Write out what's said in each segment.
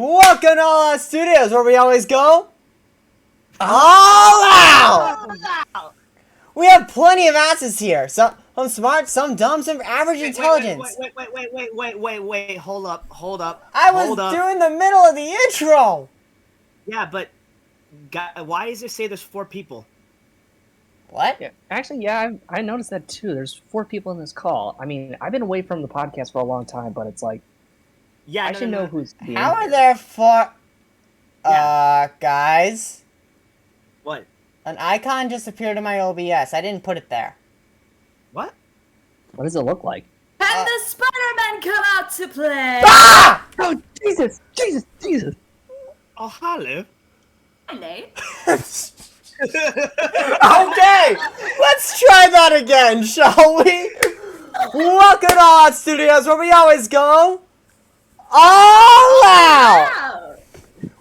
Welcome to All Out Studios, where we always go all out! We have plenty of asses here. Some smart, some dumb, some average intelligence. Wait, hold up. I was doing the middle of the intro! Yeah, but why does it say there's 4 people? What? Yeah, actually, I noticed that too. There's 4 people in this call. I mean, I've been away from the podcast for a long time, but it's like, Yeah, I should know who's being How are here. there 4... Yeah. Guys? What? An icon just appeared in my OBS. I didn't put it there. What? What does it look like? And the Spider-Man come out to play! Ah! Oh, Jesus! Oh, hello. Hi, Nate. Okay! Let's try that again, shall we? Welcome to All Out Studios, where we always go all out! Wow.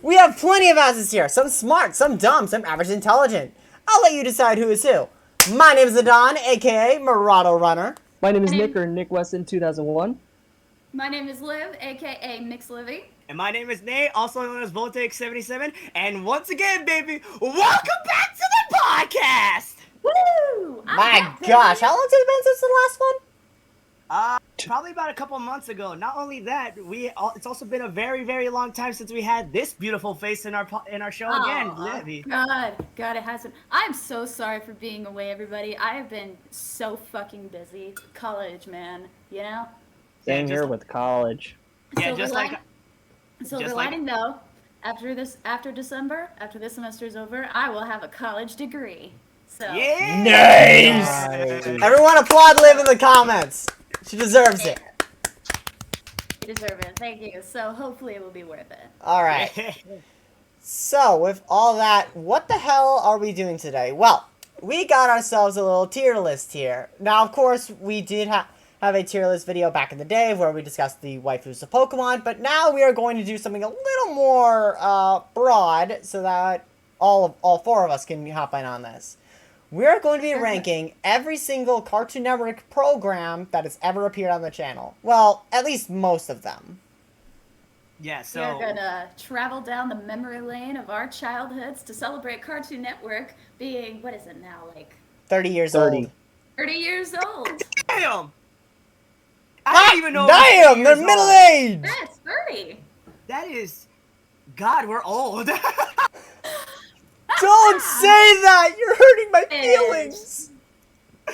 We have plenty of asses here. Some smart, some dumb, some average intelligent. I'll let you decide who is who. My name is Adon, aka Murado Runner. My name is My name- Nick, or Nick Weston 2001. My name is Liv, aka Mix Livy. And my name is Nate, also known as Voltaic77. And once again, baby, welcome back to the podcast! Woo! My gosh, how long's it been since the last one? Probably about a couple months ago. Not only that, it's also been a very, very long time since we had this beautiful face in our show again, Livy. God, it hasn't. I'm so sorry for being away, everybody. I have been so fucking busy. College, man. You know? Same just here like- with college. Yeah, Silver just like... line- Silver just like- lining, though. After December, after this semester is over, I will have a college degree. So. Yeah! Nice! Everyone applaud Liv in the comments. She deserves it. You deserve it. Thank you. So hopefully it will be worth it. Alright. So, with all that, what the hell are we doing today? Well, we got ourselves a little tier list here. Now, of course, we did have a tier list video back in the day where we discussed the waifus of Pokemon, but now we are going to do something a little more broad so that all 4 of us can hop in on this. We're going to be ranking every single Cartoon Network program that has ever appeared on the channel. Well, at least most of them. Yeah, so... We're gonna travel down the memory lane of our childhoods to celebrate Cartoon Network being, what is it now, like 30 years 30. old. 30 years old. Damn! I don't even know. Damn, they're middle-aged! That's 30. That is... God, we're old. Don't say that! You're hurting my feelings!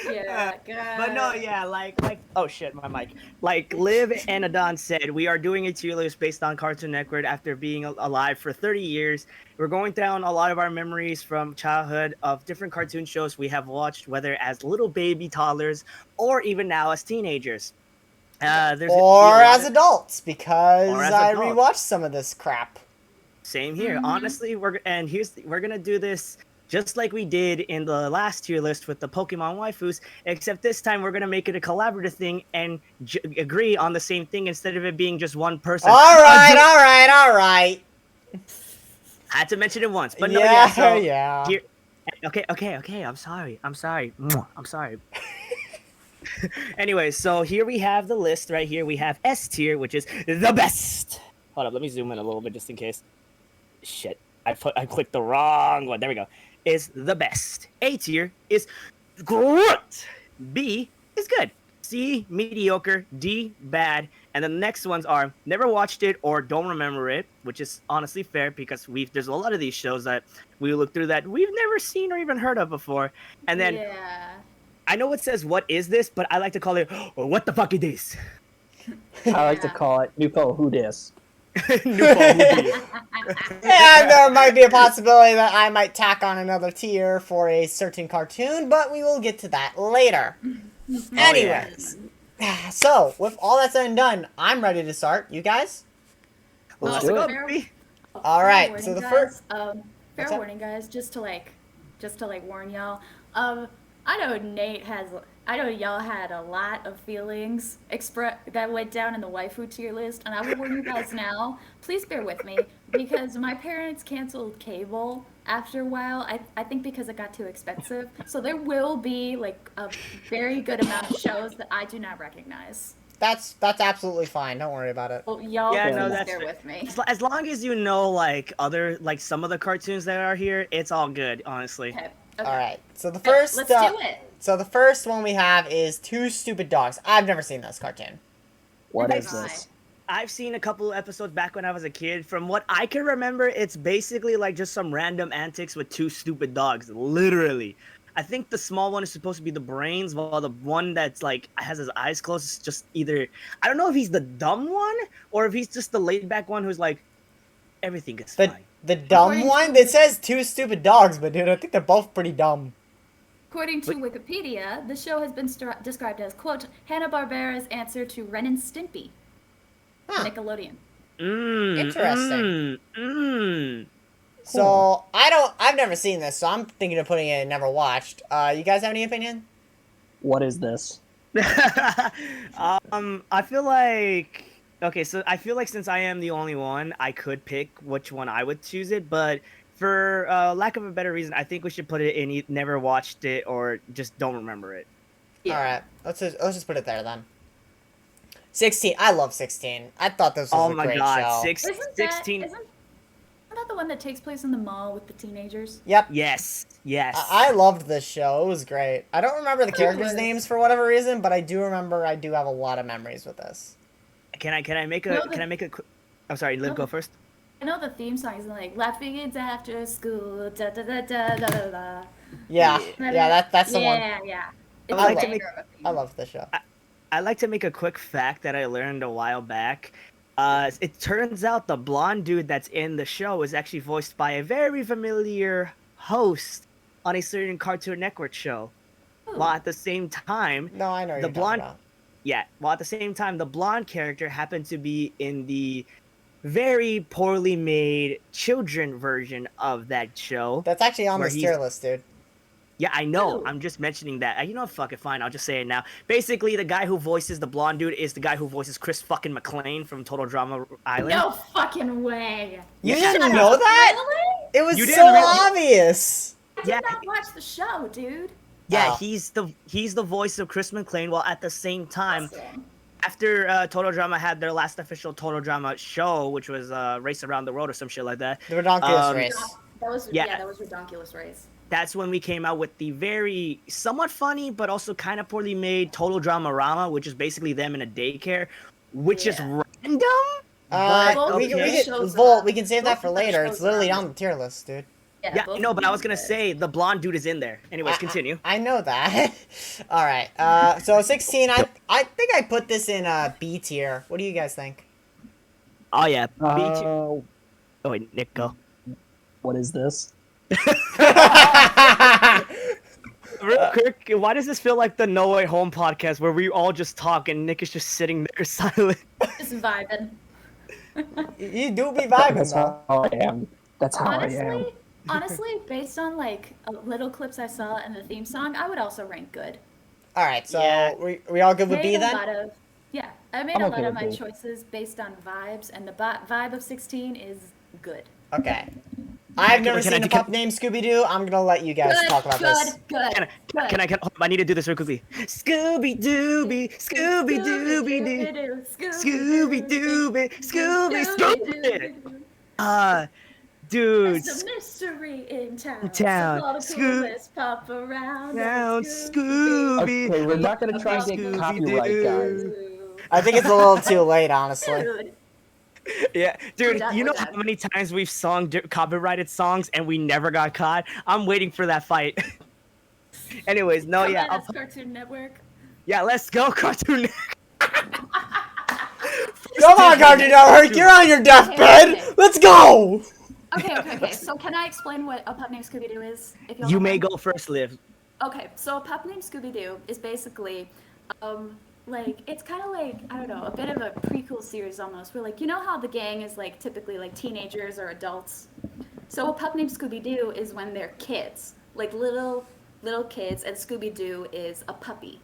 Yeah, God. But no, yeah, like, oh shit, my mic. Like Liv and Adon said, we are doing a tier list based on Cartoon Network after being alive for 30 years. We're going down a lot of our memories from childhood of different cartoon shows we have watched, whether as little baby toddlers or even now as teenagers. Or as adults, because Or as I adults. rewatched some of this crap. Same here. Honestly, we're gonna do this just like we did in the last tier list with the Pokemon waifus, except this time we're gonna make it a collaborative thing and agree on the same thing instead of it being just one person. Alright! I had to mention it once, but no, yeah. So yeah. Here, okay. I'm sorry. I'm sorry. Anyway, so here we have the list right here. We have S tier, which is the best. Hold up, let me zoom in a little bit just in case. Shit, I clicked the wrong one. There we go. Is the best. A tier is great. B is good. C, mediocre. D, bad. And the next ones are never watched it or don't remember it, which is honestly fair because there's a lot of these shows that we look through that we've never seen or even heard of before. And then Yeah. I know it says what is this, but I like to call it what the fuck is this? I like to call it Nupo Who Dis. New Fall, who dis? And there might be a possibility that I might tack on another tier for a certain cartoon, but we will get to that later. Anyways, so with all that said and done, I'm ready to start. You guys? Let's do go, it. baby. All right, Fair so the warning, first- guys, What's fair up? warning, guys, just to warn y'all. I know y'all had a lot of feelings that went down in the waifu tier list, and I will warn you guys now. Please bear with me because my parents canceled cable after a while. I think because it got too expensive. So there will be like a very good amount of shows that I do not recognize. that's absolutely fine. Don't worry about it. Well, y'all Yeah, no, please that's bear fair. with me. As long as you know like some of the cartoons that are here, it's all good, honestly. Okay. All right. So the Okay, first. let's do it. So the first one we have is Two Stupid Dogs. I've never seen this cartoon. What Okay, is this? I've seen a couple of episodes back when I was a kid. From what I can remember, it's basically like just some random antics with two stupid dogs, literally. I think the small one is supposed to be the brains, while the one that's like has his eyes closed is just either I don't know if he's the dumb one or if he's just the laid back one who's like everything is The fine. the dumb According one. to- It says Two Stupid Dogs, but dude, I think they're both pretty dumb. According to Wikipedia, the show has been described as, quote, Hanna-Barbera's answer to Ren and Stimpy. Huh. Nickelodeon. Interesting. Mm. So I've never seen this, so I'm thinking of putting it in never watched. You guys have any opinion? What is this? I feel like okay, so I feel like since I am the only one, I could pick which one I would choose it, but for lack of a better reason, I think we should put it in never watched it or just don't remember it. Yeah. All right, let's just put it there then. 16. I love 16. I thought this was Oh a my great god, show. 16. Isn't that the one that takes place in the mall with the teenagers? Yep. Yes, yes. I loved this show. It was great. I don't remember the It characters' was. names for whatever reason, but I do remember I do have a lot of memories with this. Can I make a No, can I make a I'm sorry, Liv, No. go first. I know the theme song is like laughing it's after school, da da da da da da da. Yeah, yeah, that's the one. Yeah. It's like a to make- banger of a theme. I love this show. I'd like to make a quick fact that I learned a while back. It turns out the blonde dude that's in the show is actually voiced by a very familiar host on a certain Cartoon Network show. Ooh. While at the same time, No, I know what the you're blonde, talking while at the same time, the blonde character happened to be in the very poorly made children version of that show. about. That's actually on Where this he's- tier list, dude. Yeah, I know. Ooh. I'm just mentioning that. You know what? Fuck it, fine. I'll just say it now. Basically, the guy who voices the blonde dude is the guy who voices Chris fucking McClane from Total Drama Island. No fucking way. You Yeah. didn't know that? Really? It was You so didn't really- obvious. I did Yeah. not watch the show, dude. Yeah, Wow. he's the voice of Chris McClane. While at the same time, Awesome. after Total Drama had their last official Total Drama show, which was Race Around the World or some shit like that, The Redonkulous Um, race. That was Yeah. that was Redonkulous Race. that's when we came out with the very somewhat funny but also kind of poorly made Total Drama Rama, which is basically them in a daycare, which is Yeah. random. Both We of can, those we shows can, Volt, are- we can save both that for of those later. It's shows literally are- on the tier list, dude. Yeah, both no, of but I was these gonna are- say the blonde dude is in there. Anyways, continue. I know that. All right. So 16. I think I put this in B tier. What do you guys think? Oh yeah, B2. Oh, Oh wait, Nick, go. what is this? Real quick, why does this feel like the No Way Home podcast where we all just talk and Nick is just sitting there silent? Just vibing. You do be vibing That's though. how I am. That's how I am. Honestly, based on like little clips I saw in the theme song, I would also rank good. All right. So Yeah. we all good with B Made a then? lot of I made I'm a okay lot of with my B. choices based on vibes, and the vibe of 16 is good. Okay. I've never can I seen a do- can- pup named Scooby Doo. I'm gonna let you guys Good, talk about this. good. Can I? Hold on, I need to do this real quickly. Scooby Dooby, Scooby Dooby Doo, Scooby Dooby, Scooby Scooby. Dude, There's a mystery in town. town. So all the Scoo- coolest pop around. Now and Scooby. Okay, we're not gonna try and get Scooby-Doo. copyright, guys. I think it's a little too late, honestly. Dude, Yeah, dude, done, you know we're how done. many times we've sung copyrighted songs and we never got caught? I'm waiting for that fight. Anyways, no, come yeah, at us, Cartoon Network. yeah, let's go, Cartoon. Come on, Cartoon Network. You're on your deathbed. Okay. Let's go. Okay. So can I explain what a pup named Scooby Doo is? If y'all You don't may mind? go first, Liv. Okay, so a pup named Scooby Doo is basically, like it's kind of like I don't know, a bit of a prequel series almost. Where like you know how the gang is like typically like teenagers or adults. So a pup named Scooby Doo is when they're kids, like little kids, and Scooby Doo is a puppy,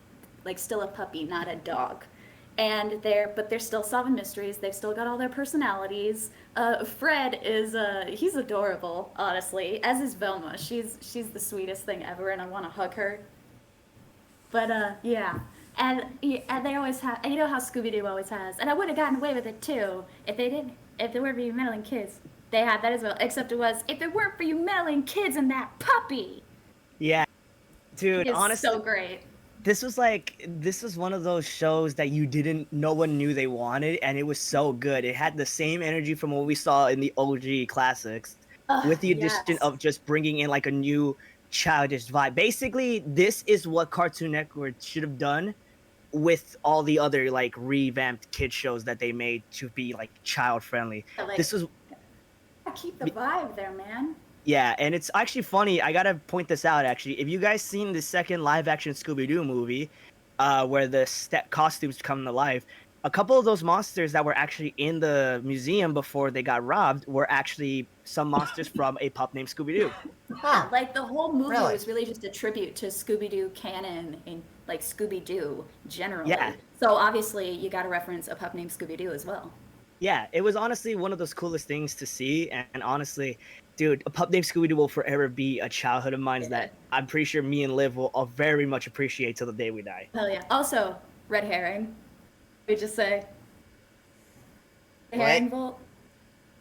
like still a puppy, not a dog. And they're still solving mysteries. They've still got all their personalities. Fred is he's adorable, honestly. As is Velma. She's the sweetest thing ever, and I want to hug her. But yeah, And they always have, and you know how Scooby Doo always has, and I would have gotten away with it too if they didn't, if there weren't for you meddling kids. They had that as well, except it was if it weren't for you meddling kids and that puppy. Yeah, dude. It's Honestly, so great. this was one of those shows that no one knew they wanted, and it was so good. It had the same energy from what we saw in the OG classics, with the addition Yes. of just bringing in like a new childish vibe. Basically, this is what Cartoon Network should have done with all the other like revamped kid shows that they made to be like child friendly. Like, This was keep the vibe there, man. Yeah, and it's actually funny. I gotta point this out. Actually, if you guys seen the second live action Scooby Doo movie, where the costumes come to life, a couple of those monsters that were actually in the museum before they got robbed were actually some monsters from a pup named Scooby Doo. Huh. Like the whole movie Really? was really just a tribute to Scooby Doo canon and like Scooby Doo generally. Yeah. So obviously you got to reference a pup named Scooby Doo as well. Yeah, it was honestly one of those coolest things to see, and honestly, dude, a pup named Scooby Doo will forever be a childhood of mine that I'm pretty sure me and Liv will all very much appreciate till the day we die. Hell yeah. Also, red herring. We just say What? herring bolt.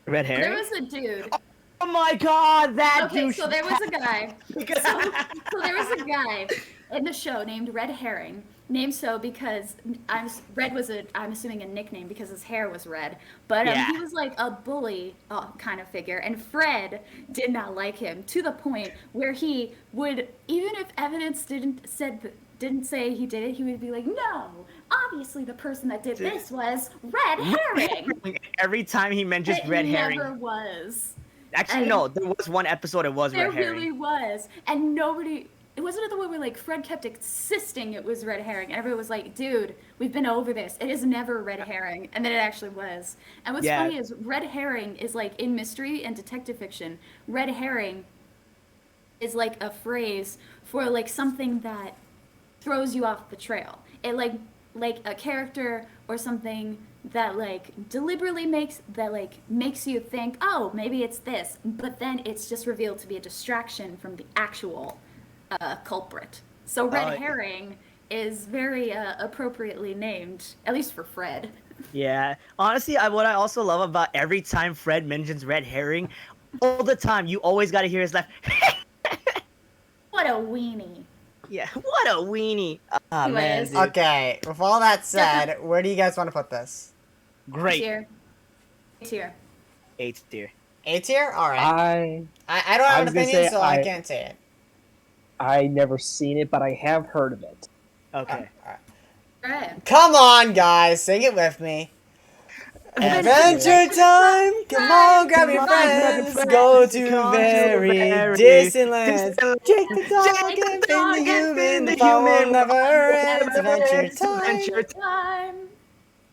Red hair. There was a dude. Oh my god, that Okay, douche. so there was a guy. So there was a guy in the show named Red Herring, named so because Red was I'm assuming a nickname because his hair was red, but Yeah. he was like a bully kind of figure, and Fred did not like him to the point where he would, even if evidence didn't say he did it, he would be like, no, obviously the person that did this was Red Herring. Every time he mentions It red never herring. was. Actually, and- no, there was one episode it was There red herring. really was. And nobody, it wasn't the one where like Fred kept insisting it was red herring. And everyone was like, dude, we've been over this. It is never red herring. And then it actually was. And what's Yeah. funny is red herring is like in mystery and detective fiction, red herring is like a phrase for like something that throws you off the trail. It like a character or something that like deliberately makes you think, oh, maybe it's this, but then it's just revealed to be a distraction from the actual culprit. So red herring is very appropriately named, at least for Fred. Yeah, honestly, what I also love about every time Fred mentions red herring, all the time you always got to hear his laugh. What a weenie. Yeah, what a weenie. Ah, man, Anyways. dude. Okay, with all that said, where do you guys want to put this? Great. Tier. Tier. 8th tier. A tier? Alright. I don't I have an was gonna opinion, say so I I- can't say it. I never seen it, but I have heard of it. Okay. Fred. Come on, guys, sing it with me. Adventure time! Come on, grab your friends. Go to very distant lands. Jake the dog and Finn the human. The fun will never end. Adventure time!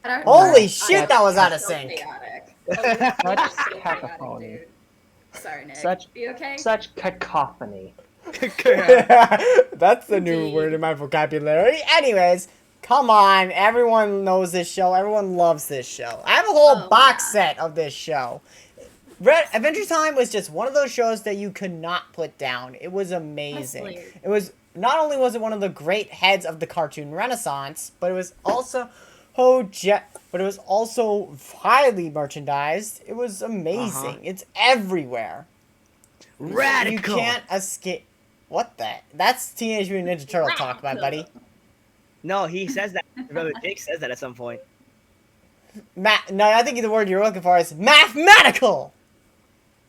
Time. Holy shit, that was out of So sync. chaotic. Such So chaotic, cacophony. dude. Sorry, Nick. Such- You okay? Such cacophony. That's the new Indeed. word in my vocabulary. Anyways, come on. Everyone knows this show. Everyone loves this show. I have a whole Oh, box yeah. set of this show. Adventure Time was just one of those shows that you could not put down. It was amazing. Honestly. It was not only was it one of the great heads of the cartoon renaissance, but it was also but it was also highly merchandised. It was amazing. Uh-huh. It's everywhere. Radical. You can't escape. What the? That's Teenage Mutant Ninja Turtle talk, my buddy. No, he says that. Remember, Jake says that at some point. No, I think the word you're looking for is mathematical.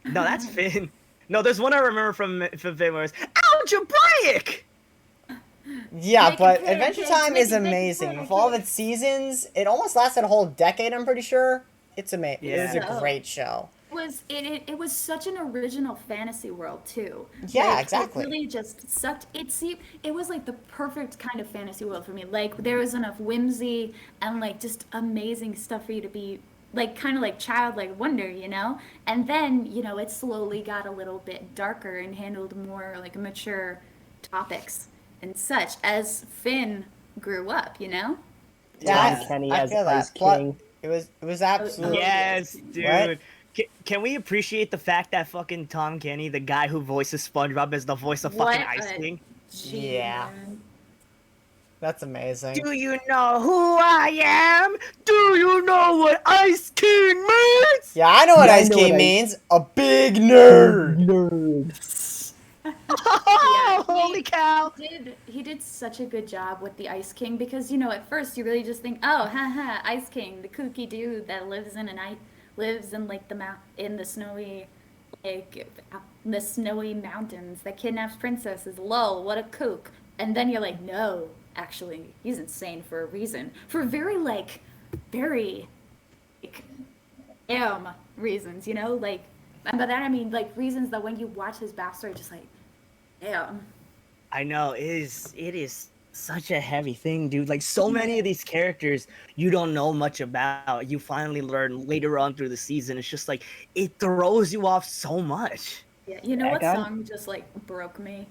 No, that's Finn. No, there's one I remember from Finn where it's algebraic. Yeah, Make but it big, Adventure big, Time make is it big, amazing. big, With all of big. its seasons, it almost lasted a whole decade. I'm pretty sure. It's amazing. It was Yeah. a great show. It was such an original fantasy world too. Yeah, exactly. It really just sucked. It was like the perfect kind of fantasy world for me. Like there was enough whimsy and like just amazing stuff for you to be like kind of like childlike wonder, you know. And then it slowly got a little bit darker and handled more like mature topics and such as Finn grew up, you know. Yeah, Tom Kenny I as feel Ice that. Plus, King. it was absolutely. Yes, dude. What? Can we appreciate the fact that fucking Tom Kenny, the guy who voices SpongeBob, is the voice of What fucking Ice a King? Gee, Yeah. man. That's amazing. Do you know who I am? Do you know what Ice King means? Yeah, I know what Yeah, I Ice know King what means. A big nerd. Nerd. Oh, holy cow! He did such a good job with the Ice King because you know at first you really just think, oh, haha, Ice King, the kooky dude that lives in like in the snowy like the snowy mountains that kidnaps princesses. Lol, what a kook. And then you're like, no, actually, he's insane for a reason, for very like reasons, you know, like. And by that I mean like reasons that when you watch his backstory, just like, damn. I know it is such a heavy thing, dude. Like so many of these characters you don't know much about. You finally learn later on through the season. It's just like it throws you off so much. Yeah, you know Back what on? song just like broke me?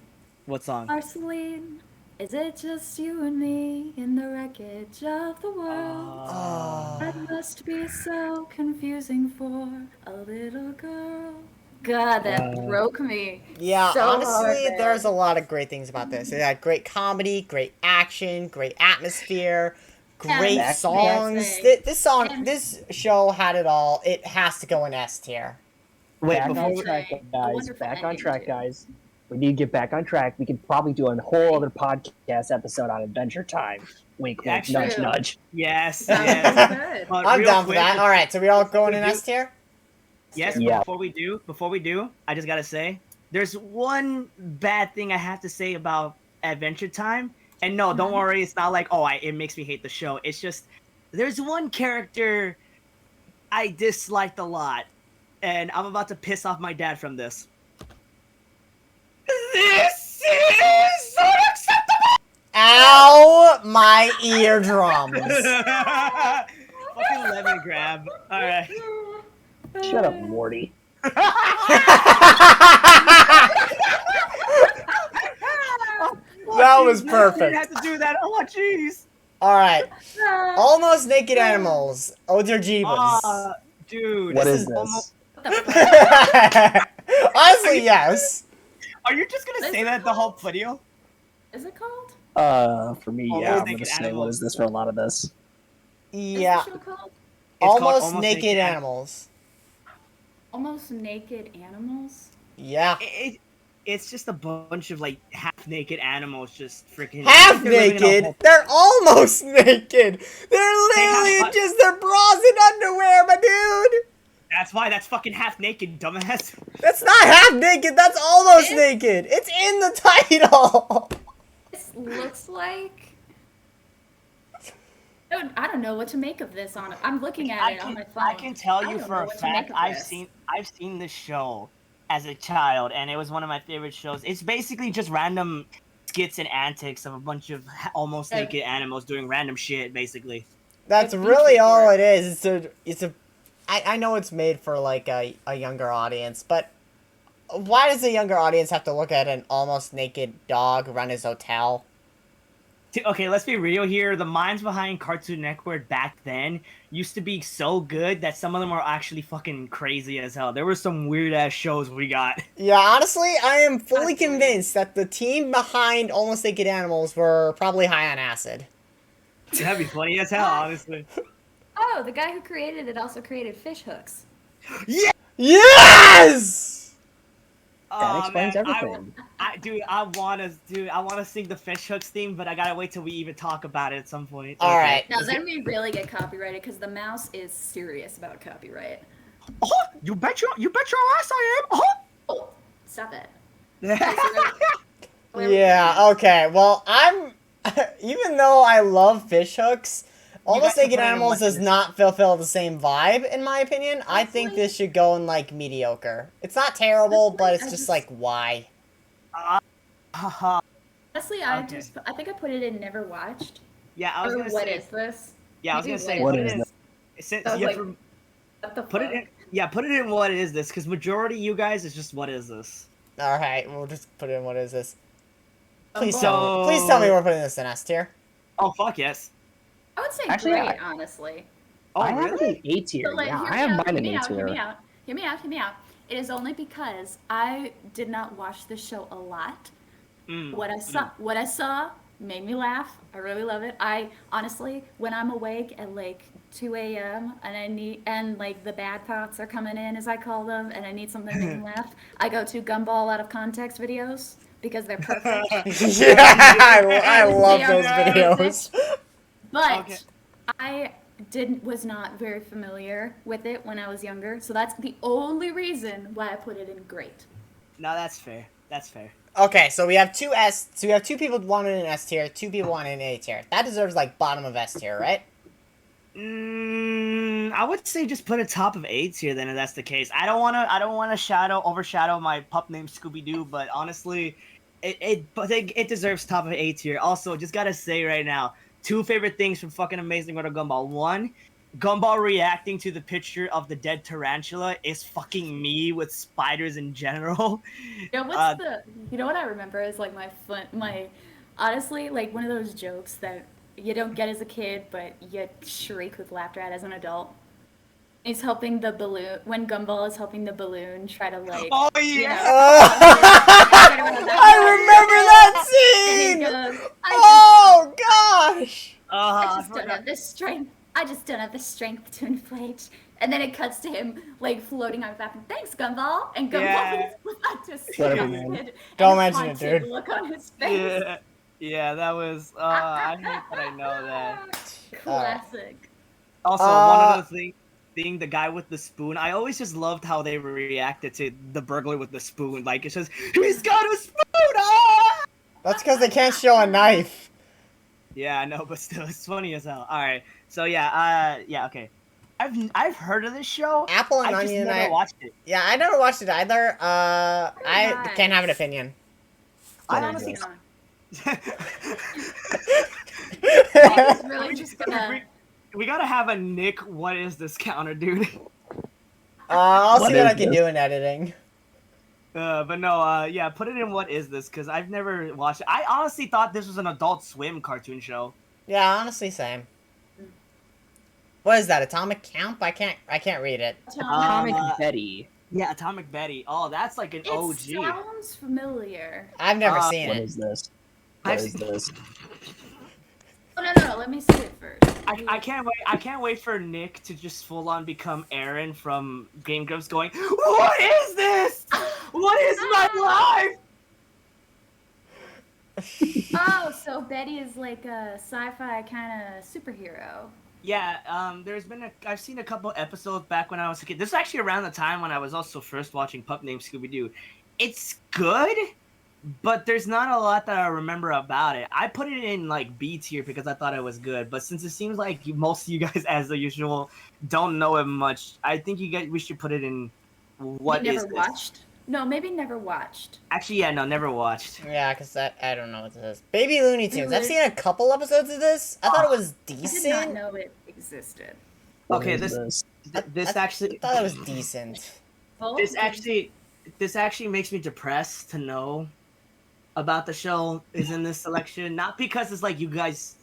What song? Marceline, is it just you and me in the wreckage of the world? Oh. That must be so confusing for a little girl. God, that broke me. Yeah, so honestly, hard, there's a man. lot of great things about this. It had great comedy, great action, great atmosphere, great And songs. dancing. And This show had it all. It has to go in S tier. Wait, Back before on we, track, a guys. wonderful Back on ending, track, too. guys. We need to get back on track. We could probably do a whole other podcast episode on Adventure Time. Wink, wink, Actually- nudge, True. nudge. yes, Sounds yes. good. But I'm real down for quick, that. All right, so we all going in we do- S tier? Yes, Yeah. but before we do, I just gotta say, there's one bad thing I have to say about Adventure Time. And no, don't worry, it's not like it makes me hate the show. It's just there's one character I disliked a lot, and I'm about to piss off my dad from this. This is unacceptable. Ow, my eardrums. Fucking lemon grab. All right. Shut up, Morty. That was Jeez, perfect. You had to do that. Oh, jeez. All right, almost naked animals. Oh dear Jeebus. Dude. What this is this? almost- What the fuck Honestly, yes. Are you just gonna What is say it that the whole called? video? is it called? For me, Almost yeah, I'm gonna naked say, animals. what is this for a lot of this? Yeah, Is the show called It's called almost naked An- animals. Almost Naked Animals? Yeah, It's just a bunch of like half naked animals just freaking half they're living in a naked. whole- They're almost naked. They're literally have- just their bras and underwear, my dude. That's why that's fucking half naked, dumbass. That's not half naked. That's almost It- naked. It's in the title. This looks like. I don't know what to make of this. I'm looking at it on my phone. I can tell I you don't for know a what to make fact of I've this. seen this show as a child, and it was one of my favorite shows. It's basically just random skits and antics of a bunch of almost Yeah. naked animals doing random shit, basically. That's It's really featured all for it is. I know it's made for like a younger audience, but why does a younger audience have to look at an almost naked dog run his hotel? Okay, let's be real here. The minds behind Cartoon Network back then used to be so good that some of them are actually fucking crazy as hell. There were some weird ass shows we got. Yeah, honestly, I am fully Absolutely. convinced that the team behind Almost Naked Animals were probably high on acid. That'd be funny as hell, honestly. Oh, the guy who created it also created fish hooks. Yes! That explains man, everything. I wanna sing the fish hooks theme, but I gotta wait till we even talk about it at some point. All right. Now, then we really get copyrighted because the mouse is serious about copyright. Oh, you bet your ass I am. Oh, stop it. Yeah, okay. Well, I'm... Even though I love fish hooks, Almost guys can Naked put it in Animals what does it is. not fulfill the same vibe, in my opinion. I think Honestly- this should go in, like, mediocre. It's not terrible, but it's I just just- like, why? Haha. Honestly, Okay. I think I put it in never watched. Yeah, I was Or gonna what say. is this? Yeah, I was Maybe gonna say. What Put it is in. this? Since I was yeah, like, for- What the put it fuck? in. Yeah, put it in. What is this? Because majority of you guys is just what is this? Alright, we'll just put in what is this. Please So- tell me we're putting this in S tier. Oh fuck yes. I would say Actually, great, honestly. Oh I have really? it in A tier. But, like, Yeah, hear I me have out, mine hear in me A out, hear me tier. out. Hear me out, hear me out. It is only because I did not watch the show a lot. Mm, What I saw made me laugh. I really love it. I honestly, when I'm awake at like 2 a.m. and like the bad thoughts are coming in as I call them, and I need something to make me laugh, I go to Gumball out of context videos because they're perfect. Yeah, I love They are those perfect. videos. Okay. But I didn't was not very familiar with it when I was younger, so that's the only reason why I put it in great. No, that's fair. That's fair. Okay, so we have so we have 2 people wanting an S tier, 2 people wanting an A tier. That deserves like bottom of S tier, right? I would say just put a top of A tier then if that's the case. I don't wanna overshadow my pup named Scooby Doo, but honestly, it deserves top of A tier. Also, just gotta say right now, 2 favorite things from fucking Amazing World of Gumball. One, Gumball reacting to the picture of the dead tarantula is fucking me with spiders in general. You know what's the you know what I remember is like my honestly like one of those jokes that you don't get as a kid but you shriek with laughter at as an adult. He's helping the balloon when Gumball is helping the balloon try to like Oh you yeah. know I remember and he that goes, scene. Oh gosh. I I just don't forgot. have the strength. I just don't have the strength to inflate. And then it cuts to him like floating on his back. Thanks, Gumball. And Gumball Yeah. is Whatever, disgusted man. Don't and mention it, haunted dude. look on his face. Yeah. Yeah, that was I hate that I know that. Classic. Also, one other thing, the guy with the spoon. I always just loved how they reacted to the burglar with the spoon. Like it's just he's got a spoon. Ah! That's because they can't show a knife. Yeah, I know, but still, it's funny as hell. All right, so yeah, okay. I've heard of this show. Apple and I just Onion. never watched it. Yeah, I never watched it either. I Nice. can't have an opinion. I What is honestly. this? It's really just gonna. We gotta have a Nick. What is this counter, dude? I'll What see what is I can this? do in editing. But no, yeah, put it in what is this? Because I've never watched it. I honestly thought this was an Adult Swim cartoon show. Yeah, honestly, same. What is that? Atomic Camp? I can't read it. Atomic Uh, Betty. Yeah, Atomic Betty. Oh, that's like an It OG. sounds familiar. I've never seen What it. is this? What I've is seen- this? Oh no, let me see it first. I can't wait. I can't wait for Nick to just full on become Aaron from Game Grumps, going, "What is this? What is my life?" Oh, so Betty is like a sci-fi kind of superhero. Yeah, I've seen a couple episodes back when I was a kid. This is actually around the time when I was also first watching Pup Named Scooby Doo. It's good, but there's not a lot that I remember about it. I put it in like B tier because I thought it was good, but since it seems like most of you guys, as the usual, don't know it much, I think we should put it in what Maybe is never this? watched. No, maybe never watched. Actually, yeah, no, never watched. Yeah, because I don't know what this is. Baby Looney Tunes. I've Really? seen a couple episodes of this. I thought it was I did not decent. know it existed. What Okay, is this I actually thought it was decent. this actually makes me depressed to know about the show is in this selection. Not because it's like you guys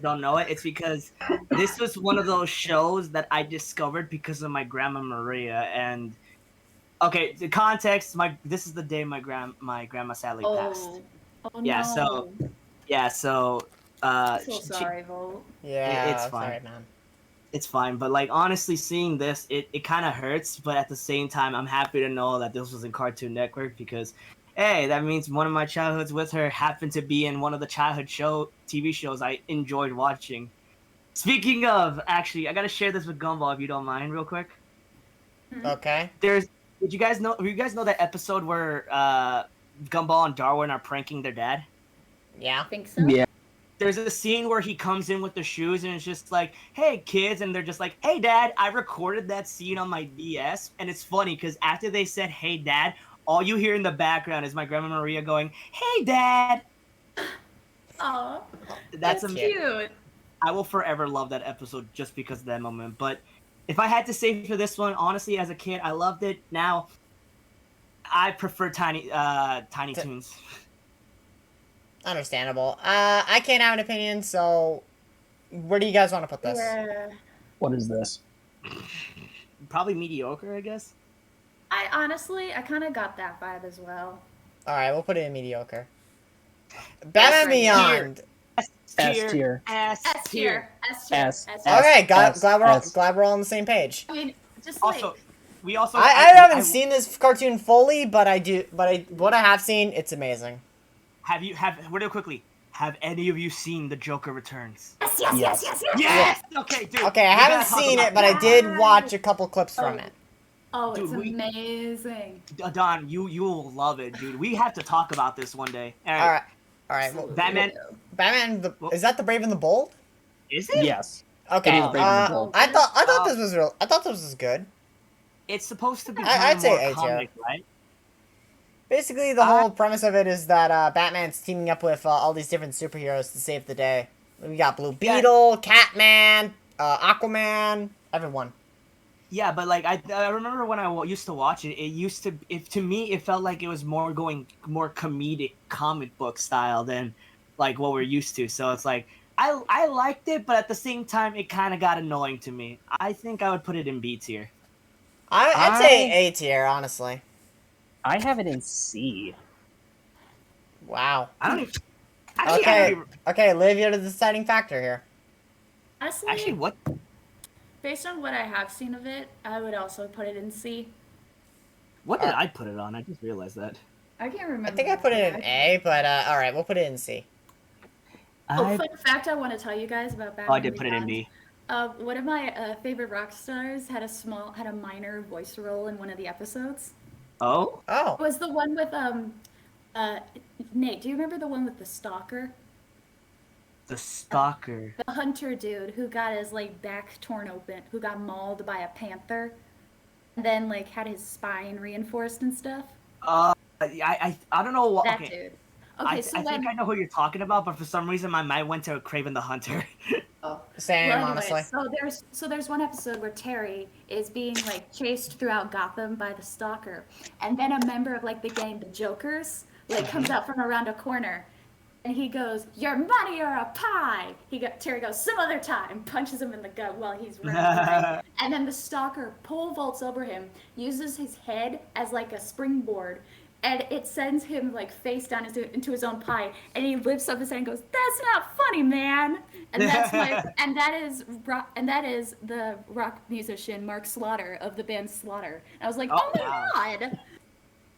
don't know it. It's because this was one of those shows that I discovered because of my grandma Maria. And okay, the context, this is the day my grandma sadly passed. Oh Yeah, no. so I'm so sorry, Volt. Yeah, It's I'm fine. sorry, man. it's fine. But like honestly, seeing this, it kind of hurts. But at the same time, I'm happy to know that this was in Cartoon Network because, hey, that means one of my childhoods with her happened to be in one of the childhood TV shows I enjoyed watching. Speaking of, actually, I gotta share this with Gumball if you don't mind, real quick. Okay. Did you guys know that episode where Gumball and Darwin are pranking their dad? Yeah. I think so. Yeah. There's a scene where he comes in with the shoes and it's just like, "Hey kids," and they're just like, "Hey dad, I recorded that scene on my DS." And it's funny because after they said, "Hey dad," all you hear in the background is my grandma Maria going, "Hey dad." Oh, That's that's amazing. cute. I will forever love that episode just because of that moment. But if I had to say for this one, honestly, as a kid, I loved it. Now, I prefer Tiny Toons. Understandable. I can't have an opinion, so where do you guys want to put this? Yeah. What is this? Probably mediocre, I guess. I honestly, I kind of got that vibe as well. All right, we'll put it in mediocre. Batman right. Beyond. S tier. S S tier. tier. S tier. S. S All tier. right, glad, S, glad we're all, S. glad we're all on the same page. I mean, just like Also, we also. I haven't seen this cartoon fully, but what I have seen, it's amazing. Real quickly. Have any of you seen The Joker Returns? Yes. Yes. Okay, dude. Okay, I we haven't gotta talk seen about it, but I that. did watch a couple clips from Oh. it. Oh, Dude, it's we- amazing. Don, you will love it, dude. We have to talk about this one day. All All right. right, all right. Well, Batman. Batman, Well- is that the Brave and the Bold? Is it? Yes. Okay. It is Brave and the Bold. I thought Oh. this was real. I thought this was good. It's supposed to be I'd kind of say more A tier. comic, right? Basically, the whole premise of it is that Batman's teaming up with all these different superheroes to save the day. We got Blue Beetle, Catman, Aquaman, everyone. Yeah, but like I remember when I used to watch it. It used to, to me, it felt like it was more comedic comic book style than like what we're used to. So it's like I liked it, but at the same time, it kind of got annoying to me. I think I would put it in B tier. I'd say A tier, honestly. I have it in C. Wow. I don't even. Actually, Okay, okay, Liv, you're the deciding factor here. Honestly, Actually, what? based on what I have seen of it, I would also put it in C. What did I put it on? I just realized that. I can't remember. I think I put it in A, but all right, we'll put it in C. Oh, I fun fact I want to tell you guys about Batman. Oh, I did put it in Beyond. B. One of my favorite rock stars had a minor voice role in one of the episodes. Oh, Oh, It was the one with Nate, do you remember the one with the stalker? the stalker. The hunter dude who got his like back torn open, who got mauled by a panther, and then like had his spine reinforced and stuff. I don't know what. That Okay, dude. Okay, I so think I know who you're talking about, but for some reason my mind went to Craven the Hunter. same, Well, honestly. anyways, so there's one episode where Terry is being like chased throughout Gotham by the stalker, and then a member of like the gang, the Jokers, like comes out from around a corner, and he goes, "Your money or a pie." Terry goes, "Some other time," punches him in the gut while he's running away, and then the stalker pole vaults over him, uses his head as like a springboard. And it sends him like face down into his own pie, and he lifts up his hand and goes, "That's not funny, man." And that is the rock musician Mark Slaughter of the band Slaughter. And I was like, Oh, "Oh my wow. god!"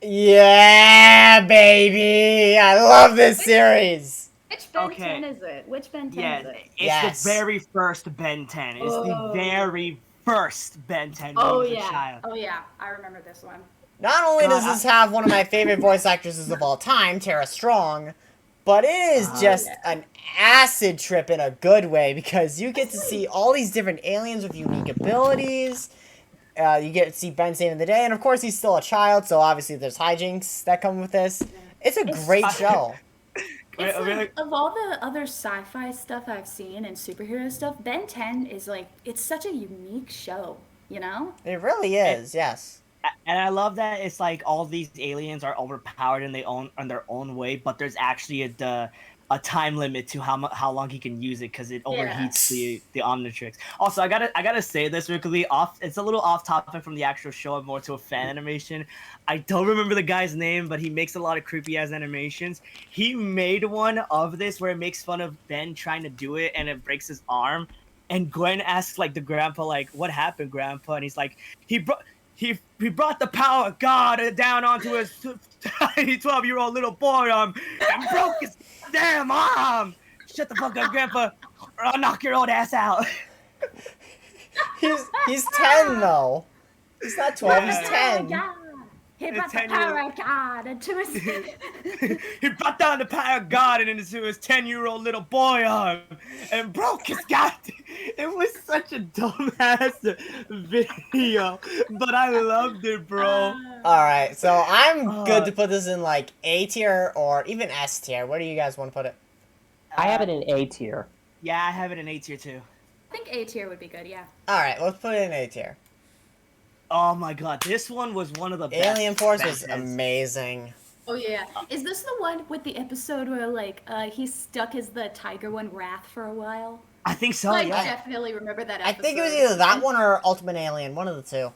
Yeah, baby! I love this series. Which Ben Okay. 10 is it? Which Ben 10 Yeah, is it? it's Yes. the very first Ben 10. It's the Oh. very first Ben 10 when Oh he was a yeah, child. oh yeah, I remember this one. Not only does God, this have one of my favorite voice actresses of all time, Tara Strong, but it is just yeah. an acid trip in a good way because you get to see all these different aliens with unique abilities. You get to see Ben saving the day, and of course he's still a child, so obviously there's hijinks that come with this. It's a It's- great show. It's Really? like, of all the other sci-fi stuff I've seen and superhero stuff, Ben 10 is like, it's such a unique show, you know? It really is, yes. And I love that it's like all these aliens are overpowered in their own way, but there's actually a time limit to how long he can use it because it overheats the Omnitrix. Also, I gotta say this real quickly. It's a little off topic from the actual show, and more to a fan animation. I don't remember the guy's name, but he makes a lot of creepy ass animations. He made one of this where it makes fun of Ben trying to do it, and it breaks his arm. And Gwen asks like the grandpa, like, "What happened, grandpa?" And he's like, He brought the power of God down onto his tiny 12-year-old little boy and broke his damn arm. Shut the fuck up, Grandpa, or I'll knock your old ass out. He's 10 though. He's not 12, he's Yeah. 10. God. He brought the 10-year-old power of God into his... He brought down the power of God into his 10-year-old little boy arm and broke his god. It was such a dumbass video, but I loved it, bro. Alright, so I'm good to put this in like A tier or even S tier. Where do you guys want to put it? I have it in A tier. Yeah, I have it in A tier too. I think A tier would be good, yeah. Alright, let's put it in A tier. Oh my god, this one was one of the best. Alien Force was Ben 10s. amazing. Oh yeah. Is this the one with the episode where like he's stuck as the tiger one Wrath for a while? I think so. I Yeah, definitely remember that I episode. think it was either that one or Ultimate Alien, one of the two.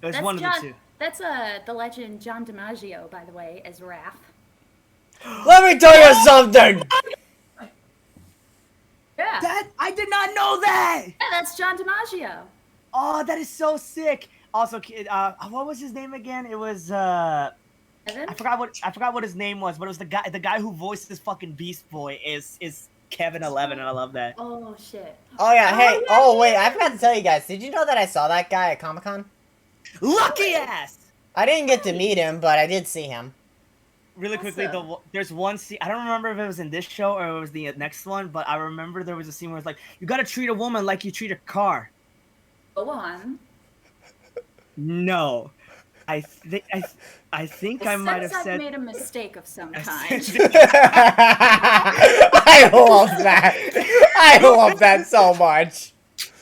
it was That's one of John, the two. That's the legend John DiMaggio, by the way, as Wrath. Let me tell you something! Yeah. That I did not know that. Yeah, that's John DiMaggio. Oh, that is so sick. Also, what was his name again? It was Evan? I forgot what his name was, but it was the guy who voices fucking Beast Boy is Kevin 11, and I love that. Oh shit. Oh yeah, hey, yeah, oh wait, yeah. I forgot to tell you guys. Did you know that I saw that guy at Comic-Con? Lucky ass. I didn't get to meet him, but I did see him. Really quickly, Awesome. there's one scene. I don't remember if it was in this show or it was the next one, but I remember there was a scene where it's like, you gotta treat a woman like you treat a car. Go on. No, I think I might have I've said. made a mistake of some I kind. said- I love that. I love that so much.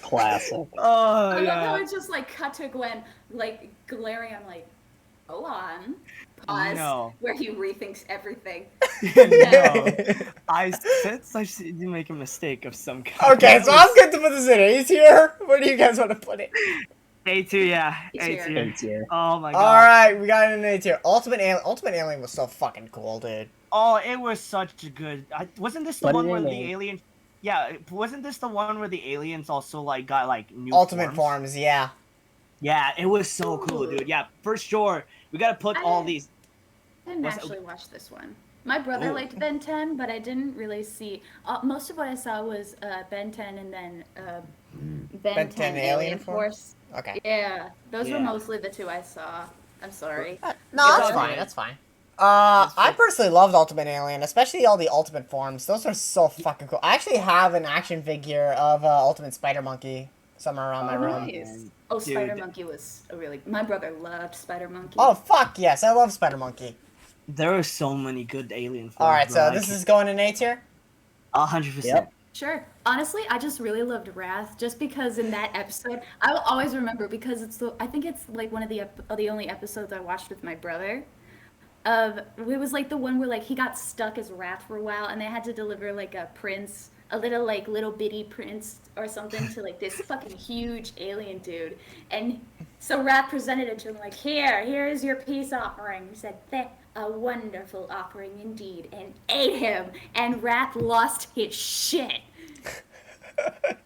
Classic. Oh I love how yeah. it just like cut to Gwen like glaring. I'm like, go on. Pause. No. Where he rethinks everything. No, I sense I should make a mistake of some kind. Okay, so I'm good to put this in A's here. Where do you guys want to put it? A2, yeah, A A2. tier. A tier. Oh my god. Alright, we got it in A tier. Ultimate Alien was so fucking cool, dude. Oh, it was such a good. Wasn't this the But one it where ain't the A. alien? Yeah, wasn't this the one where the aliens also like got like new Ultimate forms? forms, yeah. Yeah, it was so cool, Ooh. dude. Yeah, for sure. We gotta put all these. I didn't What's- actually watch this one. My brother Ooh. liked Ben 10, but I didn't really see. Most of what I saw was Ben 10 and then Ben 10 Alien Force. Okay. Yeah, those were Yeah. mostly the two I saw. I'm sorry. No, It's that's all fine, good. that's fine. I personally loved Ultimate Alien, especially all the Ultimate forms. Those are so fucking cool. I actually have an action figure of Ultimate Spider Monkey somewhere around my Oh, room. nice. Oh, Dude. Spider Monkey was a really. My brother loved Spider Monkey. Oh, fuck yes, I love Spider Monkey. There are so many good alien forms. Alright, so bro. this is going in A tier? 100%. Yep. Sure. Honestly, I just really loved Wrath just because in that episode, I will always remember because I think it's like one of the only episodes I watched with my brother. It was like the one where like he got stuck as Wrath for a while and they had to deliver like a prince, a little bitty prince or something to like this fucking huge alien dude. And so Wrath presented it to him like, here is your peace offering. He said, a wonderful offering indeed, and ate him. And Wrath lost his shit.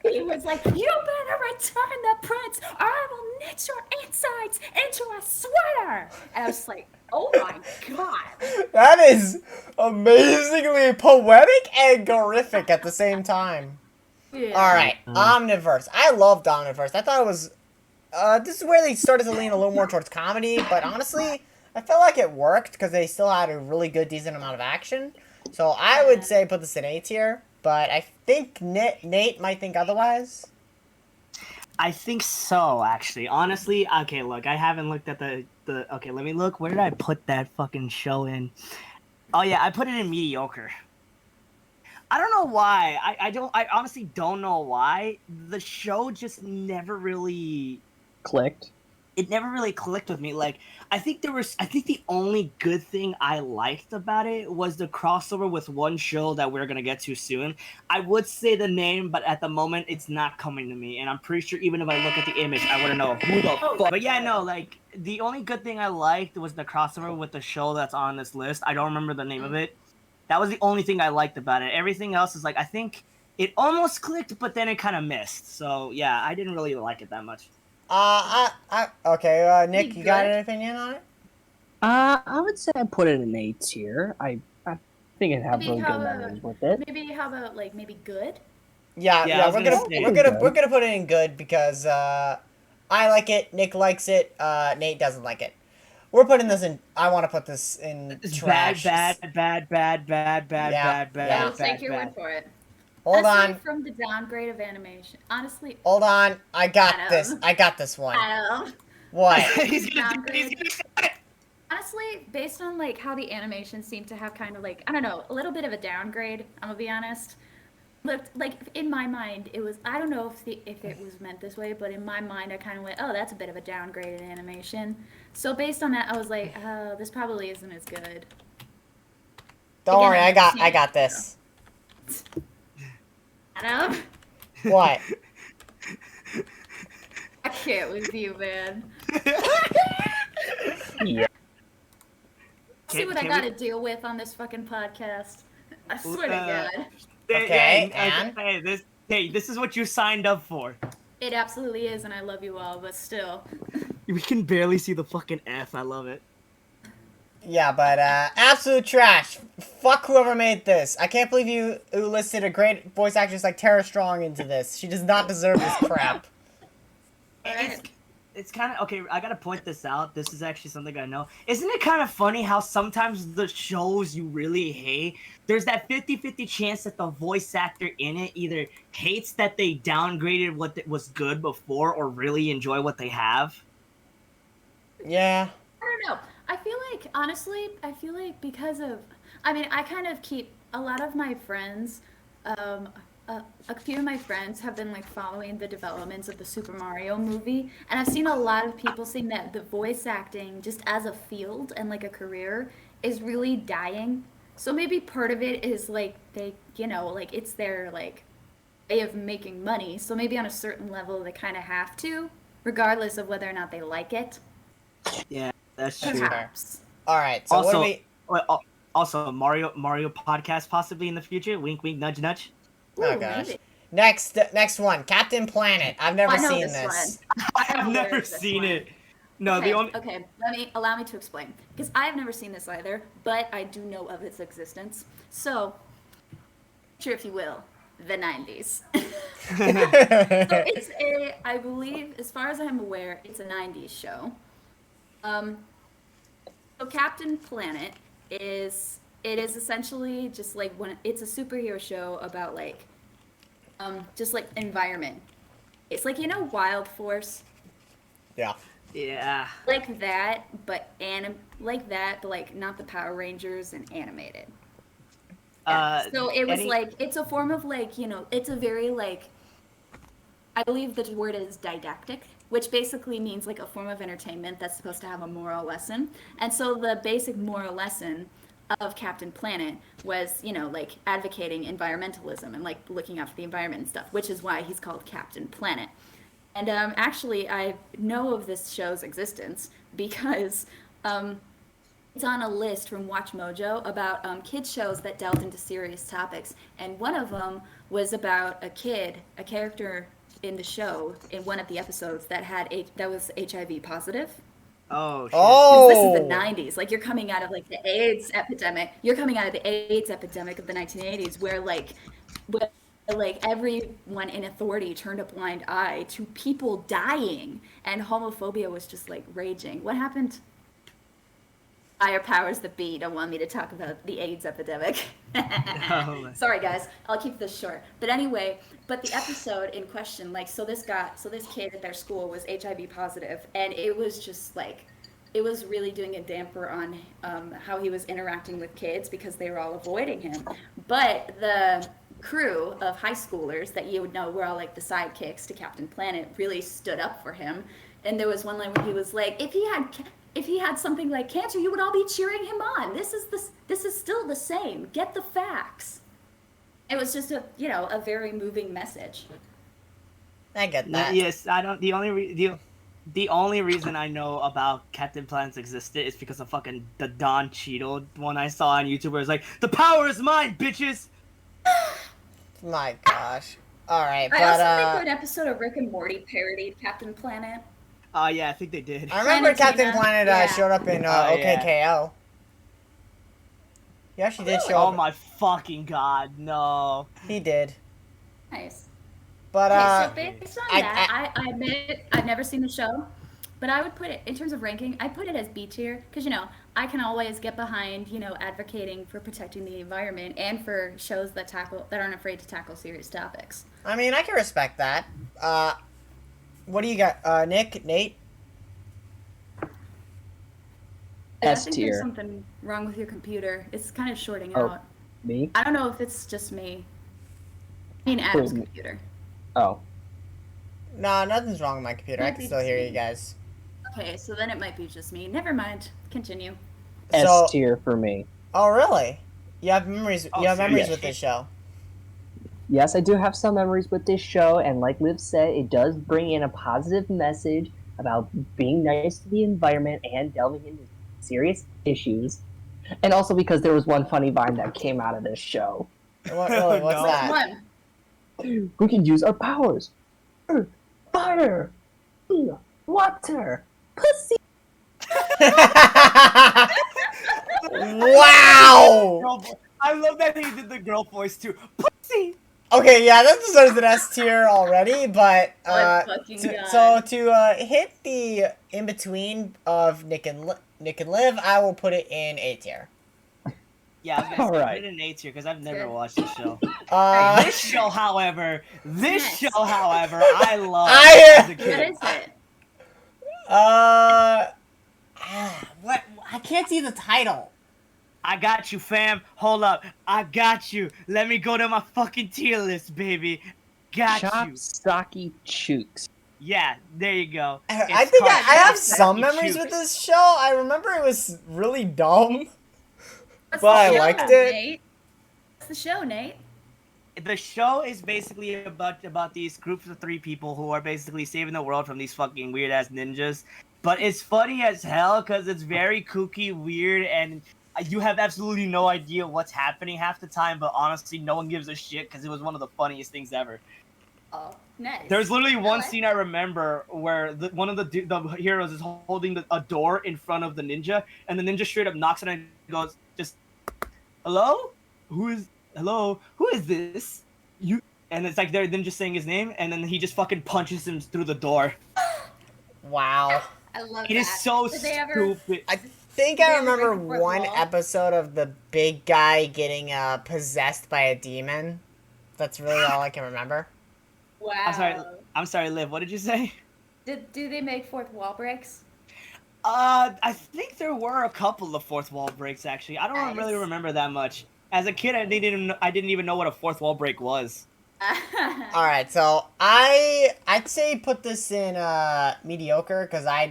He was like, you better return the prince or I will knit your insides into a sweater. And I was like, oh my god. That is amazingly poetic and horrific at the same time. Yeah. Alright, Omniverse. I loved Omniverse. I thought it was... this is where they started to lean a little more towards comedy, but honestly, I felt like it worked because they still had a really good, decent amount of action. So I would say put this in A tier, but I think Nate might think otherwise. I think so, actually. Honestly, okay, look, I haven't looked at the. Okay, let me look. Where did I put that fucking show in? Oh, yeah, I put it in mediocre. I don't know why. I honestly don't know why. The show just never really. Clicked. It never really clicked with me. Like, I think the only good thing I liked about it was the crossover with one show that we're gonna get to soon. I would say the name, but at the moment it's not coming to me, and I'm pretty sure even if I look at the image, I wouldn't know who the fuck. But yeah, no, like the only good thing I liked was the crossover with the show that's on this list. I don't remember the name of it. That was the only thing I liked about it. Everything else is like, I think it almost clicked, but then it kind of missed. So yeah, I didn't really like it that much. Okay, Nick, Pretty you got good. an opinion on it? I would say I put it in A tier. I think it have Maybe really how good about- memories with it. Maybe how about like maybe good? Yeah, Yeah, I was we're gonna gonna say we're good. gonna put it in good because I like it, Nick likes it, Nate doesn't like it. We're putting this in. I want to put this in It's trash. bad. Yeah. I'll take your word for it. Hold Aside on, from the downgrade of animation, honestly, hold on. I got Adam. this. I got this one. Adam. What? He's gonna say it. Honestly, based on like how the animation seemed to have kind of like I don't know a little bit of a downgrade. I'm gonna be honest. Looked like in my mind it was I don't know if it was meant this way, but in my mind I kind of went, oh, that's a bit of a downgrade in animation. So based on that, I was like, oh, this probably isn't as good. Don't Again, worry, I got this. Adam, What? I can't with you, man. Yeah. See what I Can gotta deal with on this fucking podcast. I swear to God. Okay, yeah, and? this is what you signed up for. It absolutely is, and I love you all, but still. We can barely see the fucking F. I love it. Yeah, but absolute trash. Fuck whoever made this. I can't believe you listed a great voice actress like Tara Strong into this. She does not deserve this crap. It's kind of okay. I gotta point this out. This is actually something I know. Isn't it kind of funny how sometimes the shows you really hate, there's that 50-50 chance that the voice actor in it either hates that they downgraded what was good before or really enjoy what they have? Yeah. I don't know. I feel like, honestly, I feel like because of, I mean, I kind of keep a lot of my friends, um, a few of my friends have been like following the developments of the Super Mario movie, and I've seen a lot of people saying that the voice acting, just as a field and like a career, is really dying. So maybe part of it is like they, like it's their like way of making money. So maybe on a certain level they kind of have to, regardless of whether or not they like it. Yeah, that's true. Perhaps. Alright, so what do we... Also, Mario podcast possibly in the future. Wink, wink, nudge, nudge. Oh Ooh, gosh. maybe. Next one, Captain Planet. I've never I know seen this this. one. I've I'm aware never of this seen one. it. No, Okay, the only okay. Allow me to explain because I have never seen this either, but I do know of its existence. So, picture if you will, the 90s. So it's I believe, as far as I'm aware, it's a 90s show. Um, so Captain Planet is essentially just like it's a superhero show about like just like environment. It's like Wild Force, Yeah. yeah. like that, but like not the Power Rangers and animated. Yeah. So it was like it's a form of like it's a very like I believe the word is didactic, which basically means like a form of entertainment that's supposed to have a moral lesson. And so the basic moral lesson of Captain Planet was, like advocating environmentalism and like looking after the environment and stuff, which is why he's called Captain Planet. And actually, I know of this show's existence because it's on a list from Watch Mojo about kids shows that delved into serious topics, and one of them was about a character in the show in one of the episodes that was HIV positive. Oh shit. Oh! This is the 90s. Like you're coming out of like the AIDS epidemic. You're coming out of the AIDS epidemic of the 1980s, where everyone in authority turned a blind eye to people dying, and homophobia was just like raging. What happened? Higher powers that be don't want me to talk about the AIDS epidemic. Oh. Sorry guys, I'll keep this short. But anyway, the episode in question, so this kid at their school was HIV positive, and it was just like, it was really doing a damper on how he was interacting with kids because they were all avoiding him. But the crew of high schoolers that you would know were all like the sidekicks to Captain Planet really stood up for him. And there was one line where he was like, if he had something like cancer, you would all be cheering him on. This is still the same. Get the facts. It was just a very moving message. I get that. Yes, I don't. The only reason I know about Captain Planet's existence is because of fucking the Don Cheadle one I saw on YouTube where it's like, the power is mine, bitches! My gosh. Alright, but I also think an episode of Rick and Morty parodied Captain Planet. Yeah, I think they did. I remember Captain Tina. Planet Yeah. showed up in OKKO. He actually did show Oh up. my fucking god, no. He did. Nice. But Okay, so based on that, I admit I've never seen the show, but I would put it, in terms of ranking, I put it as B tier, because, I can always get behind, advocating for protecting the environment and for shows that aren't afraid to tackle serious topics. I mean, I can respect that. What do you got? Nick? Nate? I S think tier. there's something wrong with your computer. It's kind of shorting Oh. out. Me? I don't know if it's just me. I mean, Adam's Wait. computer. Oh. No, nothing's wrong with my computer. I Might can be still hear just you me. guys. Okay, so then it might be just me. Never mind. Continue. So- S tier for me. Oh, really? You have memories. Oh, You have memories yes. with this show. Yes, I do have some memories with this show, and like Liv said, it does bring in a positive message about being nice to the environment and delving into serious issues. And also because there was one funny vine that came out of this show. What's No. Which that? one? We can use our powers. Earth, fire, water, pussy. Wow. I love that he did the girl voice too. Pussy. Okay, yeah, that deserves an S tier already, but Oh my fucking so God. to hit the in between of Nick and Liv, I will put it in A tier. Yeah, I was gonna say, Alright. put it in A tier because I've never Good. watched this show. Uh, This show, however, Yes. I love I- as a What kid. is it? what? I can't see the title. I got you, fam. Hold up. I got you. Let me go to my fucking tier list, baby. Got Chop, you. stocky, chooks. Yeah, there you go. I It's think called I have Chop, some Stocky memories Chooks. with this show. I remember it was really dumb. What's But the I show, liked it. Nate? What's the show, Nate? The show is basically about these groups of 3 people who are basically saving the world from these fucking weird ass ninjas. But it's funny as hell because it's very kooky, weird, and you have absolutely no idea what's happening half the time. But honestly, no one gives a shit because it was one of the funniest things ever. Oh, nice. There's literally one like scene I remember where one of the heroes is holding a door in front of the ninja, and the ninja straight up knocks on it and goes, "Just hello, hello, who is this? You?" And it's like they're then just saying his name, and then he just fucking punches him through the door. Wow. I love It that. is so Did they ever? stupid. I think Did I they ever remember break the fourth one wall? episode of the big guy getting possessed by a demon. That's really all I can remember. Wow. I'm sorry, Liv. What did you say? Do they make fourth wall breaks? I think there were a couple of fourth wall breaks actually. I don't really Nice. remember that much. As a kid, I didn't even know what a fourth wall break was. All right, so I'd say put this in mediocre because I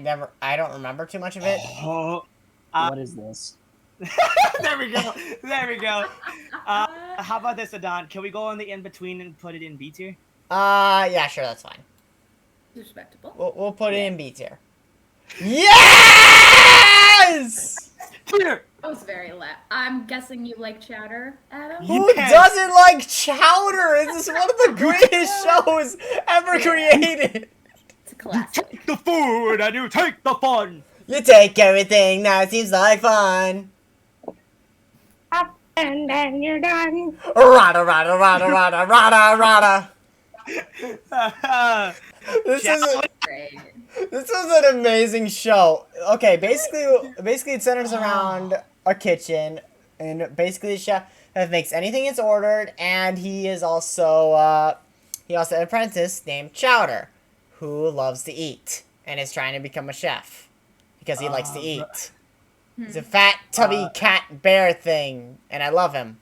don't remember too much of it. Oh, What is this? there we go. There we go. How about this, Adon? Can we go on the in between and put it in B tier? Yeah, sure, that's fine. Respectable. We'll put it in B tier. Yes! Tier. That was very loud. I'm guessing you like chowder, Adam? You Who can. doesn't like chowder? This is one of the greatest shows ever created. It's a classic. Take the food and you take the fun. You take everything, now it seems like fun. And then you're done. Rada, rada, rada, rada, rada, rada. This is Great. this is an amazing show. Okay, basically it centers around a kitchen, and basically the chef makes anything it's ordered, and he is also an apprentice named Chowder, who loves to eat and is trying to become a chef because he likes to eat. He's a fat, tubby cat bear thing, and I love him.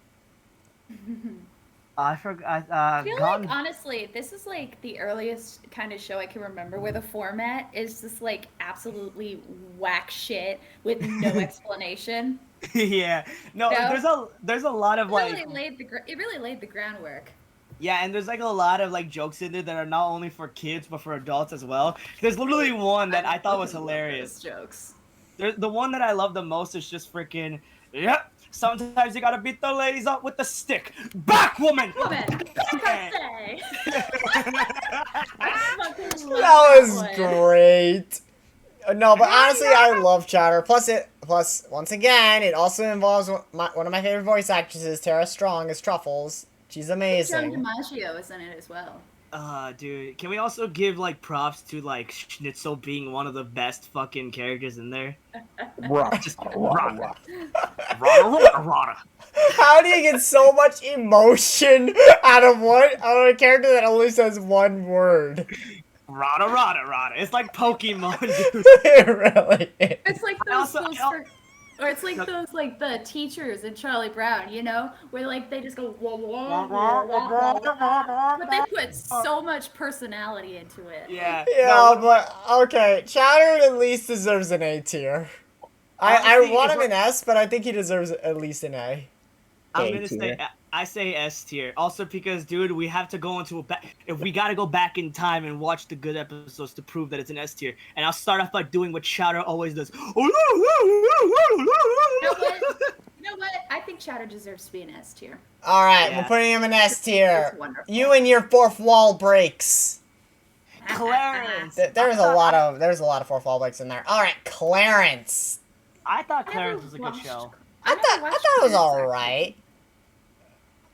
I forgot. I feel like, honestly, this is like the earliest kind of show I can remember where the format is just like absolutely whack shit with no explanation. Yeah. No, No? there's a lot of It like really laid the groundwork. yeah, and there's like a lot of like jokes in there that are not only for kids but for adults as well. There's literally one that I thought was Love hilarious. those jokes. The one that I love the most is just freaking yep. Sometimes you gotta beat the ladies up with the stick. Back, woman. Woman, Yeah. say. That was great. No, but honestly, I love Chowder. Plus, once again, it also involves one of my favorite voice actresses, Tara Strong, as Truffles. She's Joan amazing. DiMaggio is in it as well. Dude, can we also give like props to like Schnitzel being one of the best fucking characters in there? Just Rada, rada, rada. How do you get so much emotion out of a character that only says one word? Rada, rada, rada. It's like Pokemon, dude. It really is. It's like or it's like No. those like the teachers in Charlie Brown, you know, where like they just go wah, wah, wah, wah, wah, but they put so much personality into it. Yeah. Yeah, No, but okay, Chowder at least deserves an A tier. I Honestly, want if him we're- an S, but I think he deserves at least an A. I'm A gonna tier. say I say S tier. Also because, dude, we have to go into if we gotta go back in time and watch the good episodes to prove that it's an S tier. And I'll start off by doing what Chowder always does. You know what? I think Shadow deserves to be an S tier. All right, Yeah. we're putting him in S tier. It's wonderful. You and your fourth wall breaks. Clarence. There's a lot of fourth wall breaks in there. All right, Clarence. I thought I Clarence never was a good watched- show. I never thought watched it was Clarence, all actually. right.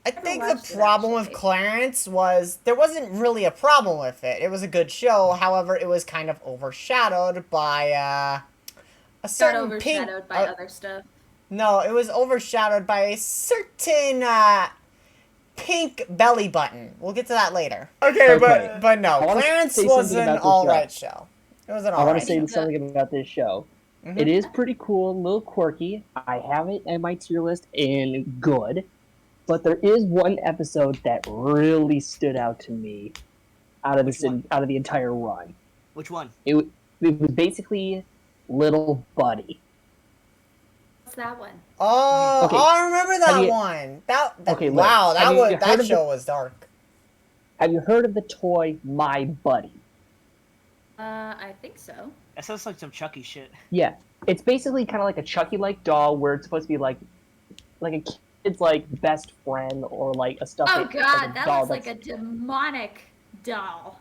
I Never think the watched it, problem with actually. Clarence was there wasn't really a problem with it. It was a good show. However, it was kind of overshadowed by a Got certain pink. overshadowed by other stuff. No, it was overshadowed by a certain pink belly button. We'll get to that later. Okay, Okay. but no, I wanna Clarence say was something an about this alright show. It was an I want alright to say show. something about this show. Mhm. It is pretty cool, a little quirky. I have it in my tier list in good, but there is one episode that really stood out to me out of Which one? out of the entire run. Which one? It was basically Little Buddy. What's that one? Oh, Okay. I remember that Have you- one. That Okay, look, wow, have you heard that of show was dark. Have you heard of the toy My Buddy? I think so. That sounds like some Chucky shit. Yeah, it's basically kind of like a Chucky-like doll where it's supposed to be like a kid's like best friend or like a stuffed. Oh like god, a that doll looks like that's- a demonic doll.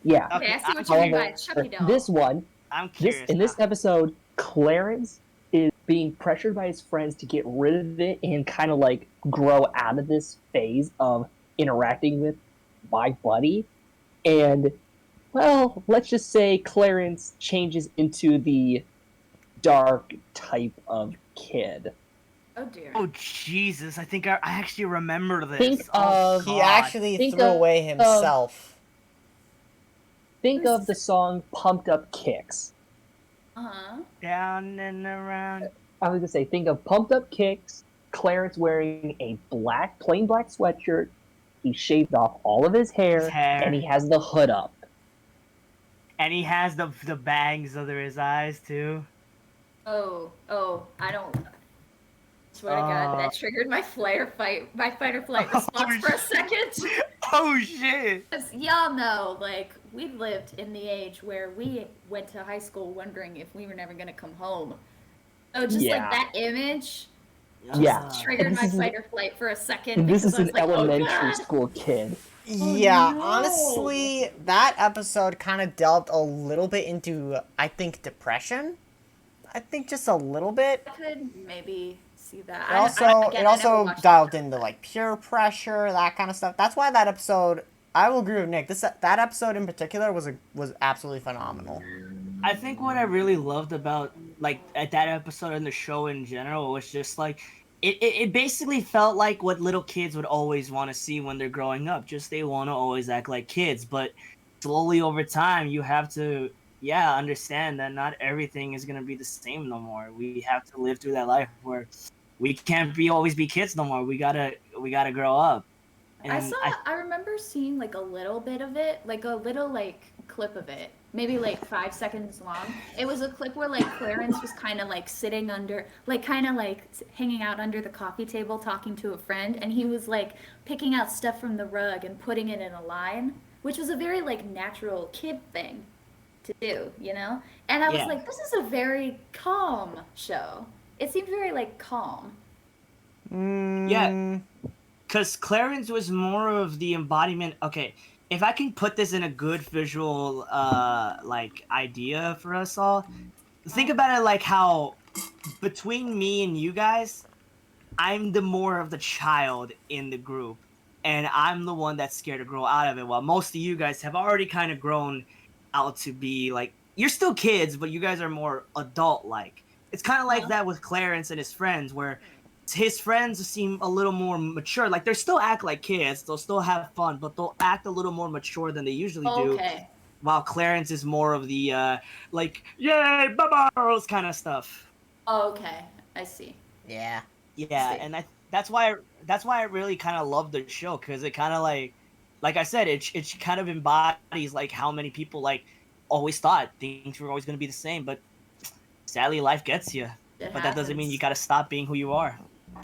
Yeah. Okay, I see what you mean by a However, Chucky doll. this one, I'm curious. in this now. episode, Clarence is being pressured by his friends to get rid of it and kind of like grow out of this phase of interacting with My Buddy, and well, let's just say Clarence changes into the dark type of kid. Oh dear. Oh Jesus! I think I actually remember this. Think oh, of- He God. actually Think threw of- away himself. Think of the song Pumped Up Kicks. Uh-huh. Down and around. I was gonna say, think of Pumped Up Kicks, Clarence wearing a plain black sweatshirt, he shaved off all of his hair, and he has the hood up. And he has the bangs under his eyes too. Oh, I don't. Swear to God, that triggered my fight or flight response for a second. Oh shit! 'Cause y'all know, like, we lived in the age where we went to high school wondering if we were never gonna come home. So just Yeah. like that image Yeah. triggered And my this is- fight or flight for a second. And this because is I was an like, oh, elementary God. school kid. Yeah, no. honestly, that episode kind of delved a little bit into, I think, depression. I think just a little bit. I could maybe see that. It also, again, it I never also watched delved it. into like peer pressure, that kind of stuff. That's why that episode, I will agree with Nick. That episode in particular was absolutely phenomenal. I think what I really loved about like at that episode and the show in general was just like it basically felt like what little kids would always want to see when they're growing up. Just they want to always act like kids, but slowly over time you have to understand that not everything is gonna be the same no more. We have to live through that life where we can't always be kids no more. We gotta grow up. And I remember seeing like a little bit of it, like a little like clip of it, maybe like 5 seconds long. It was a clip where like Clarence was kind of like sitting under, like kind of like hanging out under the coffee table talking to a friend, and he was like picking out stuff from the rug and putting it in a line, which was a very like natural kid thing to do, you know? And I was Yeah. like, this is a very calm show. It seemed very like calm. Mm, because Clarence was more of the embodiment. Okay, if I can put this in a good visual like idea for us all, think about it like how between me and you guys, I'm the more of the child in the group, and I'm the one that's scared to grow out of it, while most of you guys have already kind of grown out to be like, you're still kids, but you guys are more adult like. It's kind of like that with Clarence and his friends, where his friends seem a little more mature. Like, they still act like kids, they'll still have fun, but they'll act a little more mature than they usually do. Okay. While Clarence is more of the like, yay, bubbles kind of stuff. Okay, I see. yeah. Yeah, See. and that's why I really kind of love the show, because it kind of like I said, it kind of embodies like how many people like always thought things were always going to be the same, but sadly life gets you. It But that doesn't mean happens. you got to stop being who you are.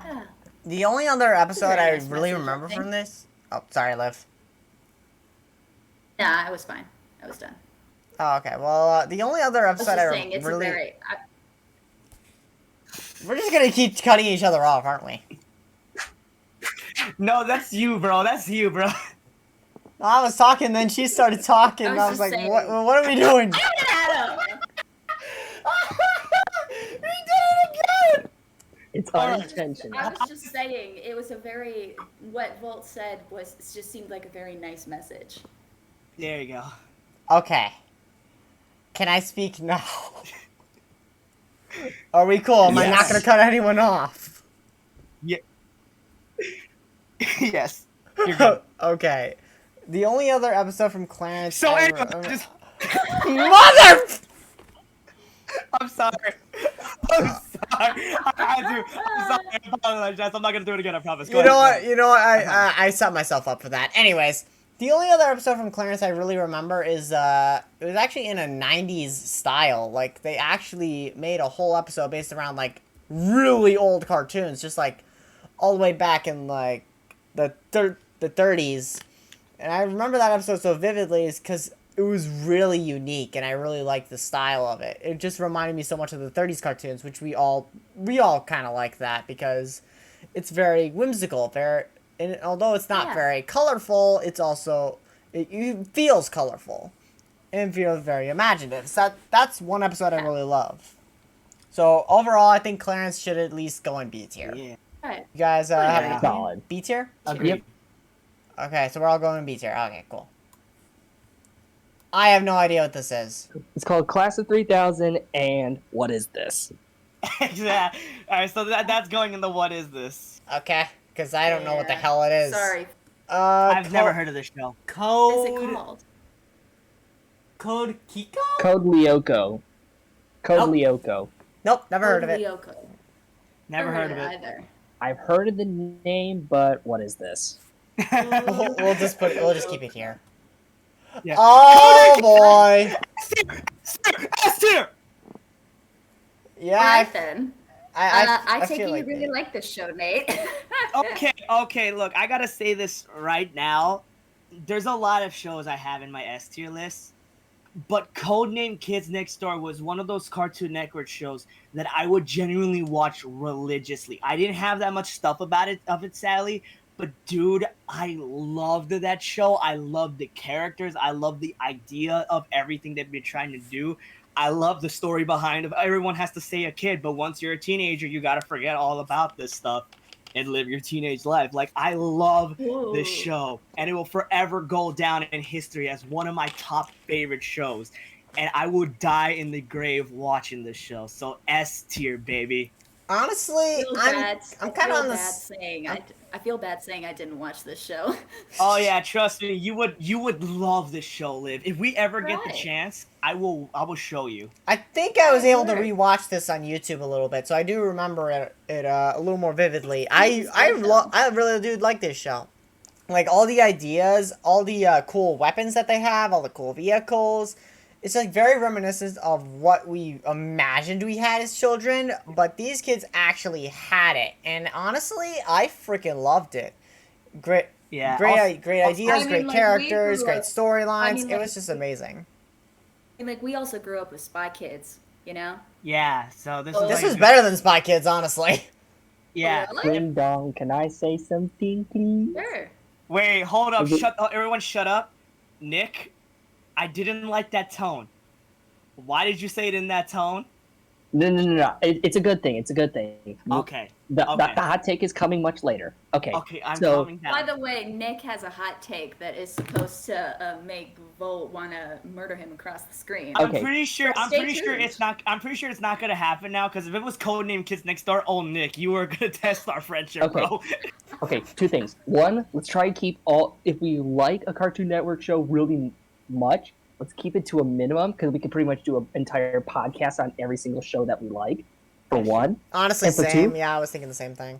Yeah. The only other episode very I nice really message, I remember think. from this. Oh, sorry, Liv. Nah, I was fine. I was done. Oh, okay. Well, the only other I was episode just I saying, it's really. a very. We're just gonna keep cutting each other off, aren't we? No, that's you, bro. That's you, bro. I was talking, then she started talking, and I was just like, saying. what are we doing? Adam! We did it again! It's Alright. unintentional. I was just saying, it was a very, what Volt said was, it just seemed like a very nice message. There you go. Okay. Can I speak now? Are we cool? Am I not Yes. gonna cut anyone off? Yeah. Yes. You're good. Okay. The only other episode from Clarence. So I anyway, remember- just Mother! I'm sorry. I'm sorry. I had to. I'm sorry. I apologize. I'm not gonna do it again. I promise. Go You know ahead. what? You know what? I set myself up for that. Anyways, the only other episode from Clarence I really remember is it was actually in a '90s style. Like they actually made a whole episode based around like really old cartoons, just like all the way back in like the 30s. And I remember that episode so vividly is because it was really unique, and I really liked the style of it. It just reminded me so much of the 30s cartoons, which we all kind of like that because it's very whimsical. And although it's not Yeah. very colorful, it's also it feels colorful and feels very imaginative. So that's one episode I really love. So overall, I think Clarence should at least go in B tier. Yeah. Alright. You guys have Yeah. any Solid. B tier? Agreed. Yep. Okay, so we're all going in B tier. Okay, cool. I have no idea what this is. It's called Class of 3000, and what is this? Exactly. All right. So that's going in the what is this? Okay, because I don't know what the Yeah. hell it is. Sorry. I've never heard of this show. What is it called? Code Kiko? Code Lyoko. Code Nope. Lyoko. Nope, never heard of it. Lyoko. Never heard of it. either. I've heard of the name, but what is this? We'll just keep it here. Yeah. Oh boy. S tier. Yeah, Alright then. I take feel it like you really it. like this show, Nate. Okay. Look, I gotta say this right now. There's a lot of shows I have in my S tier list, but Codename Kids Next Door was one of those Cartoon Network shows that I would genuinely watch religiously. I didn't have that much stuff of it, sadly. But dude, I loved that show. I loved the characters. I loved the idea of everything they've been trying to do. I love the story behind it. Everyone has to stay a kid, but once you're a teenager, you gotta forget all about this stuff and live your teenage life. Like, I love this show, and it will forever go down in history as one of my top favorite shows. And I would die in the grave watching this show. So S tier, baby. Honestly, I'm kind of on this. I feel bad saying I didn't watch this show. Oh yeah, trust me, you would love this show, Liv. If we ever get the Right. chance, I will show you. I think I was able to Sure. rewatch this on YouTube a little bit, so I do remember it a little more vividly. I really do like this show. Like all the ideas, all the cool weapons that they have, all the cool vehicles. It's like very reminiscent of what we imagined we had as children, but these kids actually had it. And honestly, I freaking loved it. Great, Yeah. great also- great ideas, I mean, great like, characters, we grew great up- storylines. I mean, It like- was just amazing. And like we also grew up with Spy Kids, you know? Yeah. So this Oh, is This like was better than Spy Kids, honestly. Yeah. Really? Ding dong, can I say something, please? Sure. Wait, hold up. Is it- Everyone shut up. Nick, I didn't like that tone. Why did you say it in that tone? No. It's a good thing. It's a good thing. Okay. The okay. hot take is coming much later. Okay. Okay, I'm so- calming down. By the way, Nick has a hot take that is supposed to make Volt want to murder him across the screen. I'm Okay. pretty sure. Well, I'm stay pretty sure tuned. it's not. I'm pretty sure it's not gonna happen now. Because if it was Codename Kids Next Door, oh Nick, you were gonna test our friendship, Okay. bro. Okay, two things. One, let's try and keep all. If we like a Cartoon Network show really much, let's keep it to a minimum because we can pretty much do an entire podcast on every single show that we like. For one. Honestly, And for same. two? Yeah, I was thinking the same thing.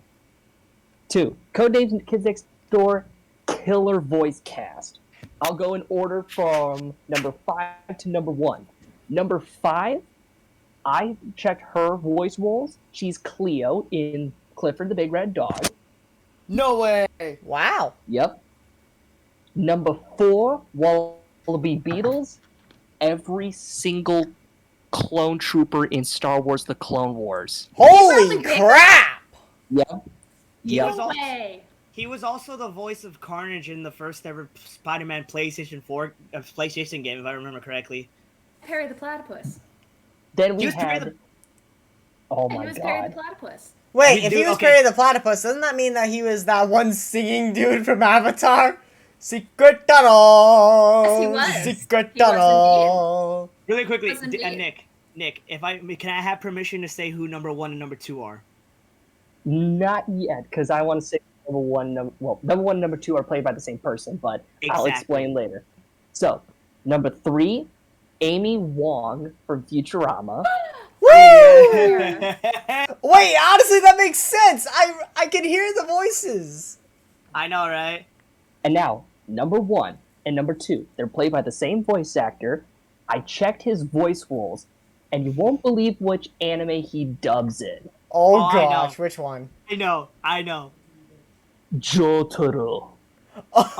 Two, Codenames Kids Next Door, killer voice cast. I'll go in order from number 5 to number 1. Number 5, I checked her voice roles. She's Cleo in Clifford the Big Red Dog. No way. Wow. Yep. Number 4, Wallaby Beetles. Every single clone trooper in Star Wars: The Clone Wars. Holy really did. crap! Yep. He Yep. was No also, way. he was also the voice of Carnage in the first ever Spider-Man PlayStation 4 PlayStation game, if I remember correctly. Perry the Platypus. Then He we was Perry had. the- Oh And he my was Perry the god. Platypus. Wait, We if do- he was okay. Perry the Platypus, doesn't that mean that he was that one singing dude from Avatar? Secret tunnel. Yes, he was. Secret He was Really tunnel. quickly, Was indeed. Nick, can I have permission to say who number 1 and number 2 are? Not yet, because I want to say number one, number one and number two are played by the same person, but I'll Exactly. explain later. So, number 3, Amy Wong from Futurama. Woo! Yeah. Wait, honestly, that makes sense. I can hear the voices. I know, right? And now, number 1 and number 2, they're played by the same voice actor. I checked his voice roles, and you won't believe which anime he dubs in. Oh, Oh, I know. gosh, which one? I know. Jotaro. Oh,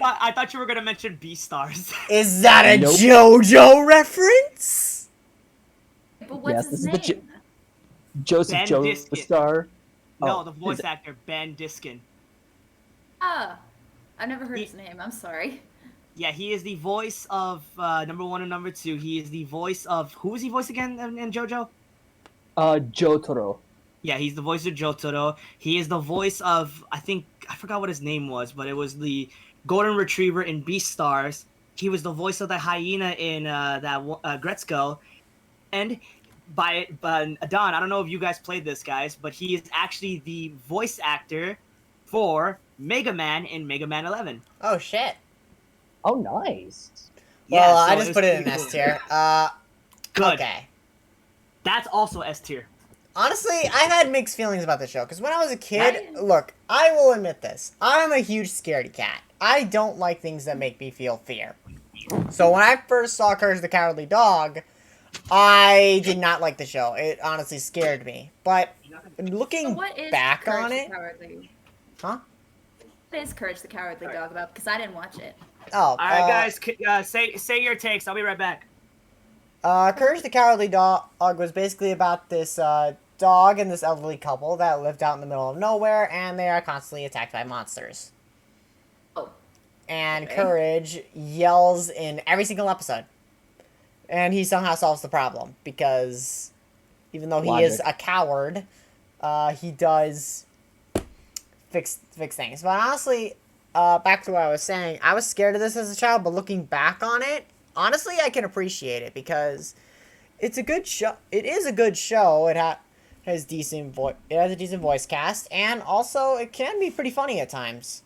I thought you were gonna mention Beastars. Is that a Nope. JoJo reference? But what's Yes, his this is the name? Joseph Ben Joestar. No, Oh, the voice is it- actor Ben Diskin. Ah, I've never heard his name. I'm sorry. Yeah, he is the voice of number 1 and number 2. He is the voice of who was he voice again in JoJo? Jotaro. Yeah, he's the voice of Jotaro. He is the voice of I forgot what his name was, but it was the golden retriever in Beastars. He was the voice of the hyena in Gretzko, and by Don. I don't know if you guys played this, guys, but he is actually the voice actor for Mega Man in Mega Man 11. Oh, shit. Oh, nice. Well, so I just was put it in pretty S cool. tier. Good. Okay. That's also S tier. Honestly, I've had mixed feelings about the show, because when I was a kid, Right. look, I will admit this. I'm a huge scaredy cat. I don't like things that make me feel fear. So when I first saw Courage the Cowardly Dog, I did not like the show. It honestly scared me. But So looking what is back Courage on the it... Cowardly? Huh? What is Courage the Cowardly Dog about? Because I didn't watch it. Oh, All right, guys, say your takes. I'll be right back. Courage the Cowardly Dog was basically about this dog and this elderly couple that lived out in the middle of nowhere, and they are constantly attacked by monsters. Oh. And Okay. Courage yells in every single episode. And he somehow solves the problem, because even though he is Logic. a coward, he does fix things. But honestly, back to what I was saying, I was scared of this as a child, but looking back on it, honestly, I can appreciate it, because it's a good show. It is a good show. It has a decent voice cast, and also it can be pretty funny at times.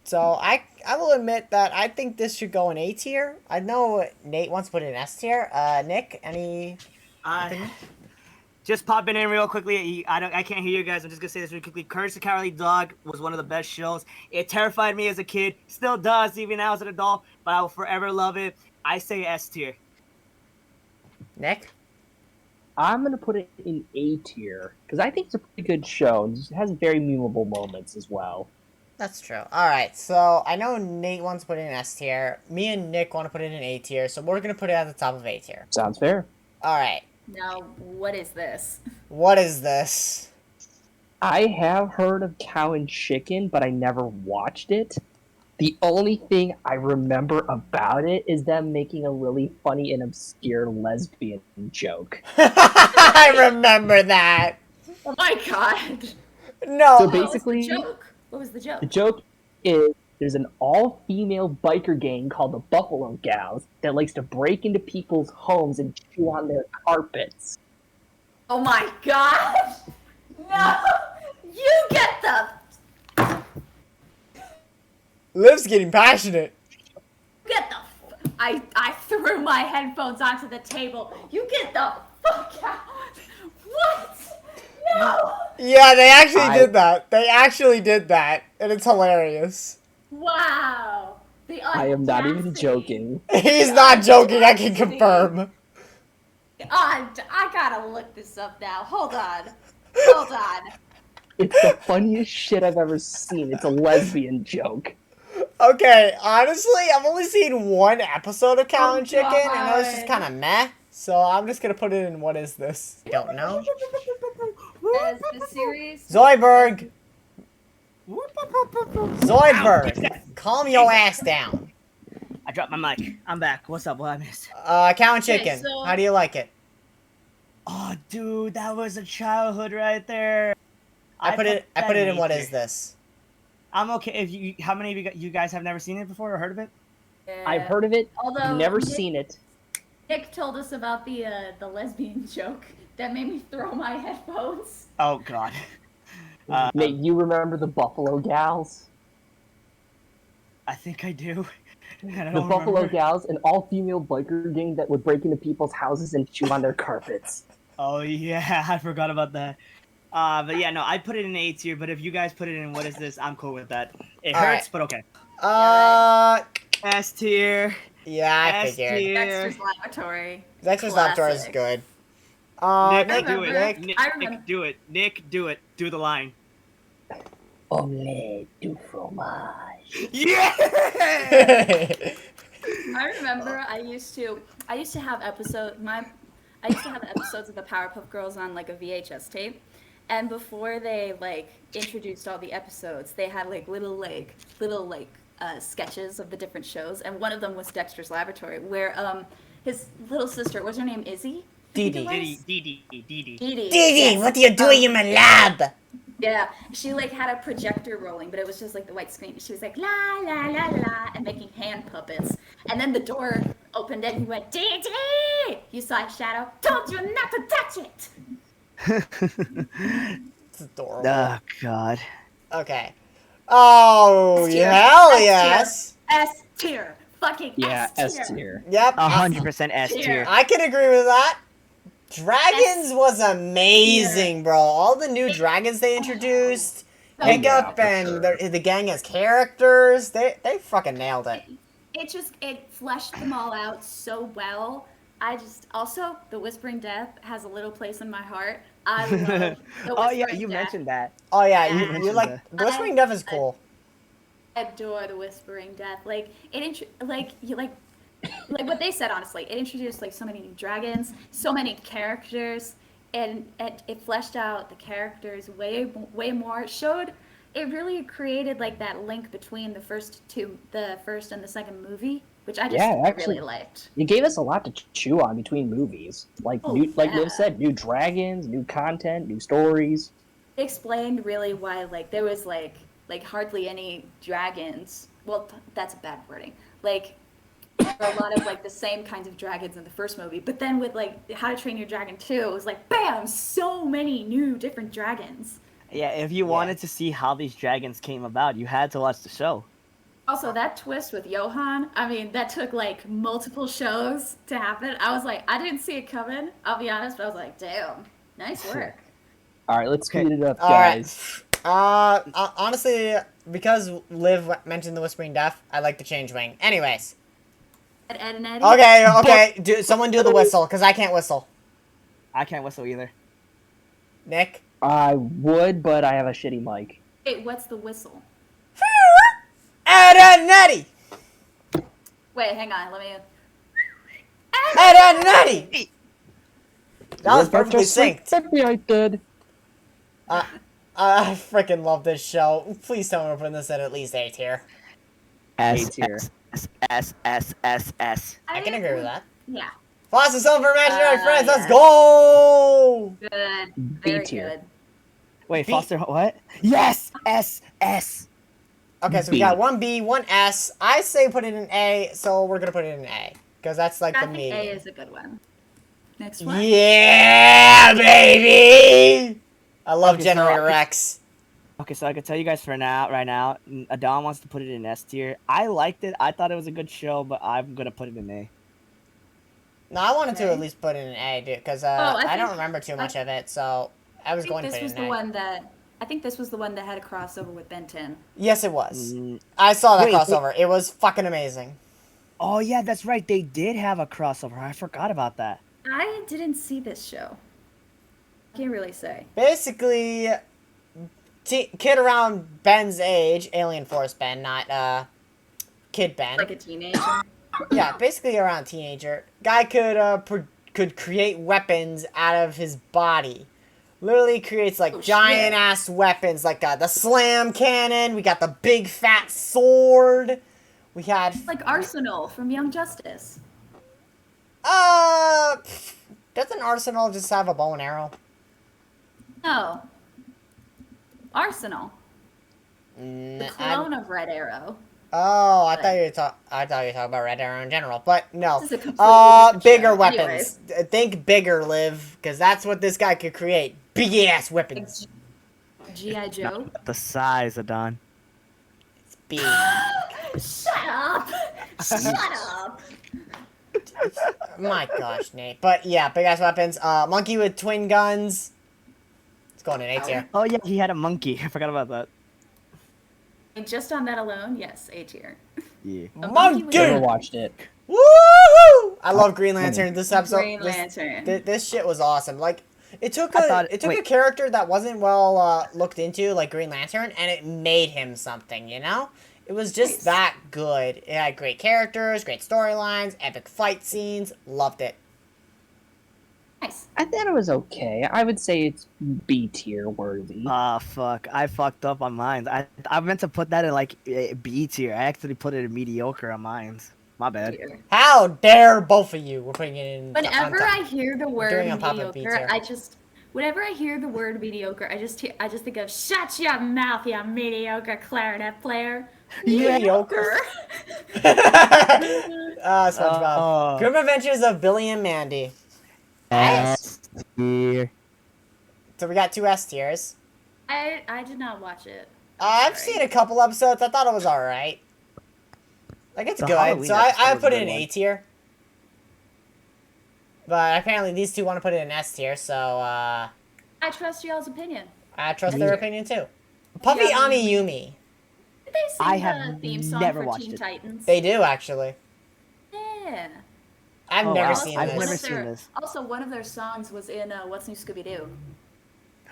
So I will admit that I think this should go in A tier. I know Nate wants to put it in S tier. Nick, any opinion? Just popping in real quickly. I can't hear you guys. I'm just gonna say this really quickly. Courage the Cowardly Dog was one of the best shows. It terrified me as a kid. Still does, even now as an adult. But I will forever love it. I say S tier. Nick? I'm going to put it in A tier, because I think it's a pretty good show. And it has very memorable moments as well. That's true. Alright, so I know Nate wants to put it in S tier. Me and Nick want to put it in A tier, so we're going to put it at the top of A tier. Sounds fair. Alright, Now, what is this? what is this? I have heard of Cow and Chicken, but I never watched it. The only thing I remember about it is them making a really funny and obscure lesbian joke. I remember that. Oh my god! No. So What was basically- the joke? What was the joke? The joke is there's an all-female biker gang called the Buffalo Gals that likes to break into people's homes and chew on their carpets. Oh my god! No! You get the Liv's getting passionate. I threw my headphones onto the table. You get the fuck out! What? No! Yeah, they actually I- did that. They actually did that, and it's hilarious. Wow! The I am not even audacity. joking. He's not joking, I can confirm. I gotta look this up now. Hold on. Hold on. It's the funniest shit I've ever seen. It's a lesbian joke. Okay, honestly, I've only seen one episode of Cow Oh, and Chicken, and it was just God. kind of meh. So I'm just gonna put it in what is this? Don't know. As the series. Zoidberg! Ow, Zoidberg! Jesus. Calm your Jesus ass down. I dropped my mic. I'm back. What's up? What I missed? Cow and Okay, Chicken. so- How do you like it? Oh, dude, that was a childhood right there. I put it that in A what tier. is this? I'm okay. If you, how many of you guys have never seen it before or heard of it? I've heard of it, Although never Nick, seen it. Nick told us about the lesbian joke that made me throw my headphones. Oh God. Nate, you remember the Buffalo Gals? I think I do. And I The don't Buffalo remember. Gals, an all-female biker gang that would break into people's houses and chew on their carpets. Oh yeah, I forgot about that. But yeah, no, I put it in A tier. But if you guys put it in what is this, I'm cool with that. It All hurts, right. but okay. S tier. Yeah, I S figured. tier. Dexter's Laboratory. Dexter's Laboratory is Classic. good. Nick, do remember. it. Nick, I remember. Nick, do it. Nick, do it. Do the line. Omelette du fromage. Yeah. I remember I used to have episodes of the Powerpuff Girls on like a VHS tape, and before they like introduced all the episodes, they had like little sketches of the different shows, and one of them was Dexter's Laboratory, where his little sister, what's her name, Izzy? Dee I think it was? Dee. Dee. Dee, yes. what are you doing in my lab? Yeah, she like had a projector rolling, but it was just like the white screen. She was like la la la la and making hand puppets. And then the door opened and he went, Dee Dee! You saw a shadow. Told you not to touch it. It's adorable. Oh God. Okay. Oh, S tier. hell S tier. yes. S tier. Fucking Yeah, S tier. S tier. Yep. 100% S Tier. tier. I can agree with that. Dragons was amazing, bro. All the new dragons they introduced, Oh, Hiccup yeah, for and sure. the gang as characters, they fucking nailed it. It fleshed them all out so well. Also the Whispering Death has a little place in my heart. I love the Oh yeah, Whispering you Death. mentioned that. Oh yeah, Yeah. you like the Whispering Death is cool. Adore the Whispering Death. Like like what they said. Honestly, it introduced like so many new dragons, so many characters, and it fleshed out the characters way more. It really created like that link between the first and the second movie, which I actually- really liked. It gave us a lot to chew on between movies. Like Oh, like yeah. Liv said, new dragons, new content, new stories. It explained really why like there was like hardly any dragons. Well, that's a bad wording. Like there were a lot of like the same kinds of dragons in the first movie, but then with like How to Train Your Dragon 2, it was like bam, so many new different dragons. Yeah, if you wanted to see how these dragons came about, you had to watch the show. Also, that twist with Johan, I mean, that took like multiple shows to happen. I was like, I didn't see it coming. I'll be honest, but I was like, damn, nice work. All right, let's speed it up, All right. guys. Honestly, because Liv mentioned the Whispering Death, I like the Change Wing. Anyways. Ed and Eddie. Okay. Someone do the whistle, because I can't whistle. I can't whistle either. Nick? I would, but I have a shitty mic. Wait, what's the whistle? Ed and Nettie! Wait, hang on, let me. Ed and Nettie! That was perfectly synced. Maybe I did. I freaking love this show. Please tell me we're putting this at least A tier. A tier. S. I can agree with that. Yeah, Floss and Silver Imaginary Friends, let's yes. go! good. B Very tier. good. Wait, B. Foster, what? Yes, S. Okay, so we B. got one B, one S. I say put it in A, so we're gonna put it in A. Because that's like I the think medium. A is a good one. Next one. Yeah, baby! I love Okay, so Generator I- X. Okay, so I can tell you guys right now, Adam wants to put it in S tier. I liked it. I thought it was a good show, but I'm gonna put it in A. No, I wanted to Okay. at least put it in A, dude, because I I don't think- remember too I- much of it, so I was going to put it in A. I think this was the one that had a crossover with Ben 10. Yes, it was. Mm. I saw that Wait, crossover. It was fucking amazing. Oh yeah, that's right. They did have a crossover. I forgot about that. I didn't see this show. Can't really say. Basically, kid around Ben's age, Alien Force Ben, not Kid Ben. Like a teenager. Yeah, basically around teenager. Guy could create weapons out of his body. Literally creates like giant ass weapons, like the slam cannon. We got the big fat sword. We had Like Arsenal from Young Justice. doesn't Arsenal just have a bow and arrow? No. Arsenal. The Mm, clone of Red Arrow. Oh, I thought you were talking about Red Arrow in general, but no. This is a completely different Bigger show. weapons. Think bigger, Liv, because that's what this guy could create. Big ass weapons. G.I. Joe. The size of Don. It's big. Shut up! Shut up! My gosh, Nate. But yeah, big ass weapons. Monkey with twin guns. It's going in A tier. Oh yeah, he had a monkey. I forgot about that. And just on that alone, yes, A tier. Yeah. A monkey with Never Monkey. watched it. Woohoo! I love Green Lantern. This episode. Green Lantern. This shit was awesome. Like it took I a thought- a character that wasn't well looked into, like Green Lantern, and it made him something. You know, it was just Nice. that good. It had great characters, great storylines, epic fight scenes. Loved it. Nice. I thought it was okay. I would say it's B tier worthy. Ah, fuck. I fucked up on mine. I meant to put that in like B tier. I actually put it in mediocre on mine. My bad. Tier. How dare both of you? We're putting it in. Whenever on top. I hear the word doing on top of B mediocre, tier. whenever I hear the word mediocre, I just think of shut your mouth, you mediocre clarinet player. Mediocre. SpongeBob. Oh. Grim Adventures of Billy and Mandy. S tier. So we got two S tiers. I did not watch it. I've Sorry. seen a couple episodes. I thought it was alright. Like, it's The good. Halloween So I episode was put a it in good A one. tier. But apparently these two want to put it in S tier, so I trust y'all's opinion. I trust Me their too. opinion too. Puffy Yeah, Ami me. Yumi. Did they sing I the have theme song never for watched Teen it. Titans? They do, actually. Yeah. I've Oh, never wow. seen I've this. never seen this. Also, one of their songs was in What's New Scooby Doo.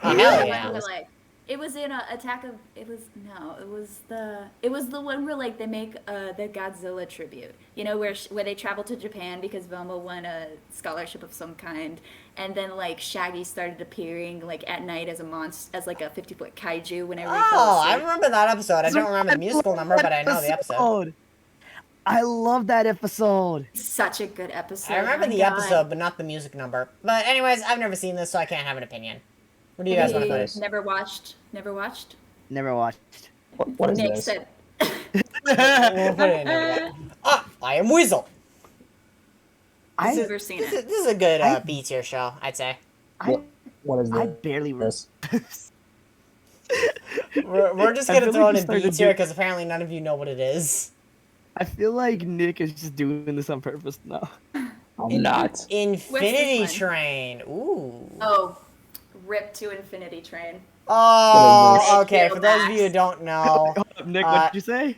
Oh, Yeah. hell When yeah. they're like, it was in it was the one where like they make the Godzilla tribute. You know where they travel to Japan because Velma won a scholarship of some kind, and then like Shaggy started appearing like at night as a monster, as like a 50-foot kaiju whenever he fell Oh, I asleep. remember that episode. I don't remember the musical number, but I know the episode. I love that episode. Such a good episode. I remember my the God. episode, but not the music number. But anyways, I've never seen this, so I can't have an opinion. What do you guys want to Yes. put? Never watched. Never watched. Never watched. What is Nick this? said. We'll put it in there. Ah, I am Weasel. I've This is- never seen This it. is a good I- B tier show, I'd say. What is I this? barely. This? We're just I gonna feel throw like it you in B started tier do- because apparently none of you know what it is. I feel like Nick is just doing this on purpose now. I'm not. Infinity one? Train. Ooh. Oh, rip to Infinity Train. Oh, What is this? okay. For those of you who Max. don't know, Hold up, Nick, Uh, what did you say?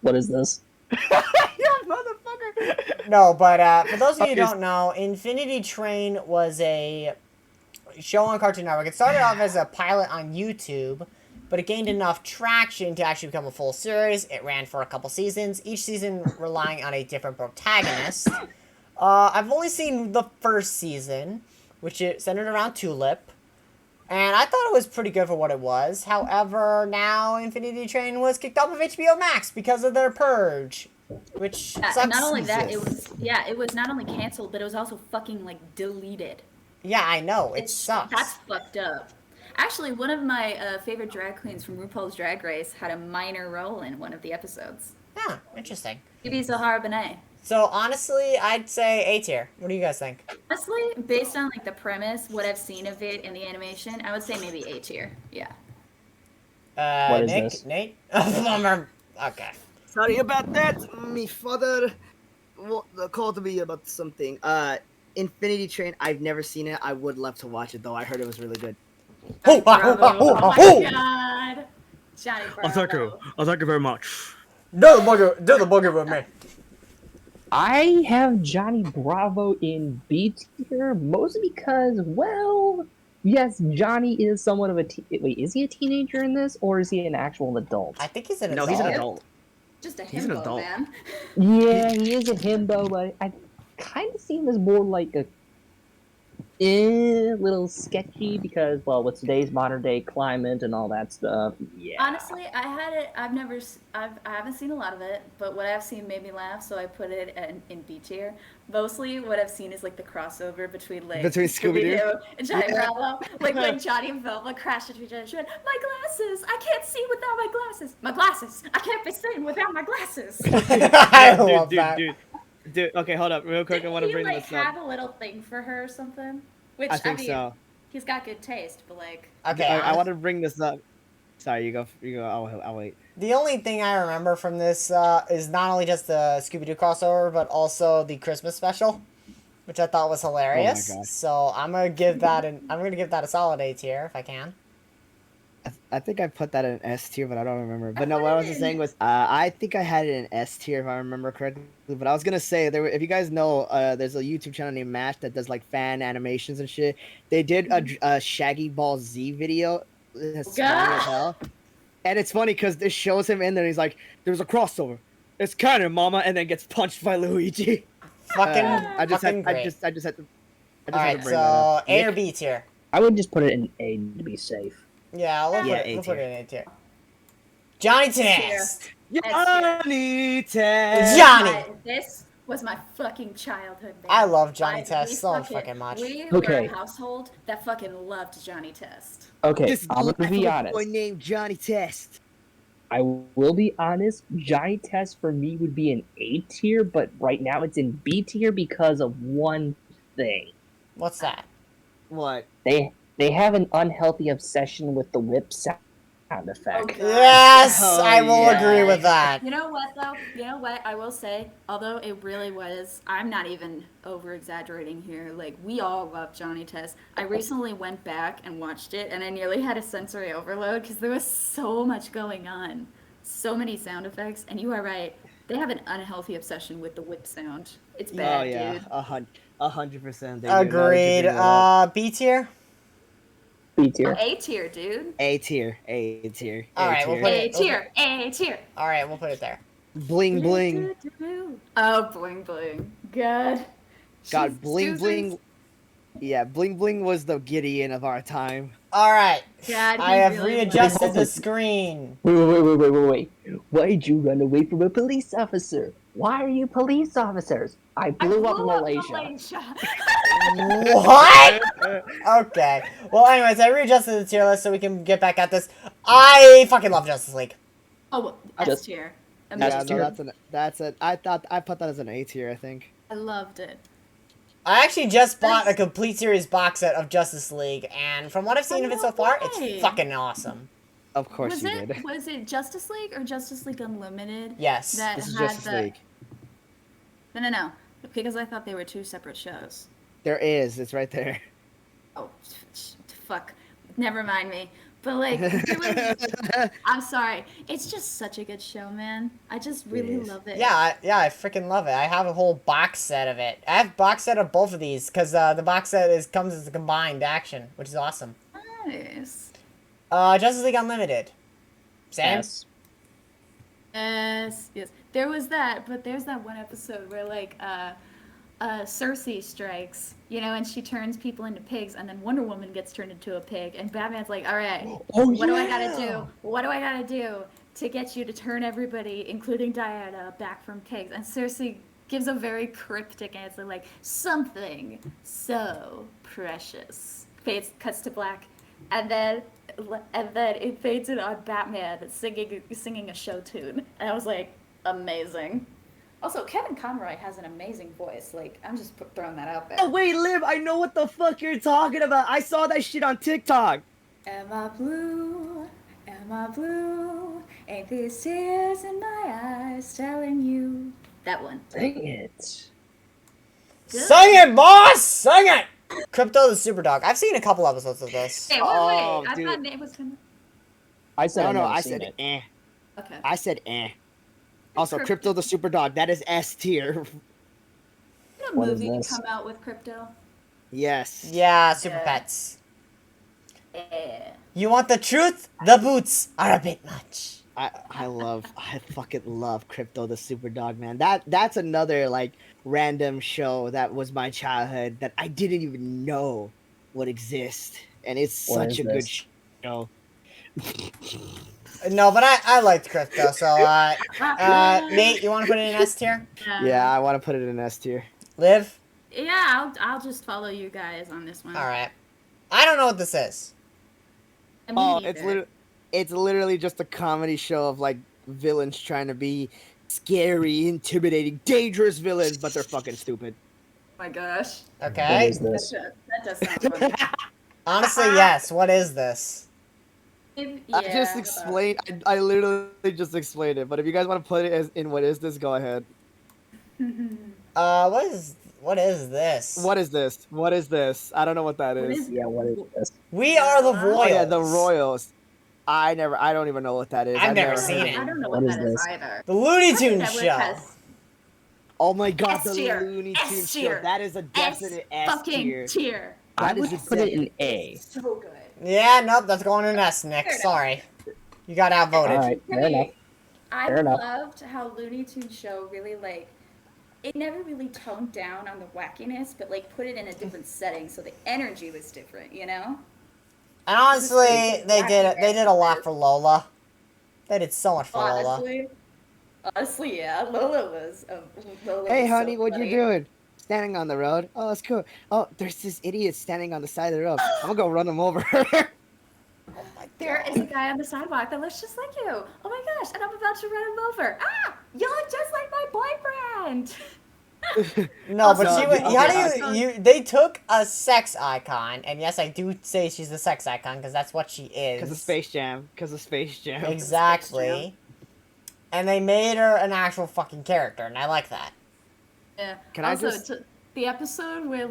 What is this? Yeah, motherfucker. no, but for those of you who Okay. don't know, Infinity Train was a show on Cartoon Network. It started off as a pilot on YouTube, but it gained enough traction to actually become a full series. It ran for a couple seasons, each season relying on a different protagonist. I've only seen the first season, which it centered around Tulip, and I thought it was pretty good for what it was. However, now Infinity Train was kicked off of HBO Max because of their purge, which Yeah, sucks. not only that, it was not only canceled, but it was also fucking like deleted. Yeah, I know. It sucks. That's fucked up. Actually, one of my favorite drag queens from RuPaul's Drag Race had a minor role in one of the episodes. Huh, interesting. Phoebe Zahara Benet. So honestly, I'd say A tier. What do you guys think? Honestly, based on like the premise, what I've seen of it in the animation, I would say maybe A tier. Yeah. What is Nick, this? Nate. Okay. Sorry about that. Me father called to me about something. Infinity Train. I've never seen it. I would love to watch it though. I heard it was really good. Oh, Bravo. Oh my god. Johnny Bravo. Thank you very much. Do the booger with me. I have Johnny Bravo in B tier, mostly because, well, yes, Johnny is somewhat of a wait, is he a teenager in this, or is he an actual adult? I think he's an No, adult. he's an adult. Just a He's an himbo, adult. man. Yeah, he is a himbo, but I kind of see him as more like a little sketchy because, well, with today's modern day climate and all that stuff. Yeah. Honestly, I had it. I haven't seen a lot of it, but what I've seen made me laugh, so I put it in B tier. Mostly, what I've seen is like the crossover between like Between Scooby-Doo? and Johnny Yeah. Bravo, like when Johnny and Velma crashed into each other. She went, "My glasses! I can't see without my glasses. My glasses! I can't be seen without my glasses." I love that. Dude. Okay, hold up, real quick. I want to He bring like this have up. a little thing for her or something? Which I think mean, so. he's got good taste, but like, Okay, I want to bring this up. Sorry, you go. You go. I'll wait. the only thing I remember from this is not only just the Scooby-Doo crossover, but also the Christmas special, which I thought was hilarious. Oh my gosh. So I'm gonna give that a solid A tier if I can. I think I put that in S tier, but I don't remember. But no, put what I it was just in- saying was, I think I had it in S tier if I remember correctly. But I was gonna say, if you guys know, there's a YouTube channel named Mash that does like fan animations and shit. They did a Shaggy Ball Z video. It's funny as hell, and it's funny because it shows him in there. And he's like, "There's a crossover. It's canon, mama," and then gets punched by Luigi. Fucking, I just fucking had, I great. just had to, had to Alright, bring that up. so A or Nick? B tier? I would just put it in A to be safe. Yeah, we'll Yeah, put it, A we'll put tier. it in A tier. Johnny Test! Johnny Test. Johnny! This was my fucking childhood. Man. I love Johnny we Test so fucking much. We were Okay. a household that fucking loved Johnny Test. Okay, This is I'm the gonna life be of a honest. boy named Johnny Test. I will be honest. Johnny Test for me would be an A tier, but right now it's in B tier because of one thing. What's that? What? They have an unhealthy obsession with the whip sound effect. Okay. Yes, Oh, I will yeah. agree with that. You know what though? You know what? I will say, although it really was, I'm not even over exaggerating here. Like we all love Johnny Test. I recently went back and watched it, and I nearly had a sensory overload because there was so much going on, so many sound effects. And you are right. They have an unhealthy obsession with the whip sound. It's bad, Oh yeah, dude. 100%. Agreed. B tier? B tier. A tier, dude. A tier. A tier. All right, we'll put A it- tier. A tier. Alright, we'll put it there. Bling bling. Oh, bling bling. God. God, Jeez, bling Susan. bling. Yeah, bling bling was the Gideon of our time. Alright, God, he I have really readjusted the was. screen. Wait. Why'd you run away from a police officer? Why are you police officers? I blew up Malaysia. What? Okay. Well, anyways, I readjusted the tier list so we can get back at this. I fucking love Justice League. Oh, S Just- tier. Yeah, Amazing. no, that's it. I put that as an A tier. I think. I loved it. I actually just bought a complete series box set of Justice League, and from what I've seen of it so far, way. it's fucking awesome. Of course Was you it did. was it Justice League or Justice League Unlimited? Yes. That This is had Justice the League. no, because I thought they were two separate shows. There is. It's right there. Oh, fuck. Never mind me. But like, there was, I'm sorry. It's just such a good show, man. I just really is. love it. Yeah, I freaking love it. I have a whole box set of it. I have a box set of both of these because the box set comes as a combined action, which is awesome. Nice. Justice League Unlimited. Same. Yes. Yes. There was that, but there's that one episode where like Cersei strikes, and she turns people into pigs, and then Wonder Woman gets turned into a pig, and Batman's like, "All right, what do I gotta do? What do I gotta do to get you to turn everybody, including Diana, back from pigs?" And Cersei gives a very cryptic answer, like something so precious. Cuts to black, and then it fades in on Batman singing a show tune, and I was like, amazing. Also, Kevin Conroy has an amazing voice. Like, I'm just throwing that out there. Oh wait, Liv, I know what the fuck you're talking about. I saw that shit on TikTok. Am I blue? Am I blue? Ain't these tears in my eyes telling you? That one. Dang it. Good. Sing it, boss! Sing it! Crypto the Superdog. I've seen a couple episodes of this. Hey, wait. Oh, I dude. thought it was gonna. I said I've No, never I seen said it. eh. Okay. I said eh. Also, Crypto the Superdog. That is S tier. Did a What is movie this? come out with crypto? Yes. Yeah, Super Yeah. Pets. Yeah. You want the truth? The boots are a bit much. I fucking love Crypto the Super Dog, man. That's another like random show that was my childhood that I didn't even know would exist, and it's What such is a good this? show. No, but I liked Crypto, so, Nate, you want to put it in S tier? Yeah, I want to put it in S tier. Liv? Yeah, I'll just follow you guys on this one. Alright. I don't know what this is. Me Oh, neither. it's literally just a comedy show of like villains trying to be scary, intimidating, dangerous villains, but they're fucking stupid. Oh my gosh. What Okay. is this? That does sound funny. Honestly, yes. What is this? I just explained. I literally just explained it. But if you guys want to put it as in what is this, go ahead. What is this? What is this? What is this? I don't know what that What is. is- Yeah, what is this? We are the Oh, Royals. Oh yeah, the Royals. I don't even know what that is. I've never heard seen of it. I don't know What what is that is this? either. The Looney Cartoon Tunes Network show. has Oh my god, S the tier. Looney S Tunes show. tier. That is a definite S fucking tier. tier. I That would is a put it in definite- A. So good. Yeah, nope, that's going in S, Nick. Fair enough. Sorry. You got outvoted. Alright, fair enough. I Fair enough. loved how Looney Tunes show really it never really toned down on the wackiness, but put it in a different setting, so the energy was different, you know? And honestly, they did a lot for Lola. They did so much for Lola. Honestly, yeah, Lola was. Lola Hey, was honey, so what funny. you doing? Standing on the road. Oh, that's cool. Oh, there's this idiot standing on the side of the road. I'm gonna go run him over. Oh my There god. is a guy on the sidewalk that looks just like you. Oh my gosh, and I'm about to run him over. Ah, you look just like my boyfriend. No, but Also, she was. okay, How do you? They took a sex icon, and yes, I do say she's a sex icon because that's what she is. Because of Space Jam. Because of Space Jam. Exactly. And they made her an actual fucking character, and I like that. Yeah. Can I also, just- the episode where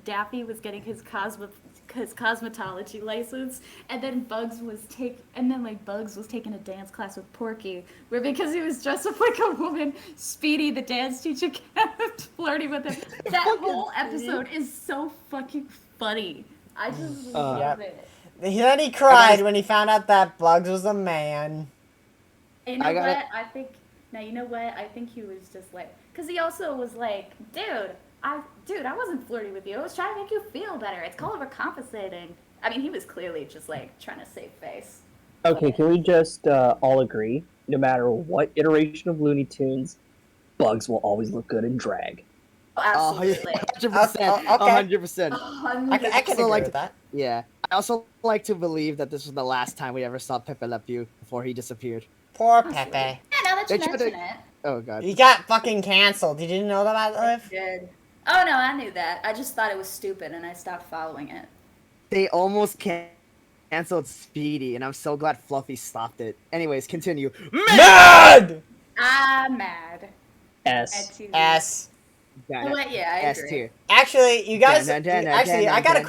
Daffy was getting his cosmetology license, and then Bugs was taking a dance class with Porky, where because he was dressed up like a woman, Speedy the dance teacher kept flirting with him. That whole episode is so fucking funny. I just love it. Then he cried when he found out that Bugs was a man. And you I know gotta- what? You know what? I think he was just because he also was like, dude, I wasn't flirting with you. I was trying to make you feel better. It's called overcompensating. I mean, he was clearly just trying to save face. Okay, can we just all agree? No matter what iteration of Looney Tunes, Bugs will always look good in drag. Oh, absolutely. 100%. Okay. 100%. I can So, agree like, with that. Yeah. I also like to believe that this was the last time we ever saw Pepe Le Pew before he disappeared. Poor Yeah, Pepe. now that you They tried mention to- it. Oh god. He got fucking canceled. Did you know that, Liv? Good. Oh no, I knew that. I just thought it was stupid, and I stopped following it. They almost canceled Speedy, and I'm so glad Fluffy stopped it. Anyways, continue. Mad! I'm mad. S. S. Oh, wait, yeah, I S agree. tier. Actually, you guys. Actually, I got a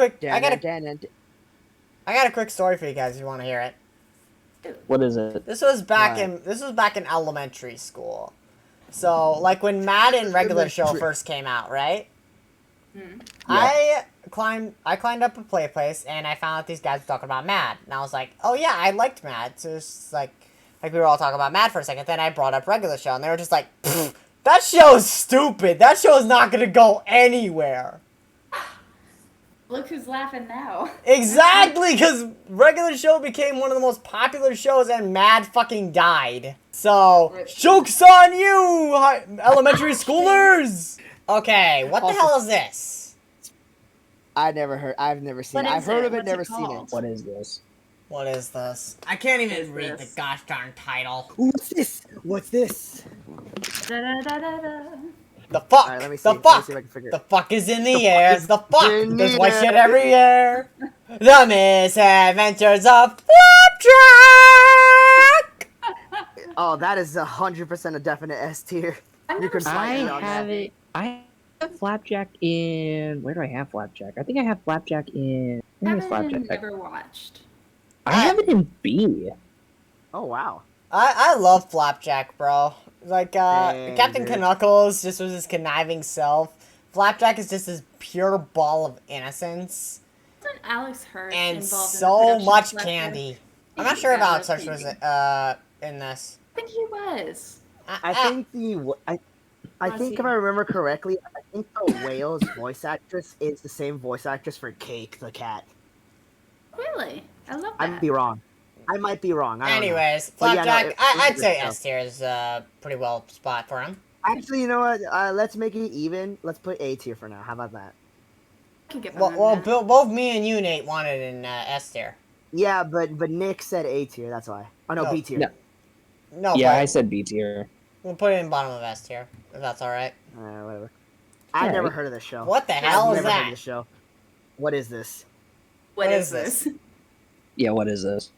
quick story for you guys if you want to hear it. What is it? This was back Right. in elementary school. So, like when Madden regular show first came out, right? Hmm. I climbed up a play place and I found out these guys were talking about Mad. And I was like, "Oh yeah, I liked Mad." So it's like we were all talking about Mad for a second. Then I brought up regular show and they were just like, "That show's stupid. That show's not going to go anywhere." Look who's laughing now. Exactly, because regular show became one of the most popular shows and Mad fucking died. So, joke's on you, elementary schoolers! Okay, what the Also- hell is this? I've never seen What it. is I've heard it? of it, What's never it seen it. called? What is this? What is this? I can't even What is read this? the gosh darn title. What's this? What's this? Da-da-da-da-da. The fuck! Alright, let me see. The Let me fuck! see if I can figure it. The fuck is in the The fuck air? is The fuck! in There's the white air? shit everywhere! The misadventures of Flapjack! Oh, that is 100% a definite S tier. I've You never can seen find I it on have that. it. I have Flapjack in. Where do I have Flapjack? I think I have Flapjack in. Where is Haven't Flapjack? ever watched. I have it in B. Oh wow. I love Flapjack, bro. Like, Dang, Captain dude. Knuckles just was his conniving self. Flapjack is just this pure ball of innocence. Wasn't Alex Hirsch And involved in the so production much of Flapjack? candy. I'm not sure if Alex Hirsch was in this. I think he was. I think I Was think he? if I remember correctly, I think the whale's voice actress is the same voice actress for Cake the cat. Really? I love I that. might be wrong. I might be wrong. I don't know. Anyways, But yeah, no, Flapjack, it was a I'd good say show. S tier is pretty well spot for him. Actually, you know what? Let's make it even. Let's put A tier for now. How about that? I could get Well, behind that. both me and you, Nate, wanted in S tier. Yeah, but Nick said A tier. That's why. Oh no, No. B tier. No. No, Yeah, but I said B tier. we'll put it in bottom of S tier, if that's alright. Whatever. I've never Alright. heard of this show. What the hell I've is never heard of that? this show. What is this? What is this? this? Yeah, what is this?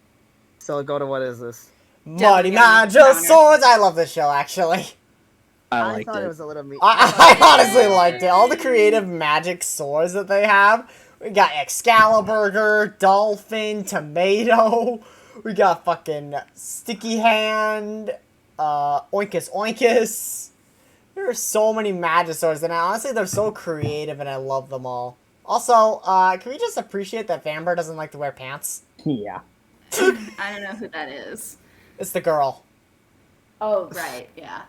So go to what is this? Muddy Definitely Magic Downer. Swords! I love this show, actually. I I liked thought it it. was a little me. I honestly liked it. All the creative magic swords that they have. We got Excalibur, Dolphin, Tomato. We got fucking Sticky Hand, Oinkus Oinkus. There are so many magic swords, and honestly, they're so creative, and I love them all. Also, can we just appreciate that Vamber doesn't like to wear pants? Yeah. I don't know who that is. It's the girl. Oh, right, yeah.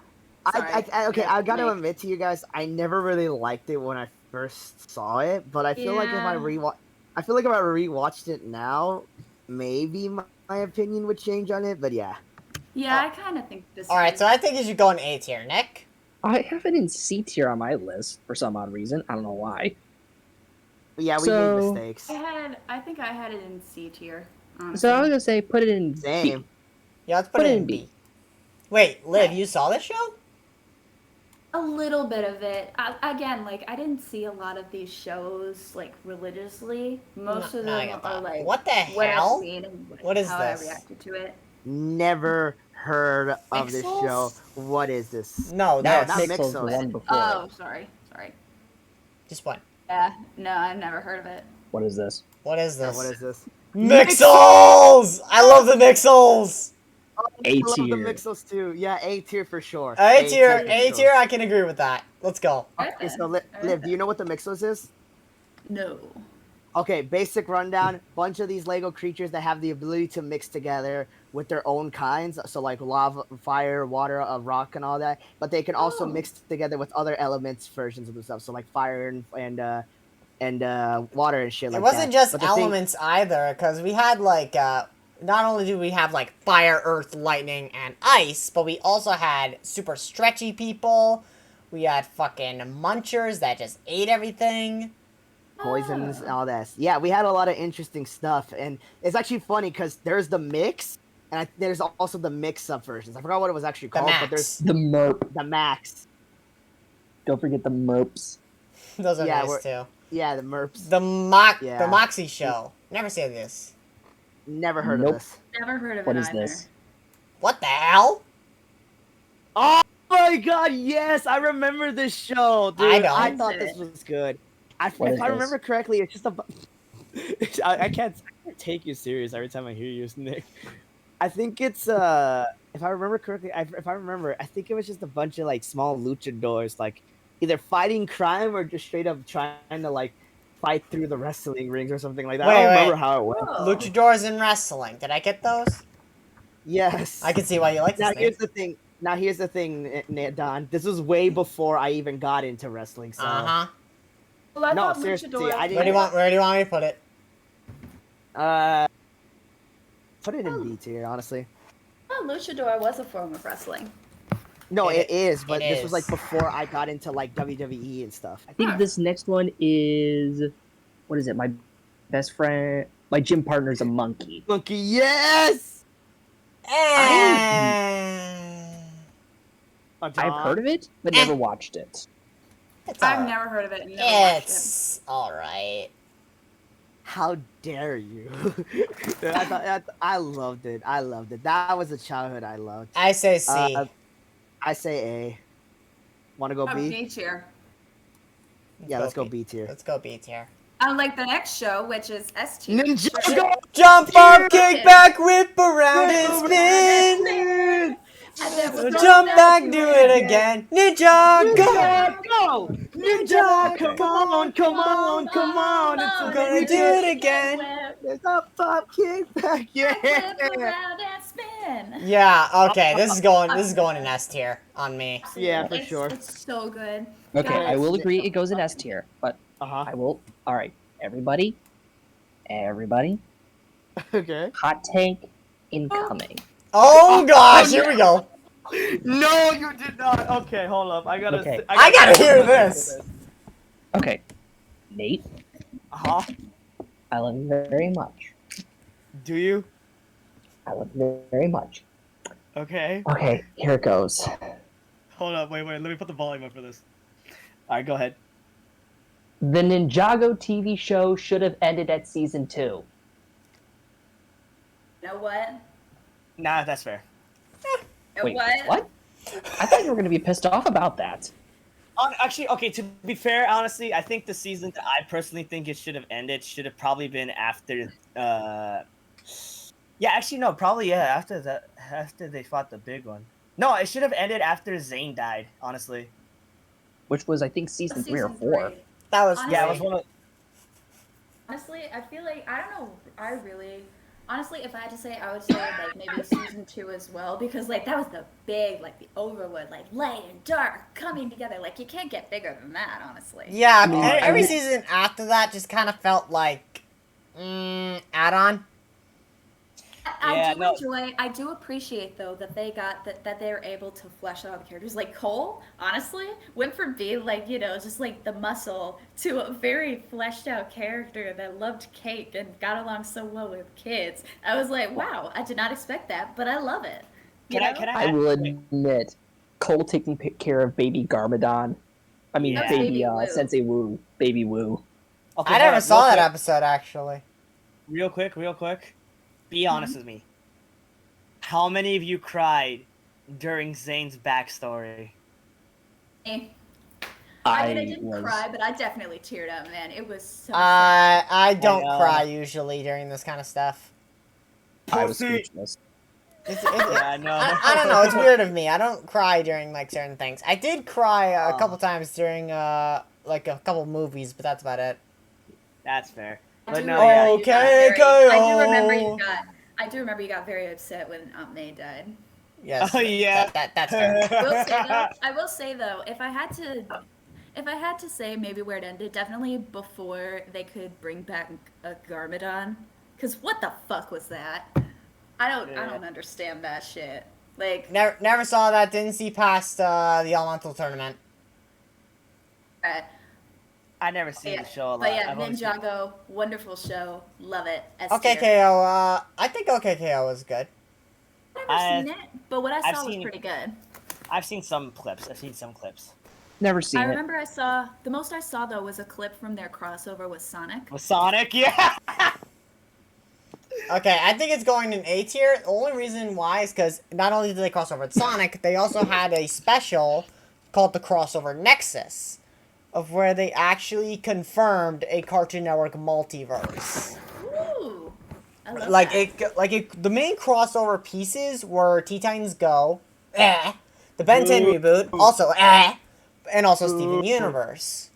Sorry. Okay, Yeah, I gotta Nick. admit to you guys, I never really liked it when I first saw it, but I feel like if I Yeah. rewatched it now, maybe my opinion would change on it. But yeah, Yeah, I kind of think this. Alright, so I think you should go in A tier. Nick? I have it in C tier on my list for some odd reason. I don't know why. but yeah, we So- made mistakes. I think I had it in C tier. honestly. So I was gonna say put it in Same. B. Yeah, let's put it in B. Wait, Liv, you saw this show? A little bit of it. Again, like I didn't see a lot of these shows like religiously. Most of No, I them get are that. like What the what hell? I've seen and What is how this? I reacted to it. Never heard of this Mixels? show. What is this? No, No, that's not Pixels Mixos. one before. Oh, sorry. just one. Yeah, no, I've never heard of it. What is this? What is Yeah, this? what is this? Mixels! I love the Mixels! A I love the tier. Mixos too. Yeah, A tier for sure. A tier, for A sure. tier, I can agree with that. Let's go. Okay, so Liv, do you know what the Mixos is? No. Okay, basic rundown. Bunch of these Lego creatures that have the ability to mix together with their own kinds. So like lava, fire, water, rock, and all that. But they can also Oh. mix together with other elements versions of themselves. So like fire and water and shit like It that. wasn't just But the thing- elements either, because we had like, not only do we have like fire, earth, lightning, and ice, but we also had super stretchy people. We had fucking munchers that just ate everything. poisons, and Oh. all that. Yeah, we had a lot of interesting stuff, and it's actually funny because there's the mix, and there's also the mix-up versions. I forgot what it was actually The called, but there's max. The Merp. the max. Don't forget the Merps. Those are Yeah, nice too. Yeah, the merps. The Yeah. Moxie Show. Never seen this. Never heard Nope. of this. Never heard of What it is either. this? What the hell? Oh my god, yes, I remember this show, dude. I don't. I thought this was good. What If is I this? remember correctly, it's just a. I can't take you serious every time I hear you, Nick. I think it's if I remember correctly, I think it was just a bunch of like small luchadors, like either fighting crime or just straight up trying to like fight through the wrestling rings or something like that. I Wait, don't wait. remember how it went. Oh. Luchadors in wrestling. Did I get those? Yes. I can see why you like Now this here's thing. the thing, Don. This was way before I even got into wrestling. So Uh-huh. Well, I No, thought seriously, luchadors I didn't- Where do you want me to put it? put it in B tier, honestly. Oh, luchador was a form of wrestling. No, It- it is, but it this was like is. before I got into like WWE and stuff. I think this next one is what is it? My best friend, my gym partner's a monkey. Monkey, yes. I've heard of it, but never watched it. It's I've alright. never heard of it. And never watched it. It's alright. How dare you? I loved it. I loved it. That was a childhood I loved. I say C. I say A. Want to go Oh, B? B tier. Yeah, let's go B tier. Let's go B tier. Unlike the next show, which is S tier. Ninjago! Jump up, Yeah. kick back, whip around and spin. Jump back, do it again. Ninja, go! Ninja, go! Ninja, come on, come on, come on! It's I'm gonna do it again. It's up, up, kick back, yeah! Whip around and spin. man. Yeah, okay, this is going in S tier on me. Yeah, for It's- sure. It's so good. Okay, Guys, I will agree it goes in S tier, but Uh I will. All right, everybody, Okay. hot take incoming. Oh gosh, here we go. No, you did not. Okay, hold up. I gotta. Okay. I gotta hear this. Okay, Nate, Uh huh. I love you very much. Do you? I love you very much. Okay. Okay, here it goes. Hold up. Wait. Let me put the volume up for this. All right, go ahead. The Ninjago TV show should have ended at season 2. you know what? Nah, that's fair. You know Wait, what? what? I thought you were going to be pissed off about that. Actually, okay. To be fair, honestly, I think the season that I personally think it should have ended should have probably been after. Yeah, actually, no, probably after that, after they fought the big one. No, it should have ended after Zane died. Honestly, Which was, I think, season 3 or Season 4. three. That was yeah, it was one of. Honestly, I feel like I don't know. I really, honestly, if I had to say, I would say like maybe season 2 as well, because like that was the big, like the Overwood, like light and dark coming together. Like you can't get bigger than that, honestly. Yeah, mean, every I- season after that just kind of felt like add-on. Yeah, no. I do appreciate though that they got that they were able to flesh out the characters. Like Cole, honestly, went from being like, just like the muscle to a very fleshed out character that loved cake and got along so well with kids. I was like, wow, I did not expect that, but I love it. You know? I will admit, Cole taking care of baby Garmadon. I mean, Yeah. baby Baby Woo. Sensei Wu. Baby Wu. Okay, I hold never up, saw real that quick. episode actually. Real quick. Be honest with me. How many of you cried during Zane's backstory? Eh. I didn't was. cry, but I definitely teared up, man. It was so sad. I don't know. cry usually during this kind of stuff. I was Pussy. speechless. Yeah, I know. I don't know. It's weird of me. I don't cry during like certain things. I did cry a couple times during like a couple movies, but that's about it. That's fair. I But do no, remember yeah. you got Okay, very- KO. I do remember you got very upset when Aunt May died. Yes. Oh, yeah. That's fair. I will say though, if I had to say maybe where it ended, definitely before they could bring back a Garmadon, because what the fuck was that? I don't understand that shit. Like, Never saw that. Didn't see past the Elemental tournament. I never seen yeah. the show a lot. But yeah, I've only seen- Ninjago, wonderful show, love it. S Okay, tier. KO. I think OK KO was good. I've never I've- seen it, but what I I've saw was seen- pretty good. I've seen some clips. Never seen I it. remember I saw the most I saw though was a clip from their crossover with Sonic. With Sonic, yeah. Okay, I think it's going in A tier. The only reason why is because not only did they cross over with Sonic, they also had a special called the Crossover Nexus, of where they actually confirmed a Cartoon Network multiverse. Ooh, I love Like that. the main crossover pieces were Teen Titans Go, the Ben 10 reboot, also and also Steven Universe.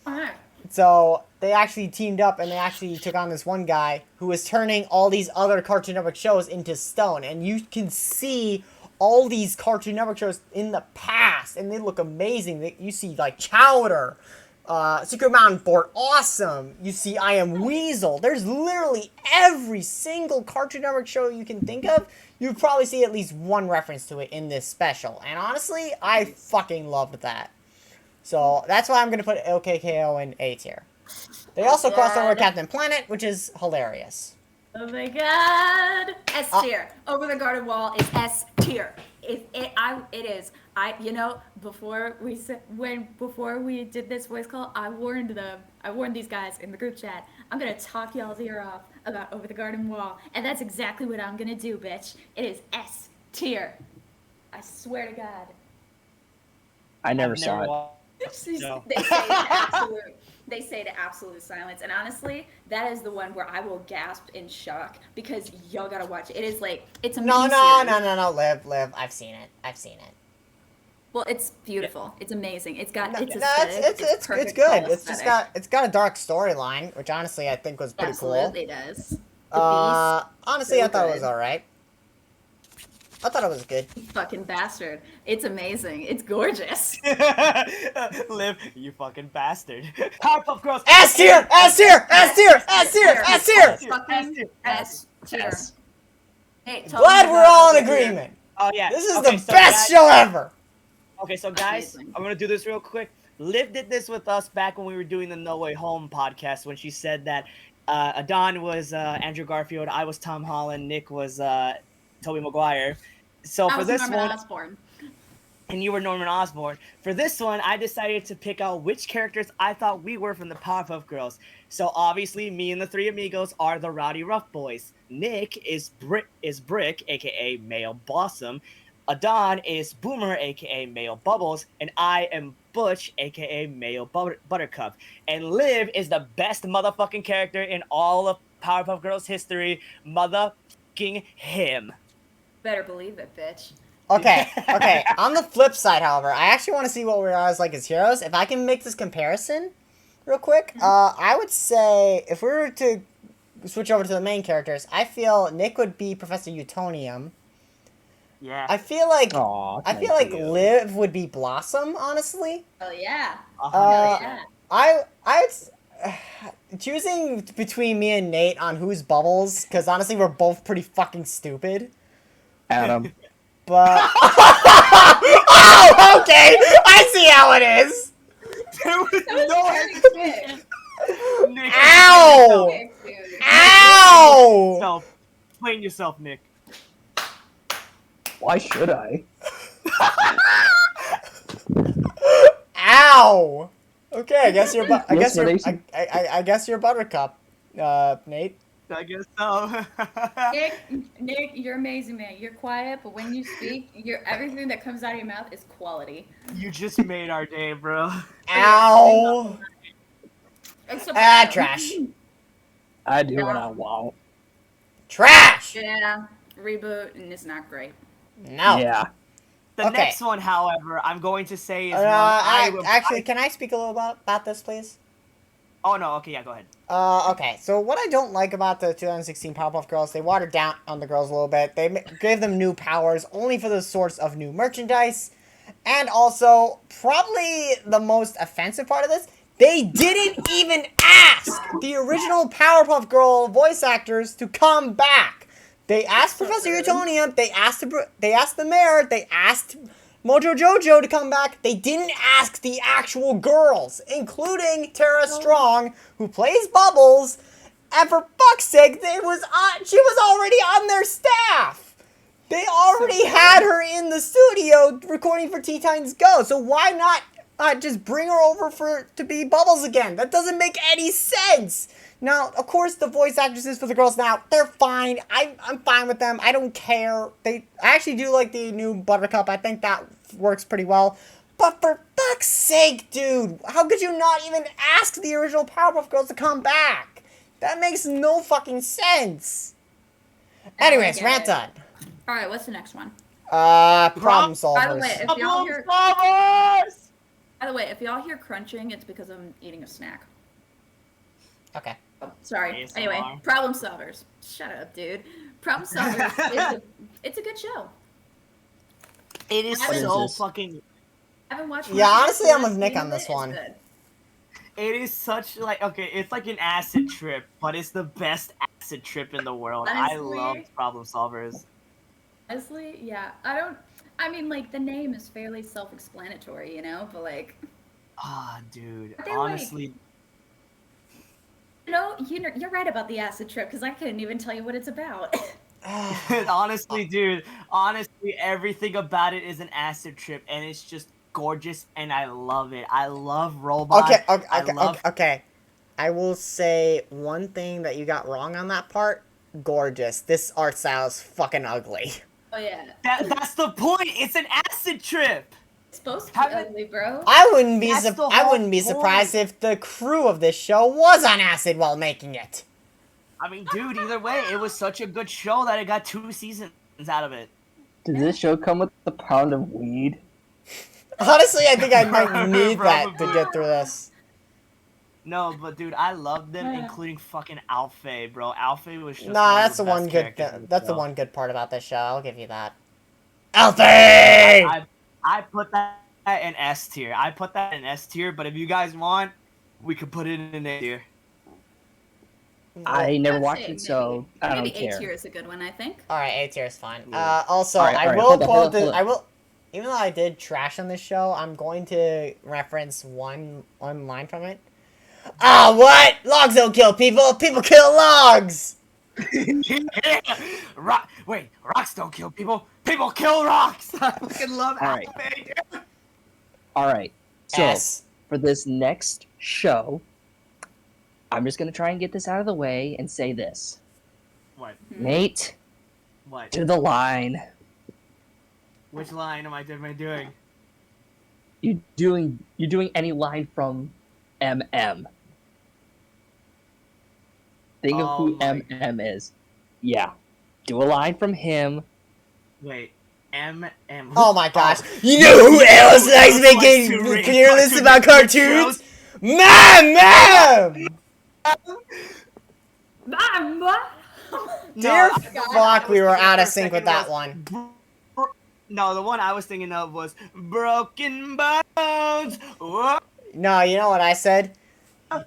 Alright. So they actually teamed up and they actually took on this one guy who was turning all these other Cartoon Network shows into stone. And you can see all these Cartoon Network shows in the past and they look amazing. You see like Chowder, Secret Mountain Fort, awesome. You see I Am Weasel. There's literally every single Cartoon Network show you can think of. You would probably see at least one reference to it in this special. And honestly, I fucking loved that. So that's why I'm going to put OKKO in A tier. They also crossed over with Captain Planet, which is hilarious. Oh my god! S tier. Over the Garden Wall is S tier. It is. Before we did this voice call, I warned these guys in the group chat. I'm gonna talk y'all's ear off about Over the Garden Wall, and that's exactly what I'm gonna do, bitch. It is S tier. I swear to God. I never I've saw it. watched the show. They say to absolute silence, and honestly, that is the one where I will gasp in shock because y'all gotta watch it. It is like it's a No, miniseries. Liv. I've seen it. Well, it's beautiful. It's amazing. It's got it's No, aesthetic. it's perfect good. cult It's just aesthetic. it's got a dark storyline, which honestly I think was pretty Absolutely does. The cool. Honestly, I so thought it was good. alright. I thought it was good. You fucking bastard. It's amazing. It's gorgeous. Liv, you fucking bastard. Powerpuff Girls. S tier! S tier! S tier! S tier! S tier! Fucking S tier. Yes. Hey, tell Glad me we're about all in S tier. agreement. Oh yeah. This is Okay, the so best guys- show ever. Okay, so guys, Amazing. I'm gonna do this real quick. Liv did this with us back when we were doing the No Way Home podcast when she said that Adon was Andrew Garfield, I was Tom Holland, Nick was Tobey Maguire. So I for was this Norman one, Osborn. and you were Norman Osborn. For this one, I decided to pick out which characters I thought we were from the Powerpuff Girls. So obviously, me and the three amigos are the Rowdy Rough Boys. Nick is Brick, aka Male Blossom. Adon is Boomer, aka Male Bubbles, and I am Butch, aka Male Buttercup. And Liv is the best motherfucking character in all of Powerpuff Girls history. Motherfucking him. Better believe it, bitch. Okay, okay. On the flip side, however, I actually want to see what we are as like as heroes. If I can make this comparison real quick, I would say if we were to switch over to the main characters, I feel Nick would be Professor Utonium. Yeah. I feel like Aw, I feel like Liv would be Blossom, honestly. Oh yeah. Uh, yeah. I choosing between me and Nate on who's Bubbles, because honestly we're both pretty fucking stupid. Adam. But oh, okay, I see how it is. There was That no was very quick. Nick. Ow! Quick, dude. Ow! Yourself. Explain yourself, Nick. Why should I? Ow! Okay, I guess you're. I guess Yes, you're. Mason. I guess you're Buttercup, Nate. I guess so. Nick, you're amazing, man. You're quiet, but when you speak, everything that comes out of your mouth is quality. You just made our day, bro. Ow! Except Ah, trash. I do what I want. Trash. Yeah, reboot, and it's not great. No. Yeah. The Okay. next one, however, I'm going to say is one I would- Actually, can I speak a little about this, please? Oh no, okay, yeah, go ahead. Okay, so what I don't like about the 2016 Powerpuff Girls, they watered down on the girls a little bit. They gave them new powers only for the sorts of new merchandise. And also, probably the most offensive part of this, they didn't even ask the original Powerpuff Girl voice actors to come back. They asked Professor Utonium, they asked the mayor, they asked Mojo Jojo to come back. They didn't ask the actual girls, including Tara Strong, who plays Bubbles. And for fuck's sake, she was already on their staff. They already had her in the studio recording for Teen Titans Go. So why not just bring her over to be Bubbles again? That doesn't make any sense. Now, of course, the voice actresses for the girls now, they're fine. I'm fine with them. I don't care. I actually do like the new Buttercup. I think that works pretty well. But for fuck's sake, dude, how could you not even ask the original Powerpuff Girls to come back? That makes no fucking sense. Anyways, get rant it. done. All right, what's the next one? Problem solvers. By the way, if y'all Problem hear, solvers! by the way, if y'all hear crunching, it's because I'm eating a snack. Okay. Oh, sorry. ASMR. Anyway, problem solvers. Shut up, dude. Problem solvers. It's a good show. It is What is so this? fucking. I haven't watched. Yeah, much of honestly, it, I'm but with Nick I've on seen this it. It's one. good. It is such like okay, it's like an acid trip, but it's the best acid trip in the world. I Honestly- love problem solvers. Honestly, yeah. I mean, like the name is fairly self-explanatory, you know, but like, Ah, dude. But they, like- Honestly, you're right about the acid trip because I couldn't even tell you what it's about. honestly, dude. Honestly, everything about it is an acid trip, and it's just gorgeous, and I love it. I love robots. Okay. I will say one thing that you got wrong on that part. Gorgeous. This art style is fucking ugly. Oh yeah, That's the point. It's an acid trip. it's supposed to be Haven't- ugly, bro. I wouldn't be That's the I whole wouldn't be surprised if the crew of this show was on acid while making it. I mean, dude. Either way, it was such a good show that it got 2 seasons out of it. Does this show come with a pound of weed? Honestly, I think I might need that to Probably. get through this. No, but dude, I love them, Yeah. including fucking Alfie, bro. Alfie was just Nah, one of that's the best one good. characters in That's the show. one good part about this show. I'll give you that. Alfie! I put that in S tier. I put that in S tier, but if you guys want, we could put it in A tier. I never I'd watched say it, so I don't maybe A care. tier is a good one, I think. All right, A tier is fine. Yeah. Also, All right, I will hold on, quote hold on, this. hold on. I will, even though I did trash on this show, I'm going to reference one line from it. Ah, what? Logs don't kill people. People kill logs. Wait, rocks don't kill people. People kill rocks. I fucking love All right. Alfie. All right. So S. for this next show, I'm just gonna try and get this out of the way and say this. What? Nate, What? to the line. Which line am I doing? You're doing any line from MM. Think of Oh who my- MM is. Yeah. Do a line from him. Wait, M. Oh my gosh. You know who else likes making clear lists about cartoons? Mom! Dear fuck, we were out of sync with that one. No, the one I was thinking of was Broken Bones. Whoa. No, you know what I said?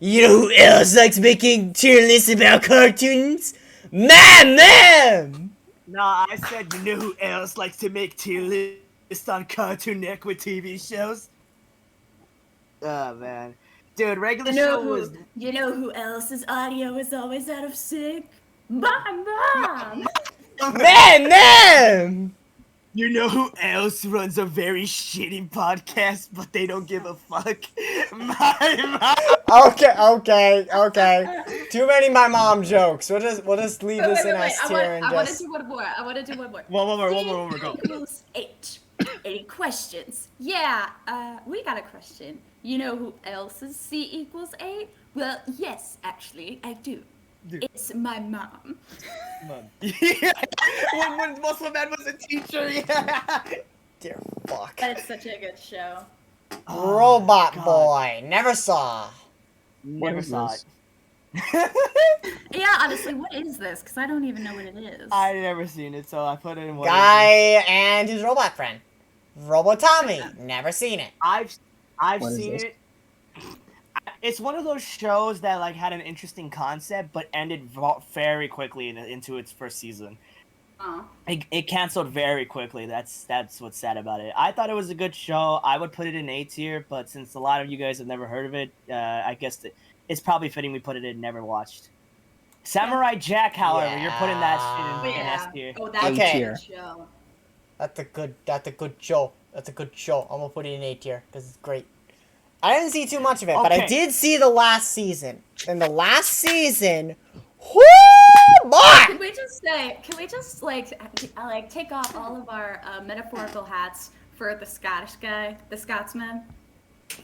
You know who else likes making tier lists about cartoons? Mom! No, I said you know who else likes to make tier lists on Cartoon Network TV shows? Oh man, dude, regular show was. You know who else's audio is always out of sync? My mom! Mom! You know who else runs a very shitty podcast, but they don't give a fuck? My mom. Okay. Too many my mom jokes. We'll just leave this in S tier and I want to just. do one more. I want to do one more. One more, go. Equals 8. Any questions? Yeah, we got a question. You know who else's C equals 8? Well, yes, actually, I do. It's my mom. Yeah. when Muscle Man was a teacher, yeah. Dear fuck. That's such a good show. Robot God. Boy. Never saw. Never is saw this? it. Yeah, honestly, what is this? Because I don't even know what it is. I never seen it, so I put it in one. Guy and his robot friend. Robotommy. Never seen it. I've What is seen this? it. It's one of those shows that like had an interesting concept, but ended very quickly into its first season. Aw. It canceled very quickly. That's what's sad about it. I thought it was a good show. I would put it in A tier, but since a lot of you guys have never heard of it, I guess it's probably fitting we put it in never watched. Samurai Jack, however, you're putting that shit in S tier. Oh, that's Okay. a good show. That's a good show. That's a good show. I'm gonna put it in A tier because it's great. I didn't see too much of it, but I Okay. did see the last season. And the last season, whoo, boy! Can we just like take off all of our metaphorical hats for the Scottish guy, the Scotsman?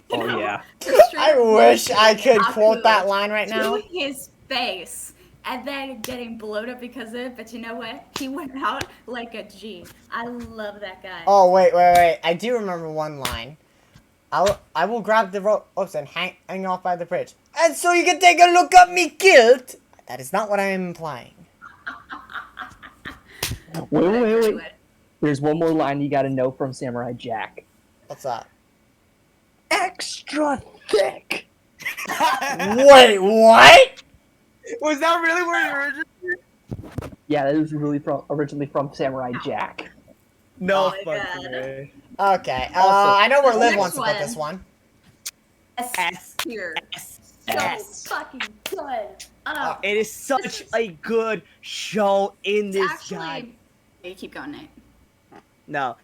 You Oh, know, yeah. just straight I up wish I roasting could quote Aku that line right now. to his face, and then getting blown up because of it. But you know what? He went out like a G. I love that guy. Oh wait. I do remember one line. I will grab the rope and hang off by the bridge. And so you can take a look at me kilt. That is not what I am implying. Wait. There's one more line you gotta know from Samurai Jack. What's that? Extra thick! Wait, what? Was that really where you originally? Yeah, that was really originally from Samurai Jack. No Oh my fucking God. way. Okay. Also, I know where the Liv next wants to put one. this one. S tier. So S. fucking good. It is such a good show in It's this actually. guy. You keep going, Nate. No,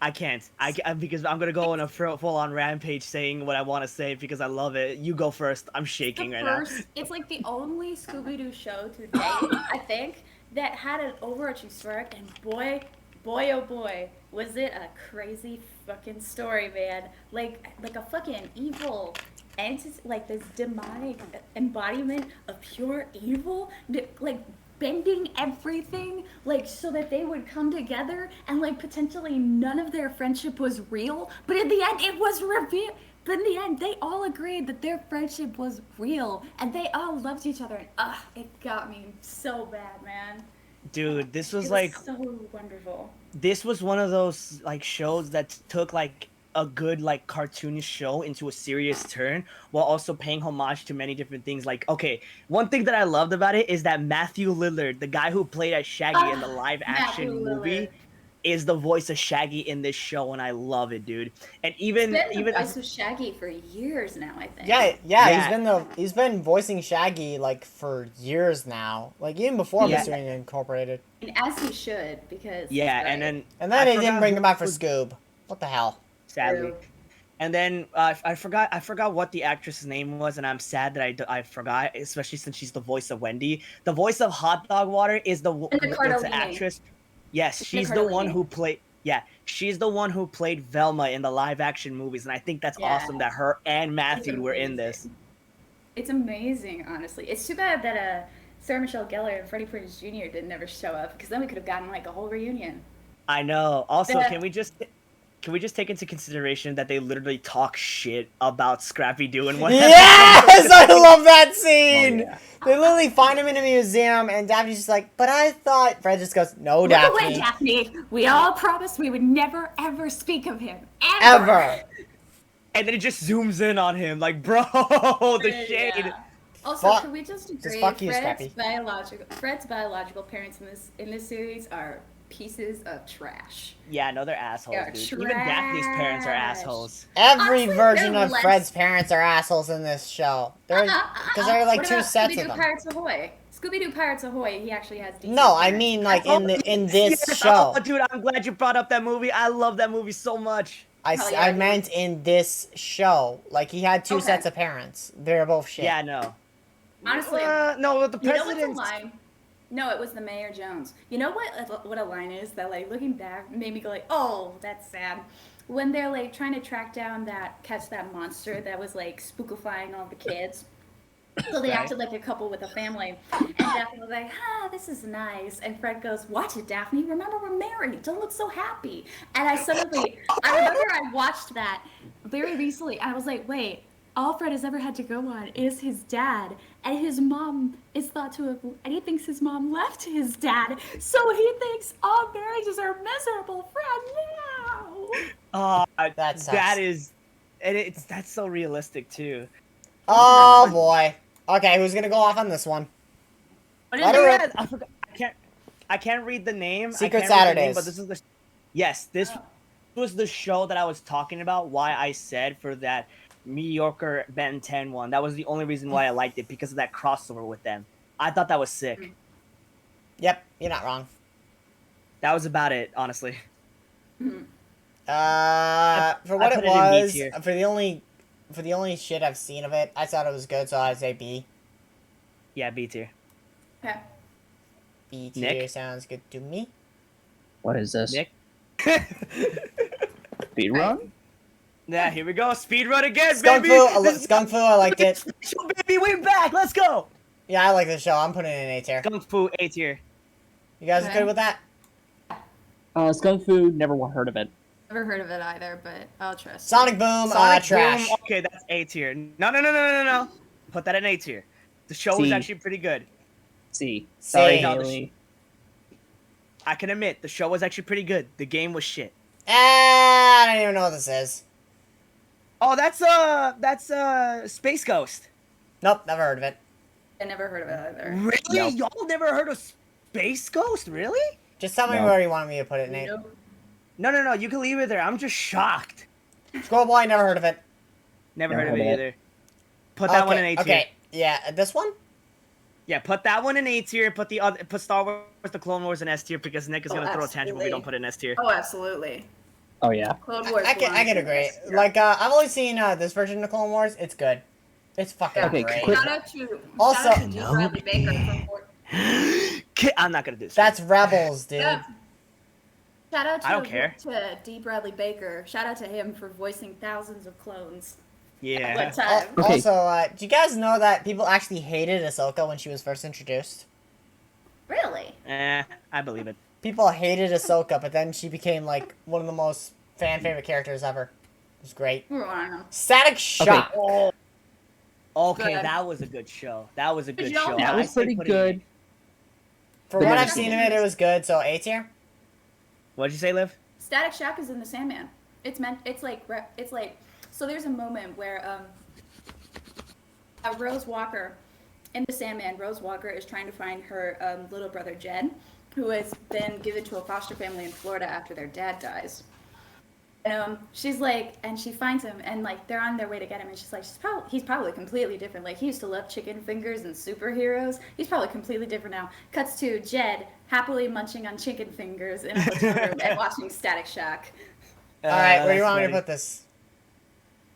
I can't. Because I'm gonna go on a full-on rampage saying what I want to say because I love it. You go first. I'm shaking right now. It's like the only Scooby-Doo show to date, I think, that had an overarching story, and boy, oh boy, was it a crazy fucking story, man. Like a fucking evil entity, like this demonic embodiment of pure evil, like bending everything, like so that they would come together, and like potentially none of their friendship was real, but in the end it was revealed. But in the end, they all agreed that their friendship was real, and they all loved each other. And it got me so bad, man. Dude, this was It like was so wonderful. this was one of those like shows that took like a good like cartoonish show into a serious turn while also paying homage to many different things. Like, okay, one thing that I loved about it is that Matthew Lillard, the guy who played as Shaggy in the live Matthew action Lillard. movie, is the voice of Shaggy in this show, and I love it, dude. And He's even been the even voice of Shaggy for years now, I think. Yeah, Yeah. he's been voicing Shaggy like for years now. Like even before Yeah. Mystery Incorporated. And as he should, because he's yeah, great. and then And then I they didn't forgot bring who him back for was- Scoob. What the hell? sadly. True. And then I forgot what the actress's name was, and I'm sad that I forgot, especially since she's the voice of Wendy. The voice of Hot Dog Water is the And the it's Cardellini. the actress. Yes, The she's the one Cardellini. who played. Yeah, she's the one who played Velma in the live action movies, and I think that's awesome that her and It's Matthew were in this. amazing. It's amazing, honestly. It's too bad that Sarah Michelle Gellar and Freddie Prinze Jr. didn't ever show up, because then we could have gotten like a whole reunion. I know. Also, Yeah. can we just take into consideration that they literally talk shit about Scrappy Doo and what? Yes, I love that scene. Oh, yeah. They literally find him in a museum, and Daphne's just like, "But I thought." Fred just goes, "No, Look Daphne, away, Daphne. We all promised we would never, ever speak of him. ever." And then it just zooms in on him, like, bro, the shade. Yeah. Also, Fuck- can we just agree? fuck you, Scrappy. Fred's biological parents in this series are pieces of trash. Yeah, no, they're assholes, They're dude. Even Daphne's parents are trash. assholes. Every Honestly, version they're of less- Fred's parents are assholes in this show. They're because there are like What two about sets Scooby-Doo of them. Pirates Ahoy. Scooby-Doo Pirates Ahoy, he actually has decent No, I parents. mean like in this Yes, show. Oh, dude, I'm glad you brought up that movie. I love that movie so much. Hell yeah, I dude. meant in this show. Like he had two Okay. sets of parents. They're both shit. Yeah, no. Honestly, No, the you know what's a president. line? No, it was the Mayor Jones. You know what a line is that like looking back made me go like, oh, that's sad. When they're like trying to catch that monster that was like spookifying all the kids. So they Right. acted like a couple with a family. And Daphne was like, this is nice. And Fred goes, watch it, Daphne. Remember, we're married. Don't look so happy. And I remember I watched that very recently. And I was like, wait, all Fred has ever had to go on is his dad. And his mom is thought to have, and he thinks his mom left his dad. So he thinks all marriages are miserable. Fred, no. That sucks. That is, and that's so realistic too. Oh boy. Okay, who's gonna go off on this one? What Let is her it? rip. I forgot. I can't read the name. Secret I can't read the Saturdays. name, but this is the. Yes, this was the show that I was talking about. Why I said for that mediocre Ben 10 one. That was the only reason why I liked it, because of that crossover with them. I thought that was sick. Yep, you're not wrong. That was about it, honestly. For what put it it in B was, tier. for the only shit I've seen of it, I thought it was good, so I'd say B. Yeah, B tier. Okay. B tier Nick? sounds good to me. What is this? Nick? Speed run? Yeah, here we go. Speed run again, Skunk baby. Fu, I liked it. Baby, we're back. Let's go. Yeah, I like the show. I'm putting it in A tier. Skunk Fu A tier. You guys Okay. good with that? Skunk Fu, never heard of it. Never heard of it either, but I'll trust. Sonic Boom, Sonic trash. Boom, okay, that's A tier. No. Put that in A tier. The show was C. actually pretty good. C. Sorry, C. Haley. I can admit, the show was actually pretty good. The game was shit. I don't even know what this is. Oh, that's Space Ghost. Nope, never heard of it. I never heard of it either. Really? Nope. Y'all never heard of Space Ghost? Really? Just tell me No. where you want me to put it, Nate. Nope. No. You can leave it there. I'm just shocked. Scroll Boy, never heard of it. Never Never heard of it heard of either. Put that one in A tier. Okay, yeah, this one? Yeah, put that one in A tier. Put Star Wars, the Clone Wars in S tier, because Nick is Oh, gonna throw a tangent when we absolutely. don't put it in S tier. Oh, absolutely. Oh, yeah. Clone Wars. I can belongs in agree. this tier. Like, I've only seen this version of Clone Wars. It's good. It's fucking Okay, great. quick- Shout out to Also- shout out to G. Bradley Baker from I'm not gonna do this. That's Rebels, dude. Yeah. Shout out to I don't care. to D. Bradley Baker. Shout out to him for voicing thousands of clones at Yeah. one time. Okay. Also, do you guys know that people actually hated Ahsoka when she was first introduced? Really? I believe it. People hated Ahsoka, but then she became, like, one of the most fan-favorite characters ever. It was great. I don't know. Static Shock. Oh. Okay, Good. that was a good show. That was a good Did y'all- show. That I was say pretty put it in good. For But what never I've seen of it, it was good. So A tier. What'd you say, Liv? Static Shock is in the Sandman. So there's a moment where Rose Walker in the Sandman, Rose Walker is trying to find her little brother Jed, who has been given to a foster family in Florida after their dad dies. And she's like, and she finds him, and like they're on their way to get him, and she's like, he's probably completely different. Like he used to love chicken fingers and superheroes. He's probably completely different now. Cuts to Jed happily munching on chicken fingers in a hotel room and watching Static Shock. All right, where do you that's want me to funny. put this?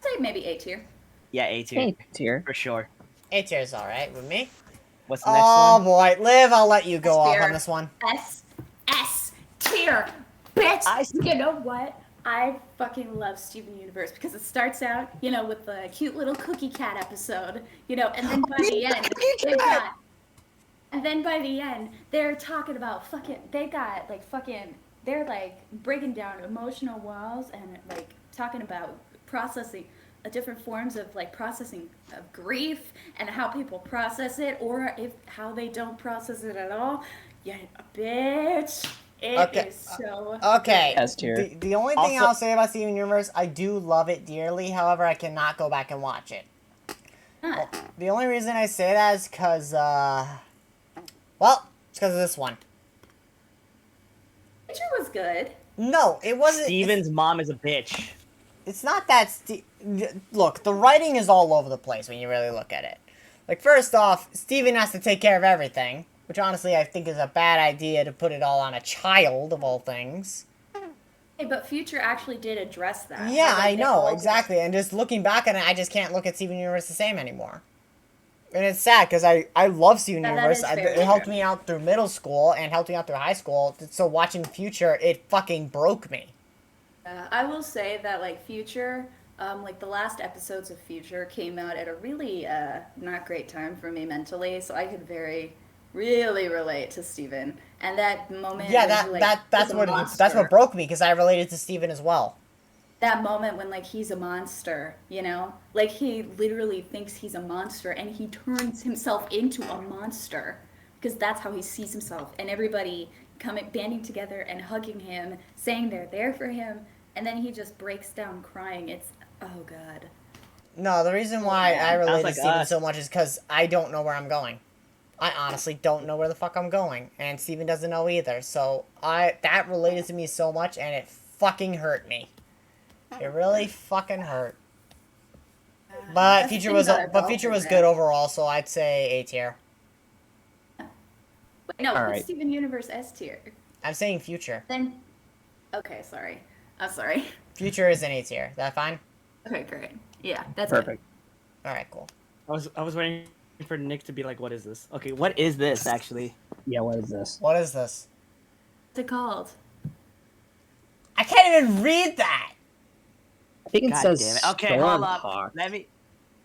I'd say maybe A tier. Yeah, A tier. A tier. For sure. A tier is all right with me. What's the next Oh one? boy, Liv, I'll let you go off tier. on this one. S tier, bitch. see. You know what? I fucking love Steven Universe because it starts out, with the cute little cookie cat episode, and then by the end, they're talking about they're like breaking down emotional walls and like talking about processing different forms of like processing of grief and how people process it or how they don't process it at all. Yeah, bitch. It is so Okay. S tier. The only thing Also- I'll say about Steven Universe, I do love it dearly. However, I cannot go back and watch it. good. The only reason I say that is because, it's because of this one. Picture was good. No, it wasn't. Steven's mom is a bitch. It's not that. Look, the writing is all over the place when you really look at it. Like, first off, Steven has to take care of everything, which honestly I think is a bad idea to put it all on a child, of all things. Hey, but Future actually did address that. Yeah, Like, I they know, all- exactly. And just looking back on it, I just can't look at Steven Universe the same anymore. And it's sad, because I love Steven Yeah, that Universe. is It very helped true. me out through middle school and helped me out through high school. So watching Future, it fucking broke me. I will say that like Future, like the last episodes of Future came out at a really not great time for me mentally, so I could really relate to Steven. And that moment, Yeah, when he, that's is a what monster. broke me, because I related to Steven as well. That moment when like he's a monster, like he literally thinks he's a monster and he turns himself into a monster because that's how he sees himself, and everybody banding together and hugging him, saying they're there for him, and then he just breaks down crying. It's oh god. No, the reason why I relate like to Steven us. so much is because I don't know where I'm going. I honestly don't know where the fuck I'm going, and Steven doesn't know either. So that related to me so much, and it fucking hurt me. It really fucking hurt. But That's the Future thing was about Future was adulthood, good man. overall, so I'd say A tier. Wait, no, All put right. Steven Universe S tier. I'm saying Future. Then, okay, sorry. I'm sorry. Future is an A tier. Is that fine? Okay, great. Yeah, that's Perfect. All right, cool. I was waiting for Nick to be like, "What is this?" Okay, what is this actually? Yeah, what is this? What is this? What's it called? I can't even read that. I think it God says damn it. Okay, hold up. Stormhawk.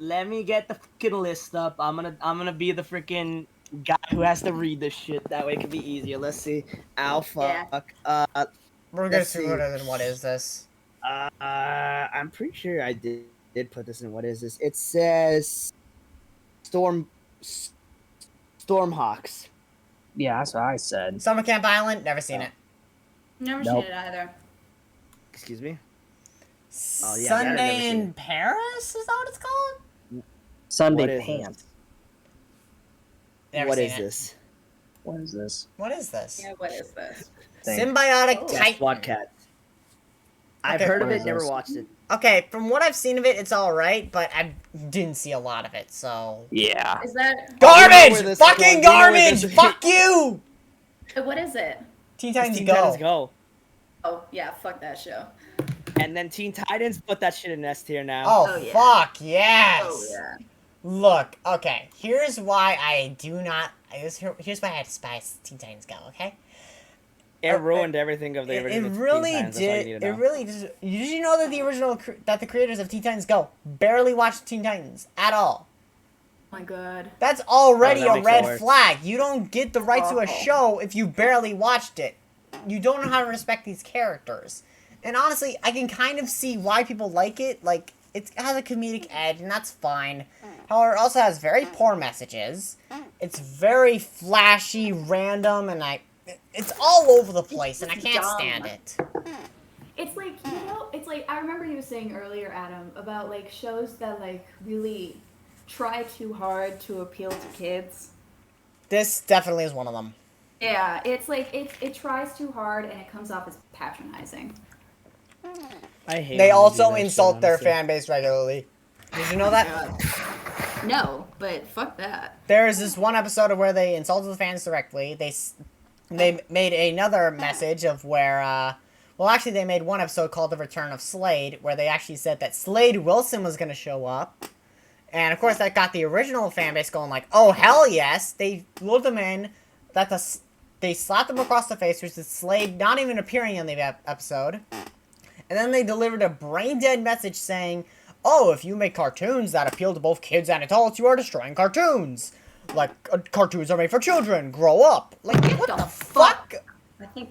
Let me get the fucking list up. I'm gonna be the freaking guy who has to read this shit. That way it can be easier. Let's see. Alpha. We're gonna Let's see see. what is what is this. I'm pretty sure I did put this in. What is this? It says Stormhawks. Yeah, that's what I said. Summer Camp Island. Never seen it. Never Nope. seen it either. Excuse me. Oh, yeah, Sunday I've never seen in Paris. Is that what it's called? Sunday What is Pants. Never What seen is it. this? What is this? What is this? Yeah, what is this? Thing? Symbiotic Oh. Titan. SWAT Cat. I've Okay, heard of what it, is never this? watched it. Okay, from what I've seen of it, it's all right, but I didn't see a lot of it. So Yeah. Is that where garbage, this- fucking we know where garbage. this- Fuck you. what is it? Teen It's Titans Teen Go. Titans Go. Oh yeah, fuck that show. And then Teen Titans put that shit in S tier now. Oh, Oh, yeah. fuck yes. Oh yeah. Look, okay. Here's why I do not. Here's why I despise Teen Titans Go. Okay. It ruined everything of the It original Teen really Titans. That's all you did. need to It know. really just. Did you know that the creators of Teen Titans Go barely watched Teen Titans at all? Oh my god. That's already Oh, that a makes it red worse. flag. You don't get the rights to a Oh. show if you barely watched it. You don't know how to respect these characters. And honestly, I can kind of see why people like it. Like, it has a comedic edge, and that's fine. However, it also has very poor messages. It's very flashy, random, and it's all over the place, and I can't dumb. stand it. It's like, it's like, I remember you saying earlier, Adam, about like shows that like really try too hard to appeal to kids. This definitely is one of them. Yeah, it's like it tries too hard and it comes off as patronizing. I hate. They when also do that insult shit, their honestly. fan base regularly. Did you know that? No, but fuck that. There's this one episode of where they insulted the fans directly. They made another message of where, well, actually, they made one episode called The Return of Slade, where they actually said that Slade Wilson was going to show up. And, of course, that got the original fan base going like, oh, hell yes. They lured them in. They slapped them across the face, which is Slade not even appearing in the episode. And then they delivered a brain-dead message saying, oh, if you make cartoons that appeal to both kids and adults, you are destroying cartoons. Like, cartoons are made for children. Grow up. Like, what the fuck? I think.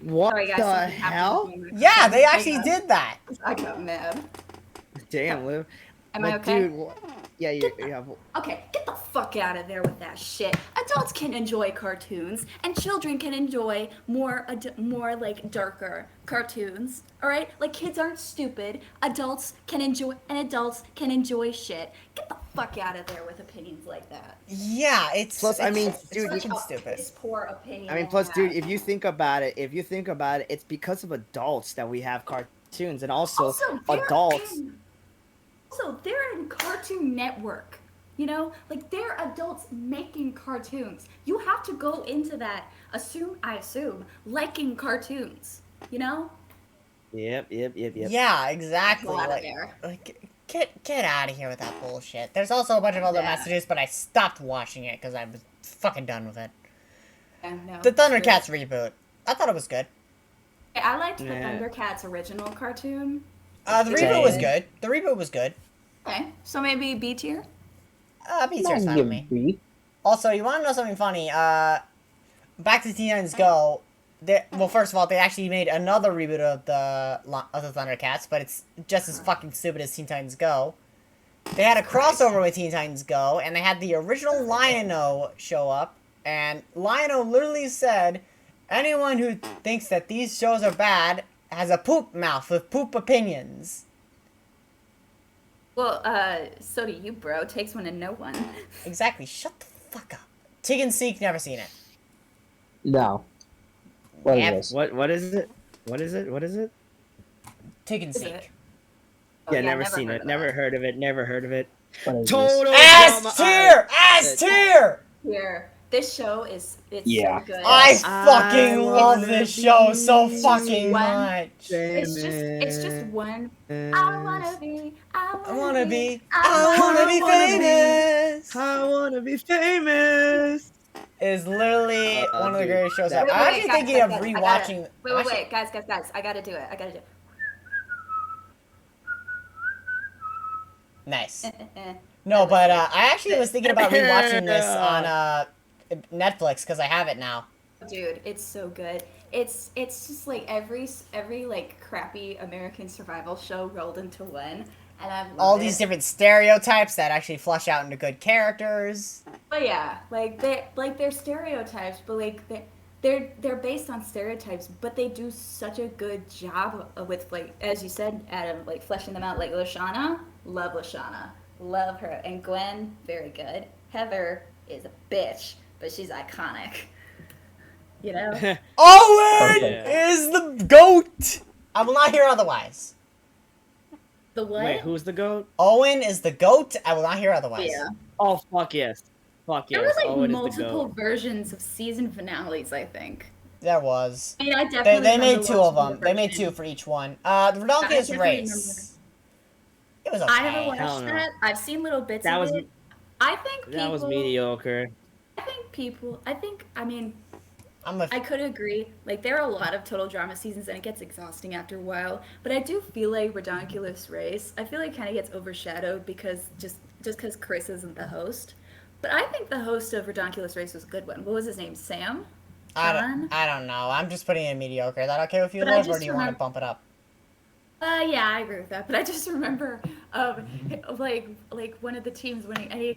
What Sorry, guys, the something happened hell? with my Yeah, they phone. actually did that. I got mad. Damn, Liv. Am I But okay? Dude, yeah, yeah. Okay, get the fuck out of there with that shit. Adults can enjoy cartoons, and children can enjoy more like darker cartoons. All right, like kids aren't stupid. Adults can enjoy shit. Get the fuck out of there with opinions like that. Yeah, it's... Plus, I mean, it's dude, fucking Such a stupid. piss poor opinion. I mean, to plus, have. dude, if you think about it, it's because of adults that we have cartoons, and also they're adults. They're in Cartoon Network. You know, like they're adults making cartoons. You have to go into that. I assume liking cartoons. You know. Yep. Yeah, exactly. Get out of Like, there. get out of here with that bullshit. There's also a bunch of other Yeah. messages, but I stopped watching it because I was fucking done with it. Yeah, no, The it's good. Thundercats reboot. I thought it was good. I liked the Yeah. Thundercats original cartoon. The Same. reboot was good. The reboot was good. Okay, so maybe B tier. B tier's fine with me. Maybe. Also, you want to know something funny? Back to Teen Titans Go. Well, first of all, they actually made another reboot of the Thundercats, but it's just as fucking stupid as Teen Titans Go. They had a crossover with Teen Titans Go, and they had the original Lion-O show up, and Lion-O literally said, anyone who thinks that these shows are bad has a poop mouth with poop opinions. Well, so do you, bro. Takes one to know one. Exactly. Shut the fuck up. Tig and Seek, never seen it. No. What Yep. is this? What is it? What is it? Tig and Is Seek. it? Oh, Yeah, never seen heard it. of Never that. heard of it. Never heard of it. What is this? Total S drama. tier! S tier! Here, this show it's Yeah. so good. I I fucking love wanna this show so be fucking one- much. It's just one. I wanna be famous. I wanna be famous. Is literally one of the dude, greatest shows that- ever. I'm actually guys, thinking of guys, I rewatching. Wait, guys, I gotta do it. Nice. Eh. No, but I actually was thinking about rewatching this on Netflix because I have it now. Dude, it's so good. It's just like every like crappy American survival show rolled into one, and I love All it. these different stereotypes that actually flush out into good characters. But yeah, they're stereotypes, but like they're based on stereotypes, but they do such a good job with, like, as you said, Adam, like fleshing them out. Like Lashana, love her, and Gwen, very good. Heather is a bitch, but she's iconic. You know. Owen Okay. is the GOAT! I will not hear otherwise. The what? Wait, who's the goat? Owen is the GOAT. I will not hear otherwise. Yeah. Oh, fuck yes. Fuck yes. There was like Owen is the multiple goat. versions of season finales, I think. There was. I mean, I definitely They made remember two of watching them. the They made version. two for each one. The Redonkulous definitely Race. It was okay. I never Hell watched no. that. I've seen little bits That of was it. I think people. that was mediocre. I mean, I'm a I could agree. Like, there are a lot of total drama seasons, and it gets exhausting after a while. But I do feel like Redonkulous Race, I feel like kind of gets overshadowed because just because Chris isn't the host. But I think the host of Redonkulous Race was a good one. What was his name? Sam? I John? don't know. I'm just putting it in mediocre. Is that okay with you, But I Liv, or just do you want to remember- bump it up? Yeah, I agree with that. But I just remember, like one of the teams winning, and he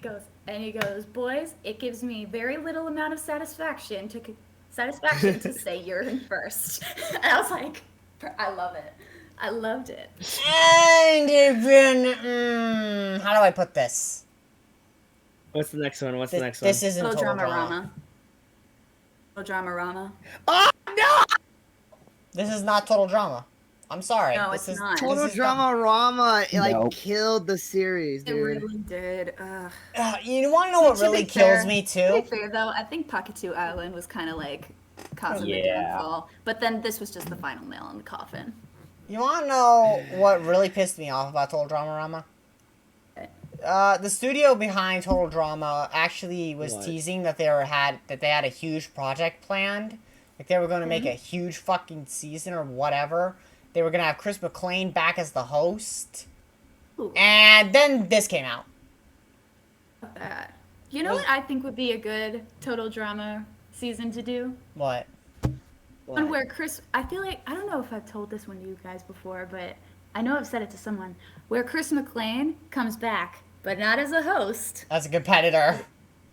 goes, boys, it gives me very little amount of satisfaction to say you're in first. And I was like, I love it. I loved it. And even, how do I put this? What's the next one? What's the next This one? isn't Total total drama drama. rama. Total drama rama. Oh no! This is not total drama. I'm sorry. No, this it's is not. Total this is Drama Rama, it, like Nope. killed the series, It dude. really did. You want to know what To be really kills fair- me To be too? fair, though, I think Pakatu Island was kind of like causing the Yeah. downfall. But then this was just the final nail in the coffin. You want to know what really pissed me off about Total Drama Rama? The studio behind Total Drama actually was What? teasing that they had a huge project planned. Like they were going to make a huge fucking season or whatever. They were going to have Chris McClain back as the host. Ooh. And then this came out. Fuck that. You know what I think would be a good total drama season to do? What? One where I feel like, I don't know if I've told this one to you guys before, but I know I've said it to someone, where Chris McClain comes back, but not as a host, As a competitor.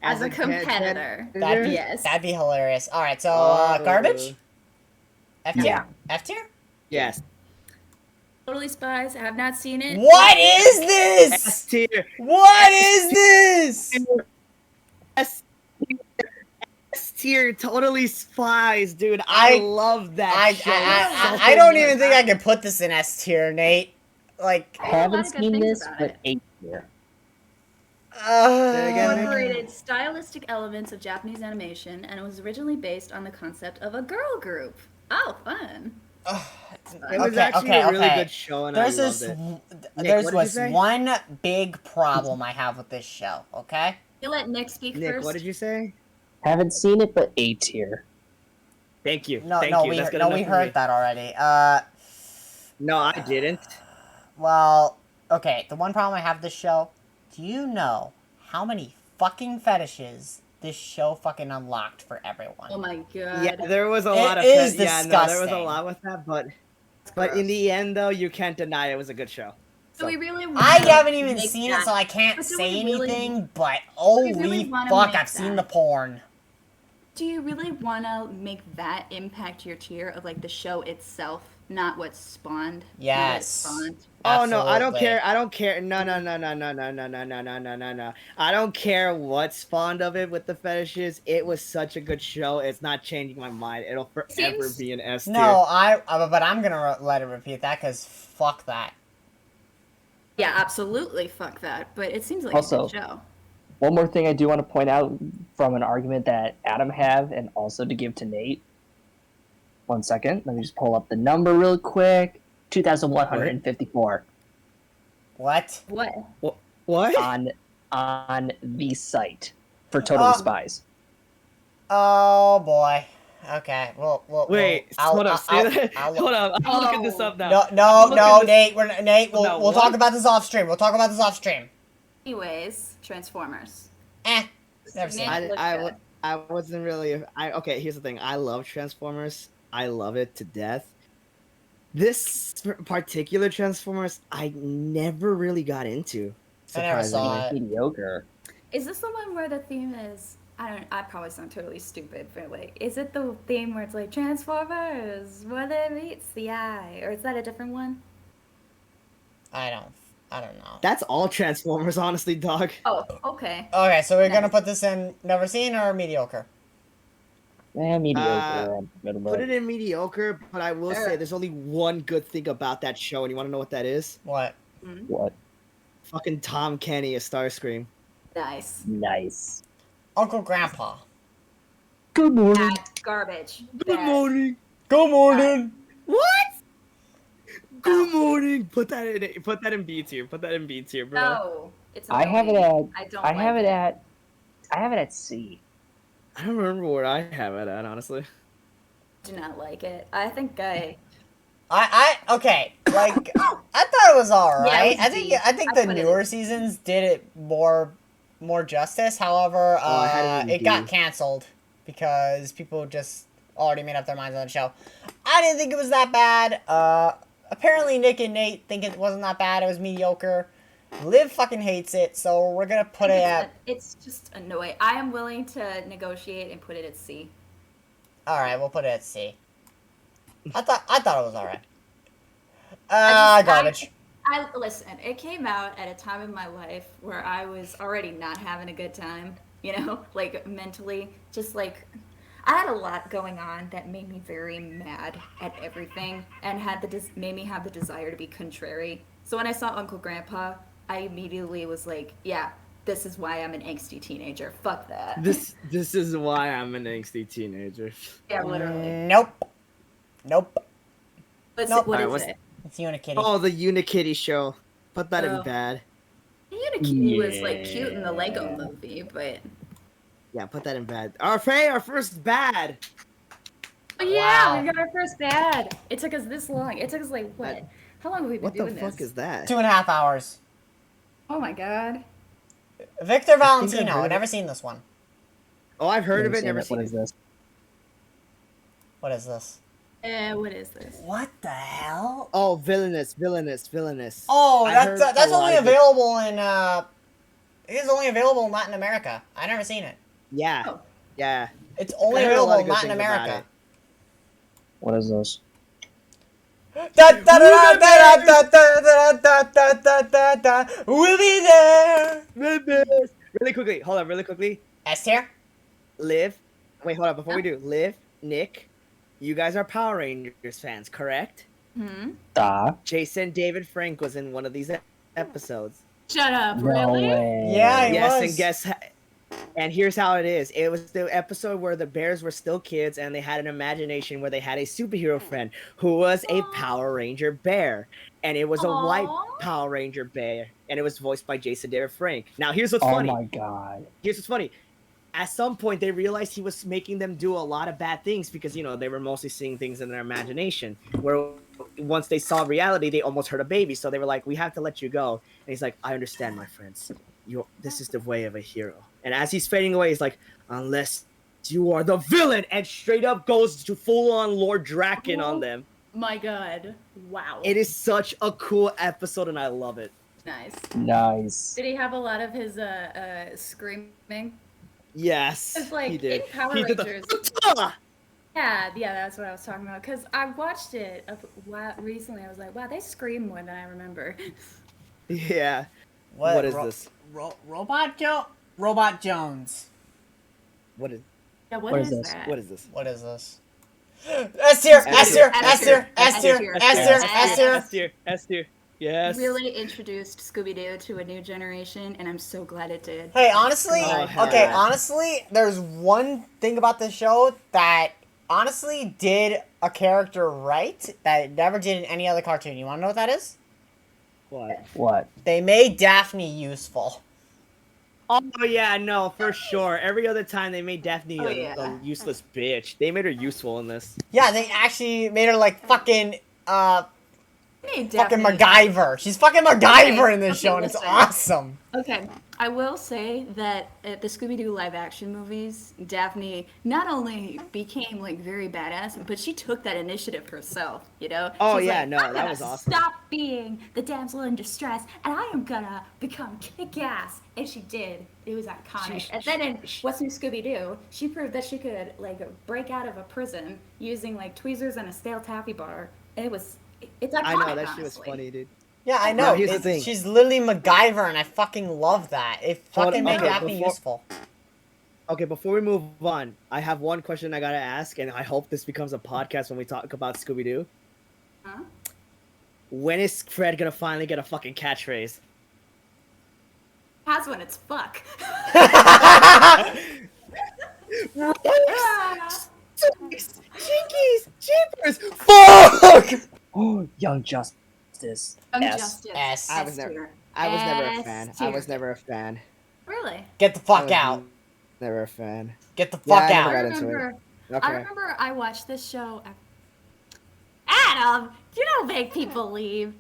as a competitor. Yes. That'd be hilarious. All right, so Oh. garbage? F tier? Yeah. F tier? Yes. Totally Spies. I have not seen it. What is this? S tier. What is this? S tier. Totally Spies, dude. I love that show. I don't even think I can put this in S tier, Nate. Like, I heard a lot Haven't of good seen things this, about but it. 8 here. Say again, Nick? Incorporated stylistic elements of Japanese animation, and it was originally based on the concept of a girl group. Oh, fun. It was actually a really good show, and There's I this. loved it. Nick, There's what did you say? one big problem I have with this show. Okay. You let Nick speak Nick, first. what did you say? Haven't seen it, but 8 here. Thank you. No, Thank no, you. we That's good no, enough we for me. heard that already. No, I didn't. Well, okay. The one problem I have with this show. Do you know how many fucking fetishes this show fucking unlocked for everyone? Oh my god. Yeah, there was a It lot of is yeah, no, there was a disgusting. lot with that, but in the end, though, you can't deny it was a good show. So we really want I to haven't even make seen that- it, so I can't But do say we really- anything. But we holy really wanna fuck, make I've seen that? the porn. Do you really want to make that impact your tier of like the show itself, not what's spawned? not what Yes. spawned? Oh no, I don't Absolutely. care. I don't care. No. I don't care what spawned of it with the fetishes. It was such a good show. It's not changing my mind. It'll forever Seems- be an S tier. No, but I'm gonna let it repeat that because fuck that. Yeah, absolutely. Fuck that. But it seems like Also- a good show. One more thing I do want to point out from an argument that Adam have, and also to give to Nate. 1 second. Let me just pull up the number real quick. 2,154 What? What? What? on the site for Totally Spies. Oh boy. Okay. Well. Wait, hold up. Say that. Hold up. I'm looking this up now. No, I'm looking Nate. this- Nate. No, We'll what? talk about this off stream. Anyways, Transformers. Never seen Nate it. looked good. I wasn't really. Okay, here's the thing. I love Transformers. I love it to death. This particular Transformers, I never really got into. I never saw Surprisingly. it. Mediocre. Is this the one where the theme is? I probably sound totally stupid, but like, is it the theme where it's like Transformers, whether meets the eye, or is that a different one? I don't know. That's all Transformers, honestly, dog. Oh, okay. Okay, so we're gonna Nice. put this in never seen or mediocre. Mediocre. Put it in mediocre, but I will say there's only one good thing about that show, and you want to know what that is? What? What? Fucking Tom Kenny as Starscream. Nice. Nice. Uncle Grandpa. Good morning. Bad garbage. Good Bad. morning. Good morning. What? Good morning. Put that in B tier. Put that in B tier, bro. No, it's. I have it annoying. at. I don't. I like have it at. I have it at C. I don't remember where I have it at, honestly. Do not like it. I think I. Okay, like I thought it was alright. Yeah, it was D. I think I the put it newer in. seasons did it more justice. However, I had it in it got D. canceled because people just already made up their minds on the show. I didn't think it was that bad. apparently Nick and Nate think it wasn't that bad. It was mediocre. Liv fucking hates it, so we're gonna put it at. It's just annoying. I am willing to negotiate and put it at C. All right, we'll put it at C. I thought it was all right. Garbage. I listen. It came out at a time in my life where I was already not having a good time. You know, like mentally, just like I had a lot going on that made me very mad at everything, and made me have the desire to be contrary. So when I saw Uncle Grandpa, I immediately was like, yeah, this is why I'm an angsty teenager. Fuck that. This is why I'm an angsty teenager. Yeah, literally. Nope. What Nope. is Alright, it? It's Unikitty. Oh, the Unikitty show. Put that Oh. in bad. Unikitty was like cute in the Lego movie, but Yeah, put that in bad. Our first bad. oh yeah, Wow. we got our first bad. It took us this long. It took us like what? How long have we been What the doing fuck this? is that? 2.5 hours. Oh my god. Victor I've Valentino. heard I've of never it. seen this one. Oh, I've heard of it, never What seen is it. this? What is this? What is this? What the hell? Oh, villainous. Oh, I heard that's a only lot of it. available in it is only available in Latin America. I've never seen it. Yeah, Oh. yeah. It's only I heard a available lot of in good Latin things about America. What is this? We'll be there. Really quickly, hold on, really quickly. S tier? Liv, wait, hold on. Before we do, Liv, Nick, you guys are Power Rangers fans, correct? Hmm. Jason David Frank was in one of these episodes. Shut up, No really? way. Yeah, he Yes, was. and and here's how it is. It was the episode where the bears were still kids and they had an imagination where they had a superhero friend who was a Power Ranger bear. And it was a white Aw. Power Ranger bear. And it was voiced by Jason David Frank. Now, here's what's Oh funny. my god. Here's what's funny. At some point, they realized he was making them do a lot of bad things because, you know, they were mostly seeing things in their imagination. Where once they saw reality, they almost hurt a baby. So they were like, we have to let you go. And he's like, I understand, my friends. This is the way of a hero. And as he's fading away, he's like, unless you are the villain. And straight up goes to full-on Lord Draken on them. My god. Wow. It is such a cool episode, and I love it. Nice. Nice. Did he have a lot of his screaming? Yes, It's like he did. in Power He did Rangers. the... Yeah, that's what I was talking about. Cause I watched it recently. I was like, wow, they scream more than I remember. Yeah. What is this? Robot Jones. What is... Yeah, What is is this? that? What is this? What is this? S tier, S tier, S tier, S tier, tier, S tier, S tier. S tier. S tier. Yes. Really introduced Scooby-Doo to a new generation, and I'm so glad it did. Hey, honestly, Oh, hell okay, yeah. honestly, there's one thing about the show that honestly did a character right that it never did in any other cartoon. You want to know what that is? What? What? They made Daphne useful. Oh yeah, no, for sure. Every other time they made Daphne Oh, a yeah. useless bitch. They made her useful in this. Yeah, they actually made her like fucking Hey, fucking Daphne. MacGyver. She's fucking MacGyver in this Okay, show, and it's listen. awesome. Okay, I will say that at the Scooby-Doo live-action movies, Daphne not only became like very badass, but she took that initiative herself. You know? Oh, She's yeah, like, no, I'm that gonna was awesome. Stop being the damsel in distress, and I am gonna become kick-ass. And she did. It was iconic. And then in What's New Scooby-Doo, she proved that she could like break out of a prison using like tweezers and a stale taffy bar. And it's iconic. I know that shit was honestly. funny, dude. Yeah, I know. Now, here's the thing. She's literally MacGyver, and I fucking love that. It Hold fucking on, made okay, Daphne before- useful. Okay, before we move on, I have one question I gotta ask, and I hope this becomes a podcast when we talk about Scooby Doo. Huh? When is Fred gonna finally get a fucking catchphrase? Has when it's fuck. Jinkies! Jeepers! Fuck! Oh, Young Justice. Young S. Justice. S. I was S never- tier. I was never a S fan. I tier. was never a fan. Really? Get the I fuck was out. Never a fan. Get the Yeah, fuck I never out. got into it. I Okay. remember I watched this show. Adam, you don't make people leave.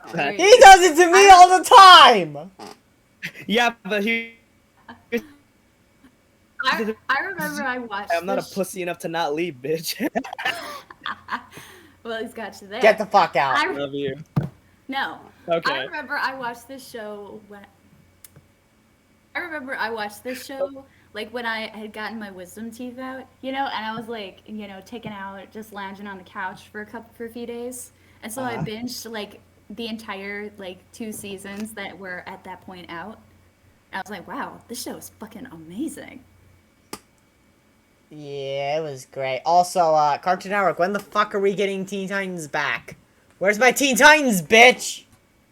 Oh, there you He does it to me all the time! Yeah, but he. I remember I watched. I'm not a this pussy enough to not leave, bitch. Well, Well, he's got you there. Get the fuck out. I, Love you. no. Okay. I remember I watched this show like when I had gotten my wisdom teeth out, and I was like, taken out, just lounging on the couch for a few days. And so I binged like the entire like 2 seasons that were at that point out. And I was like, wow, this show is fucking amazing. Yeah, it was great. Also, Cartoon Network, when the fuck are we getting Teen Titans back? Where's my Teen Titans, bitch?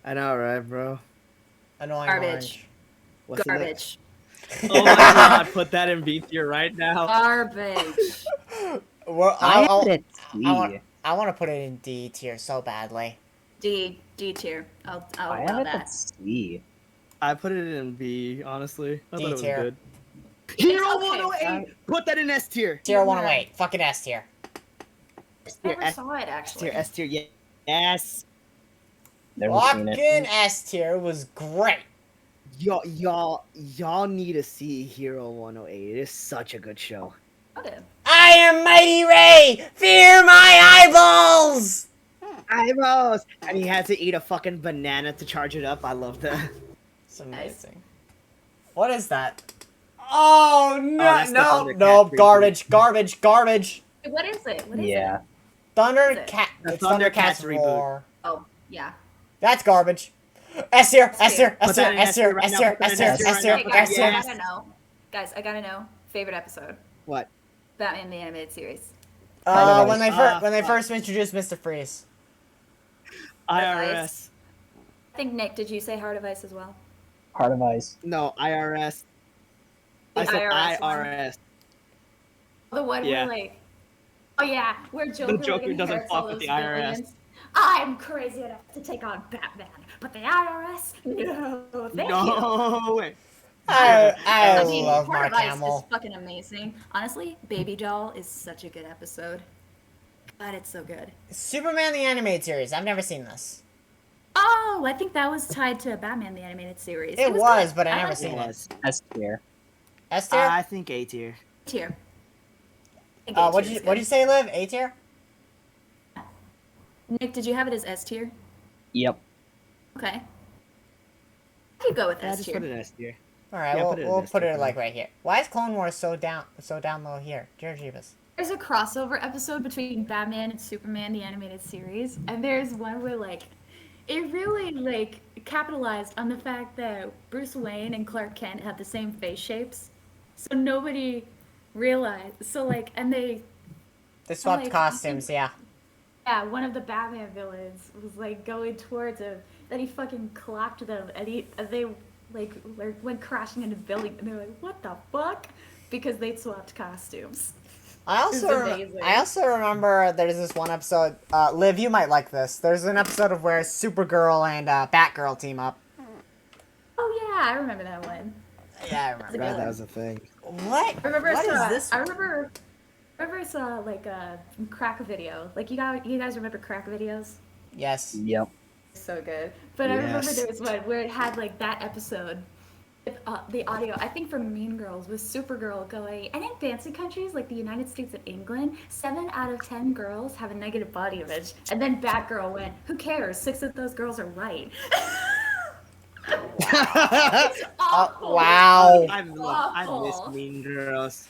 I know, right, bro? Annoying Garbage. orange. What's the Garbage. Oh my god, put that in B tier right now. Garbage. Well, I have it at C. I want to put it in D tier so badly. D tier. I'll I allow have it that. at C. I put it in B, honestly. I D thought it was tier. good. Hero okay. 108! Put that in S tier. Tier 108. Fucking S tier. Never S- saw it S actually. tier, S tier, yes. Never seen it. Fucking S tier was great. Y'all need to see Hero 108. It is such a good show. Okay. I am Mighty Ray! Fear my eyeballs! Eyebrows! And he had to eat a fucking banana to charge it up. I love that. It's amazing. What is that? Oh, no, that's the no, Thundercat no, reboot. garbage. Wait, what is it? What is Yeah. it? Thundercat. The It's Thundercats Thundercats reboot. Roar. Oh, yeah. That's garbage. S tier, S tier, Put S that tier, in S S tier tier, right S now, tier, put that S in tier, S tier S right tier, now, Hey, put that S guys, tier. in I S gotta know. Guys, I gotta know. Favorite episode. What? Batman the Animated Series. When they fuck. first introduced Mr. Freeze. IRS. I think, Nick, did you say Heart of Ice as well? Heart of Ice. No, IRS. The I said IRS one. IRS. The one Yeah. where, like, oh yeah, where Joker, Joker doesn't inherits all fuck with those the IRS. billions. I'm crazy enough to take on Batman, but the IRS, no, thank you. No way. I mean, love Heart Mark of Ice Hamill. is fucking amazing. Honestly, Baby Doll is such a good episode. God, it's so good. Superman the Animated Series. I've never seen this. Oh, I think that was tied to Batman the Animated Series. It was, good. but I never liked seen it. Yes. S tier. S tier? I think A tier. Tier. I think What'd A tier is you good. say, Liv? A tier? Nick, did you have it as S tier? Yep. Okay. I could go with Yeah, S just put tier. it in S tier. All right, Yeah, we'll put it in we'll S put tier it for like me. right here. Why is Clone Wars so down low here? Dear Jeebus. There's a crossover episode between Batman and Superman the Animated Series, and there's one where like it really like capitalized on the fact that Bruce Wayne and Clark Kent have the same face shapes, so nobody realized. So like, and they Swapped like, costumes, yeah. yeah, one of the Batman villains was like going towards him, then he fucking clocked them, and they like went crashing into the building, and they're like, what the fuck? Because they swapped costumes. I also remember there's this one episode. Liv, you might like this. There's an episode of where Supergirl and Batgirl team up. Oh yeah, I remember that one. Yeah, I remember. Right, that was a thing. What? I remember What saw, is this? I remember I saw like a crack video. Like you guys remember crack videos? Yes. Yep. So good. But I remember Yes. there was one where it had like that episode with the audio, I think from Mean Girls, with Supergirl going, and in fancy countries like the United States and England, 7 out of 10 girls have a negative body image. And then Batgirl went, who cares? 6 of those girls are white. It's awful. Wow. I miss Awful. Mean Girls.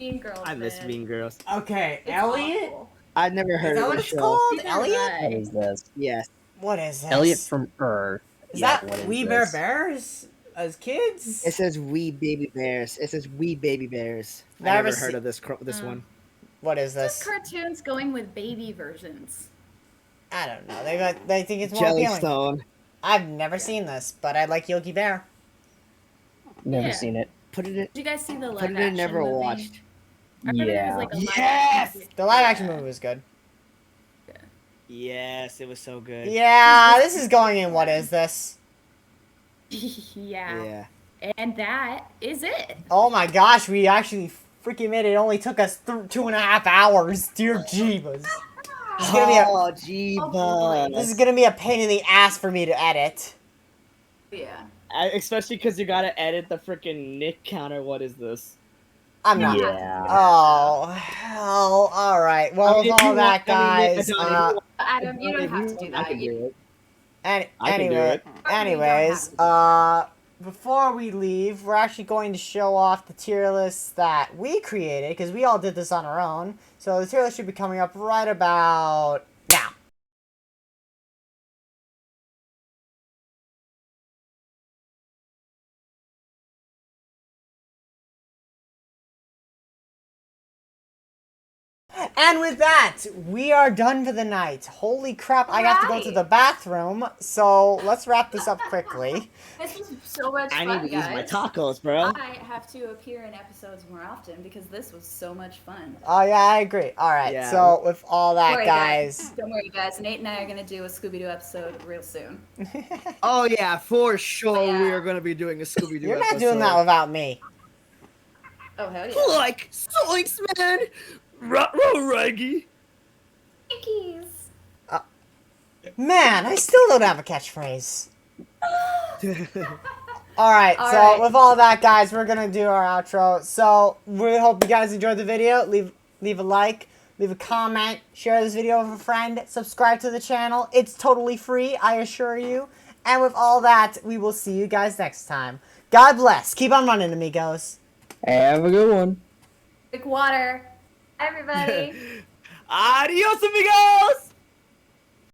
Mean Girls. I miss man. Mean Girls. Okay, It's Elliot? awful. I've never Is heard that of what the it's show. called? Neither Elliot? did What I. is this? Yes. What is this? Elliot from Earth. Is Yeah, that what is We Bear this? Bears as kids? It says "We Baby Bears." It says "We Baby Bears." I Never never se- heard of this one. What is Just this? cartoons going with baby versions. I don't know. They think it's more appealing. Jellystone. I've never seen this, but I like Yogi Bear. Never Yeah. seen it. Put it in. Did you guys see the live Put it action in. Never movie? watched. I remember there was Yeah. like a live Yes! action movie. The live action movie was good. Yes, it was so good. Yeah, this is going in. What is this? Yeah. Yeah. And that is it. Oh my gosh, we actually freaking made it. It only took us 2.5 hours. Dear Jeebus. This is gonna be a, Oh, gee, boy. this is gonna be a pain in the ass for me to edit. Yeah. Especially because you gotta edit the freaking Nick counter. What is this? I'm not. You don't have to Yeah. do that. Oh, hell. All right. Well, I mean, with if all you that, want- I mean, guys. John, if you want- Adam, you don't if have you to do want, I that. can do it. I can do Anyway, it. anyways, before we leave, we're actually going to show off the tier list that we created, because we all did this on our own. So the tier list should be coming up right about now. And with that, we are done for the night. Holy crap, I have to go to Alright. the bathroom, so let's wrap this up quickly. This was so much I fun, need to eat my guys. tacos, bro. I have to appear in episodes more often because this was so much fun. Oh, yeah, I agree. Alright, Yeah. so with all that, Don't guys. worry, guys. Nate and I are gonna do a Scooby-Doo episode real soon. Oh yeah, for sure Yeah. we are gonna be doing a Scooby Doo. You're not doing that without me. Oh hell yeah! Like Zoinks, man. Ruh-roh, Reggie. Yankees. Man, I still don't have a catchphrase. Alright, so Alright. with all that, guys, we're gonna do our outro. So, we hope you guys enjoyed the video. Leave a like, leave a comment, share this video with a friend, subscribe to the channel. It's totally free, I assure you. And with all that, we will see you guys next time. God bless. Keep on running, amigos. Have a good one. Drink water. Everybody. Adios, amigos.